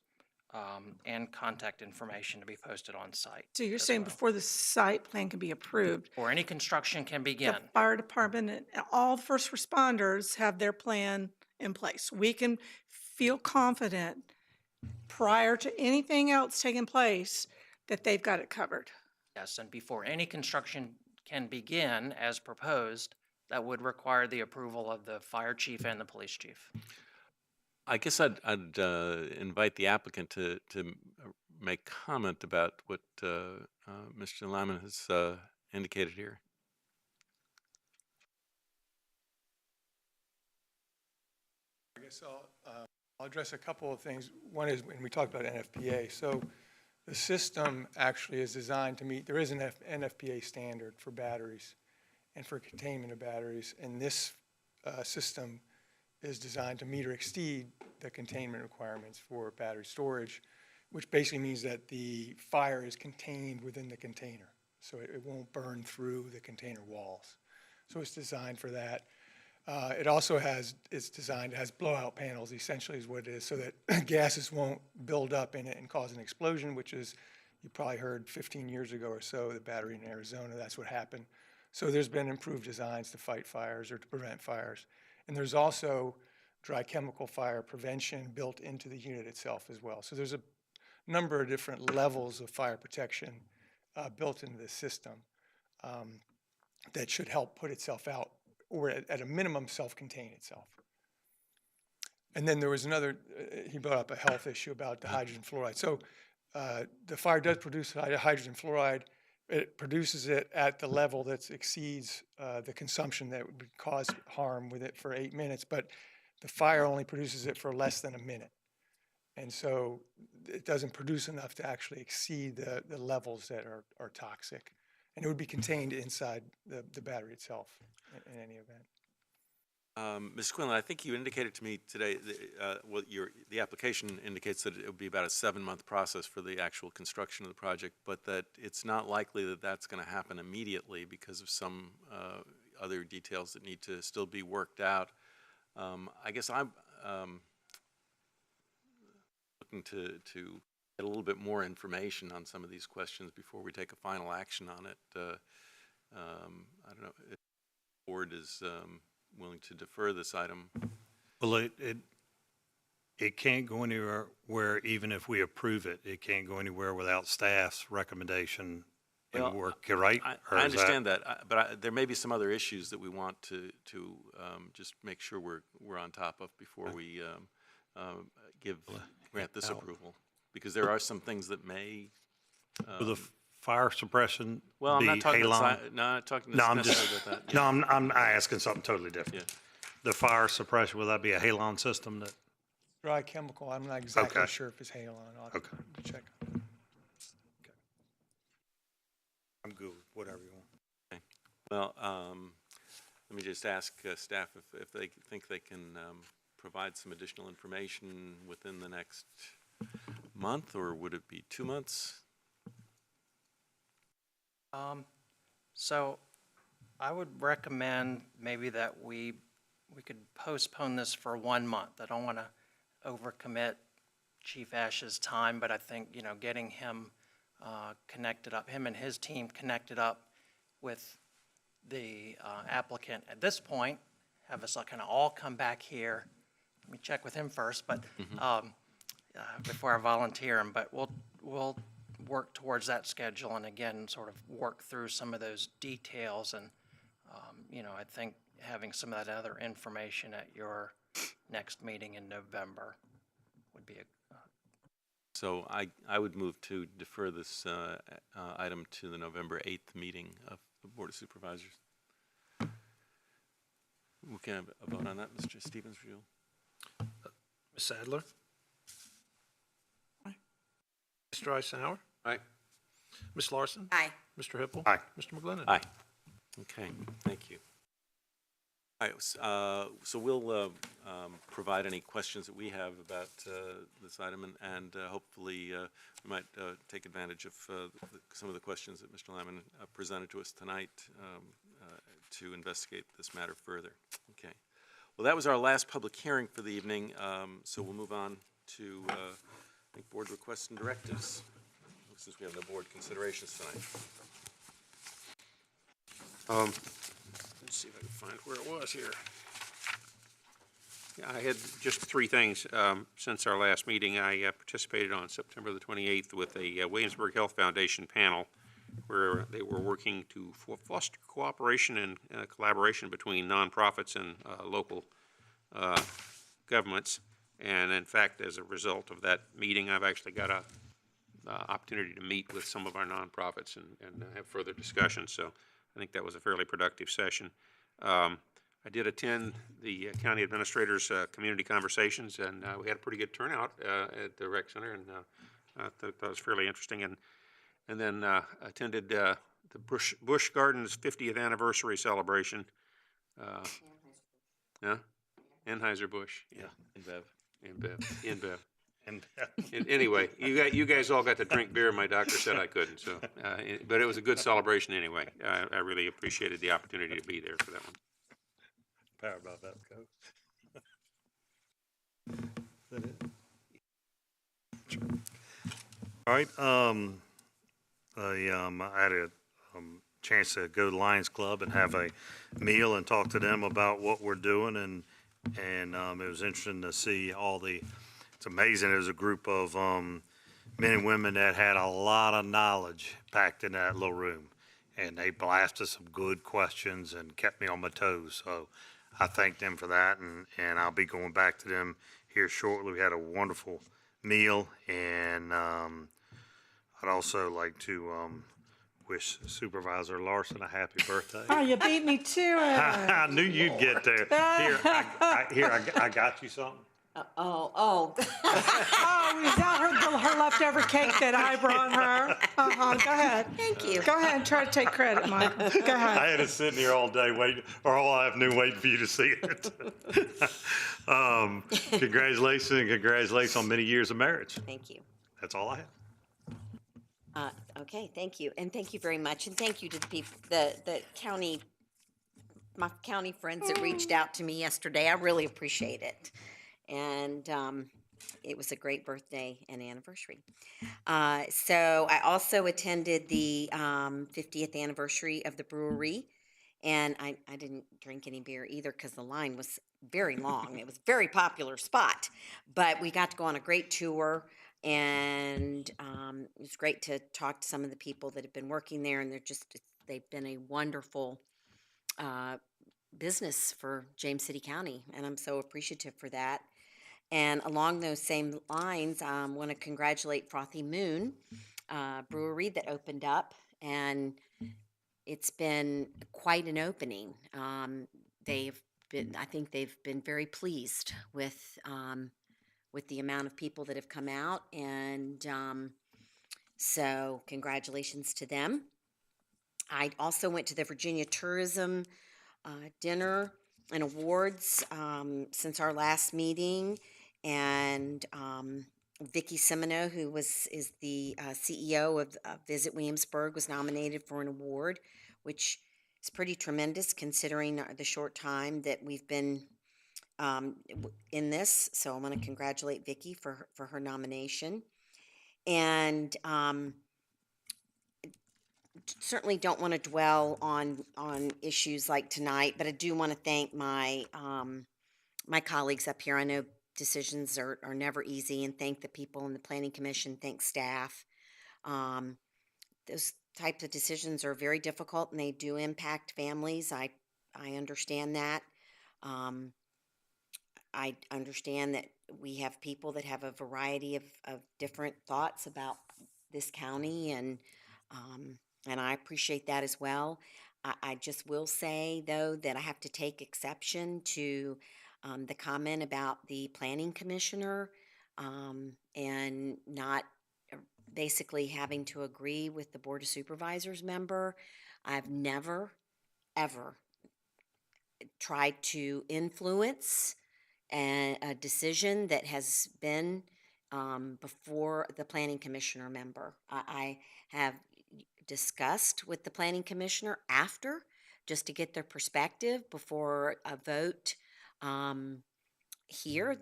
and contact information to be posted on site. So you're saying before the site plan can be approved, or any construction can begin. the fire department and all first responders have their plan in place. We can feel confident prior to anything else taking place that they've got it covered. Yes, and before any construction can begin as proposed, that would require the approval of the fire chief and the police chief. I guess I'd invite the applicant to make comment about what Mr. Lyman has indicated here. I guess I'll address a couple of things. One is when we talk about NFPA. So The system actually is designed to meet, there is an NFPA standard for batteries and for containment of batteries, and this system is designed to meet or exceed the containment requirements for battery storage, which basically means that the fire is contained within the container, so it won't burn through the container walls. So it's designed for that. It also has blowout panels, essentially is what it is, so that gases won't build up in it and cause an explosion, which is, you probably heard 15 years ago or so, the battery in Arizona, that's what happened. So there's been improved designs to fight fires or to prevent fires. And there's also dry chemical fire prevention built into the unit itself as well. So there's a number of different levels of fire protection built into the system that should help put itself out, or at a minimum, self-contain itself. And then there was another, he brought up a health issue about the hydrogen fluoride. So the fire does produce hydrogen fluoride. It produces it at the level that exceeds the consumption that would cause harm with it for 8 minutes, but the fire only produces it for less than a minute. And so it doesn't produce enough to actually exceed the levels that are toxic. And it would be contained inside the battery itself in any event. Mr. Quinlan, I think you indicated to me today, the application indicates that it would be about a 7-month process for the actual construction of the project, but that it's not likely that that's going to happen immediately because of some other details that need to still be worked out. I guess I'm looking to get a little bit more information on some of these questions before we take a final action on it. I don't know if the board is willing to defer this item. Well, it can't go anywhere where, even if we approve it, it can't go anywhere without staff's recommendation and work, right? I understand that, but there may be some other issues that we want to just make sure we're on top of before we grant this approval, because there are some things that may. Will the fire suppression Well, I'm be not talking halon? about, no, I'm not talking necessarily about that. No, I'm asking something totally different. Yeah. The fire suppression, will that be a halon system that? Dry chemical, I'm not exactly Okay. sure if it's halon. I'll have to check. I'm good with whatever you want. Okay. Well, let me just ask staff if they think they can provide some additional information within the next month, or would it be 2 months? So I would recommend maybe that we could postpone this for 1 month. I don't want to overcommit Chief Ash's time, but I think, getting him connected up, him and his team connected up with the applicant at this point, have us kind of all come back here. Let me check with him first, but before I volunteer him, but we'll work towards that schedule, and again, sort of work through some of those details, and I think having some of that other information at your next meeting in November would be So I would move to defer this item to the November 8th meeting of the Board of Supervisors. We can have a vote on that, Mr. Stevens, for you. Ms. Sadler? Aye. Mr. Eisenhower? Aye. Ms. Larson? Aye. Mr. Hippel? Aye. Mr. McGlinnan? Aye. Okay, thank you. All right, so we'll provide any questions that we have about this item, and hopefully we might take advantage of some of the questions that Mr. Lyman presented to us tonight to investigate this matter further. Okay. Well, that was our last public hearing for the evening, so we'll move on to I think board requests and directives, since we have no board considerations tonight. Let's see if I can find where it was here. Yeah, I had just 3 things. Since our last meeting, I participated on September the 28th with a Williamsburg Health Foundation panel where they were working to foster cooperation and collaboration between nonprofits and local governments. And in fact, as a result of that meeting, I've actually got a opportunity to meet with some of our nonprofits and have further discussions. So I think that was a fairly productive session. I did attend the county administrator's community conversations, and we had a pretty good turnout at the rec center, and I thought that was fairly interesting, and then attended the Busch Gardens 50th anniversary celebration. Yeah, Anheuser-Busch. Yeah, InBev. Anyway, you guys all got to drink beer. My doctor said I couldn't, so but it was a good celebration anyway. I really appreciated the opportunity to be there for that one. Power about that, Coach. Is that it? All right, I had a chance to go to the Lions Club and have a meal and talk to them about what we're doing, and it was interesting to see it's amazing. There's a group of men and women that had a lot of knowledge packed in that little room, and they blasted some good questions and kept me on my toes. So I thank them for that, and I'll be going back to them here shortly. We had a wonderful meal, and I'd also like to wish Supervisor Larson a happy birthday. Oh, you beat me to it. I knew you'd get there. I got you something. Oh, is that her leftover cake that I brought her? Go ahead. thank you. Go ahead and try to take credit, Michael. Go ahead. I had it sitting here all day waiting, or all afternoon waiting for you to see it. Congratulations, and congratulations on many years of marriage. Thank you. That's all I have. Okay, thank you, and thank you very much, and thank you to the people, the county, my county friends that reached out to me yesterday. I really appreciate it, and it was a great birthday and anniversary. So I also attended the 50th anniversary of the brewery, and I didn't drink any beer either because the line was very long. It was a very popular spot, but we got to go on a great tour. And it was great to talk to some of the people that have been working there, and they've been a wonderful business for James City County, and I'm so appreciative for that. And along those same lines, I want to congratulate Frothy Moon Brewery that opened up, and it's been quite an opening. I think they've been very pleased with the amount of people that have come out, and so congratulations to them. I also went to the Virginia Tourism Dinner and Awards since our last meeting, and Vicki Semino, who is the CEO of Visit Williamsburg, was nominated for an award, which is pretty tremendous considering the short time that we've been in this. So I want to congratulate Vicki for her nomination, and certainly don't want to dwell on issues like tonight, but I do want to thank my my colleagues up here. I know decisions are never easy, and thank the people in the Planning Commission, thank staff. Those types of decisions are very difficult, and they do impact families. I understand that. I understand that we have people that have a variety of different thoughts about this county, and I appreciate that as well. I just will say, though, that I have to take exception to the comment about the planning commissioner and not basically having to agree with the Board of Supervisors member. I've never, ever tried to influence a decision that has been before the planning commissioner member. I have discussed with the planning commissioner after, just to get their perspective before a vote here.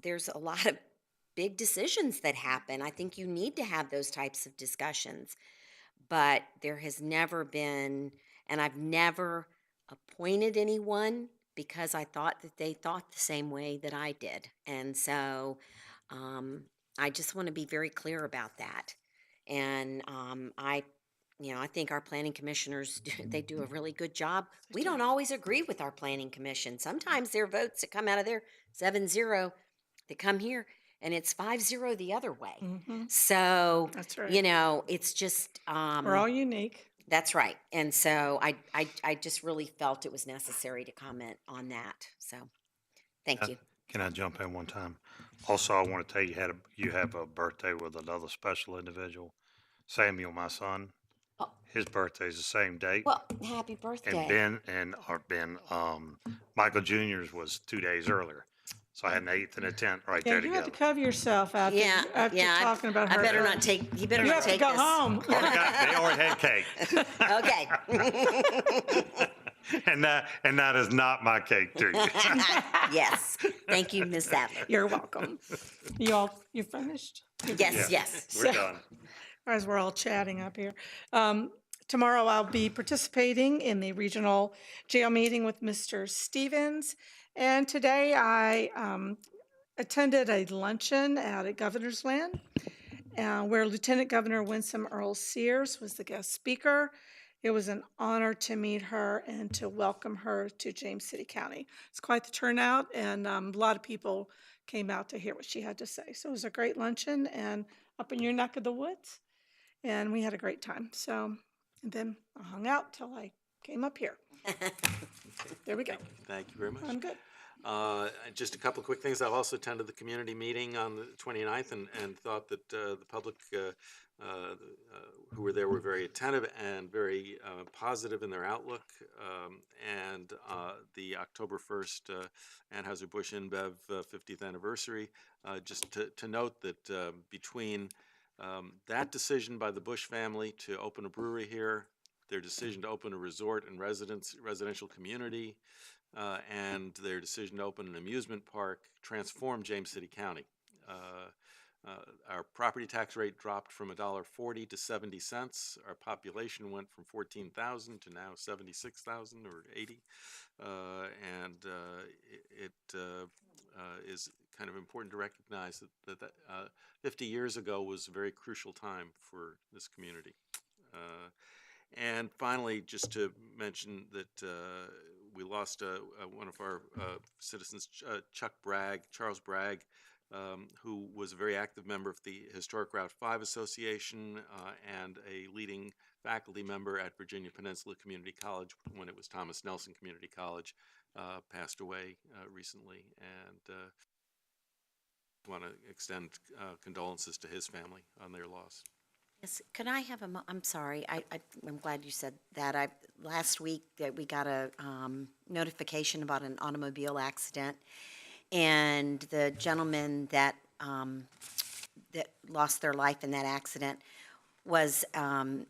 There's a lot of big decisions that happen. I think you need to have those types of discussions, but there has never been, and I've never appointed anyone because I thought that they thought the same way that I did. And so I just want to be very clear about that. And I think our planning commissioners, they do a really good job. We don't always agree with our planning commission. Sometimes there are votes that come out of there 7-0 that come here, and it's 5-0 the other way. Mm-hmm. So, That's right. it's just... We're all unique. That's right. And so I just really felt it was necessary to comment on that. So, thank you. Can I jump in one time? Also, I want to tell you, you have a birthday with another special individual, Samuel, my son. Oh. His birthday's the same date. Well, happy birthday. Michael Jr.'s was 2 days earlier. So I had an 8th and a 10th right Yeah, there you had to together. cover yourself after, Yeah, after yeah. talking about I her. better not take, you better You not have to take go this. home. They already had cake. Okay. And that is not my cake treat. Yes. Thank you, Ms. Sadler. You're welcome. You finished? Yes, yes. We're done. As we're all chatting up here. Tomorrow I'll be participating in the regional jail meeting with Mr. Stevens. And today I attended a luncheon out at Governor's Land where Lieutenant Governor Winsome Earl Sears was the guest speaker. It was an honor to meet her and to welcome her to James City County. It's quite the turnout, and a lot of people came out to hear what she had to say. So it was a great luncheon and up in your neck of the woods, and we had a great time. So, and then I hung out till I came up here. There we go. Thank you very much. I'm good. Just a couple of quick things. I've also attended the community meeting on the 29th and thought that the public who were there were very attentive and very positive in their outlook. And the October 1st Anheuser-Busch InBev 50th anniversary, just to note that between that decision by the Bush family to open a brewery here, their decision to open a resort and residential community, and their decision to open an amusement park transformed James City County. Our property tax rate dropped from $1.40 to 70 cents. Our population went from 14,000 to now 76,000 or 80. And it is kind of important to recognize that 50 years ago was a very crucial time for this community. And finally, just to mention that we lost one of our citizens, Charles Bragg, who was a very active member of the Historic Route 5 Association and a leading faculty member at Virginia Peninsula Community College when it was Thomas Nelson Community College, passed away recently. And want to extend condolences to his family on their loss. Yes, could I have I'm sorry, I'm glad you said that. Last week that we got a notification about an automobile accident, and the gentleman that lost their life in that accident was a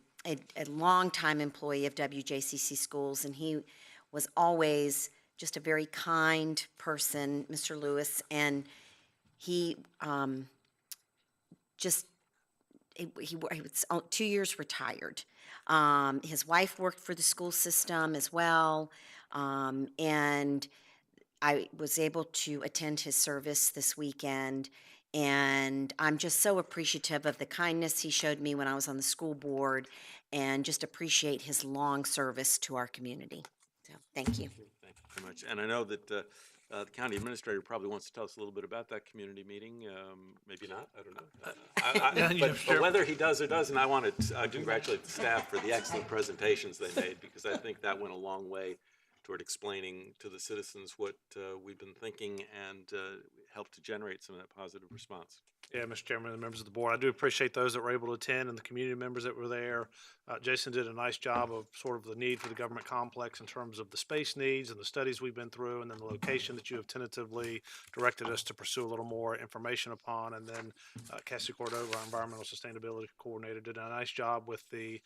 longtime employee of WJCC Schools, and he was always just a very kind person, Mr. Lewis, and he he was 2 years retired. His wife worked for the school system as well, and I was able to attend his service this weekend, and I'm just so appreciative of the kindness he showed me when I was on the school board, and just appreciate his long service to our community. So, thank you. Thank you very much. And I know that the county administrator probably wants to tell us a little bit about that community meeting. Maybe not, I don't know. But whether he does or doesn't, I want to congratulate the staff for the excellent presentations they made, because I think that went a long way toward explaining to the citizens what we've been thinking and helped to generate some of that positive response. Yeah, Mr. Chairman and members of the board, I do appreciate those that were able to attend and the community members that were there. Jason did a nice job of sort of the need for the government complex in terms of the space needs and the studies we've been through, and then the location that you have tentatively directed us to pursue a little more information upon. And then Cassie Cordova, our environmental sustainability coordinator, did a nice job with the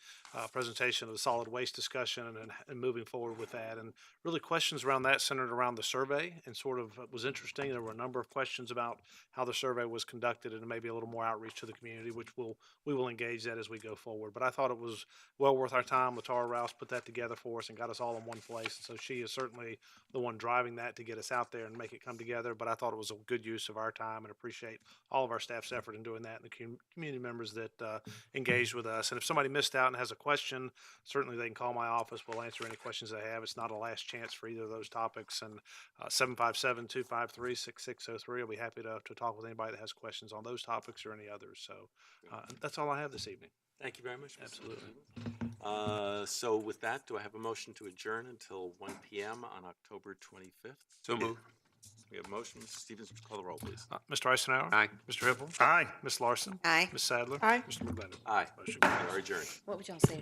presentation of the solid waste discussion and moving forward with that. And really questions around that centered around the survey, and sort of was interesting. There were a number of questions about how the survey was conducted and maybe a little more outreach to the community, which we will engage that as we go forward. But I thought it was well worth our time. Latara Rouse put that together for us and got us all in one place. And so she is certainly the one driving that to get us out there and make it come together. But I thought it was a good use of our time, and appreciate all of our staff's effort in doing that, and the community members that engaged with us. And if somebody missed out and has a question, certainly they can call my office. We'll answer any questions they have. It's not a last chance for either of those topics. And 757-253-6603. I'll be happy to talk with anybody that has questions on those topics or any others. So that's all I have this evening. Thank you very much. Absolutely. So with that, do I have a motion to adjourn until 1 p.m. on October 25th? So moved. We have a motion. Mrs. Stevens, would you call the roll, please? Mr. Eisenhower? Aye. Mr. Hippel? Aye. Ms. Larson? Aye. Ms. Sadler? Aye. Mr. McGlinnan? Aye. Motion carries. We are adjourned. What would y'all say?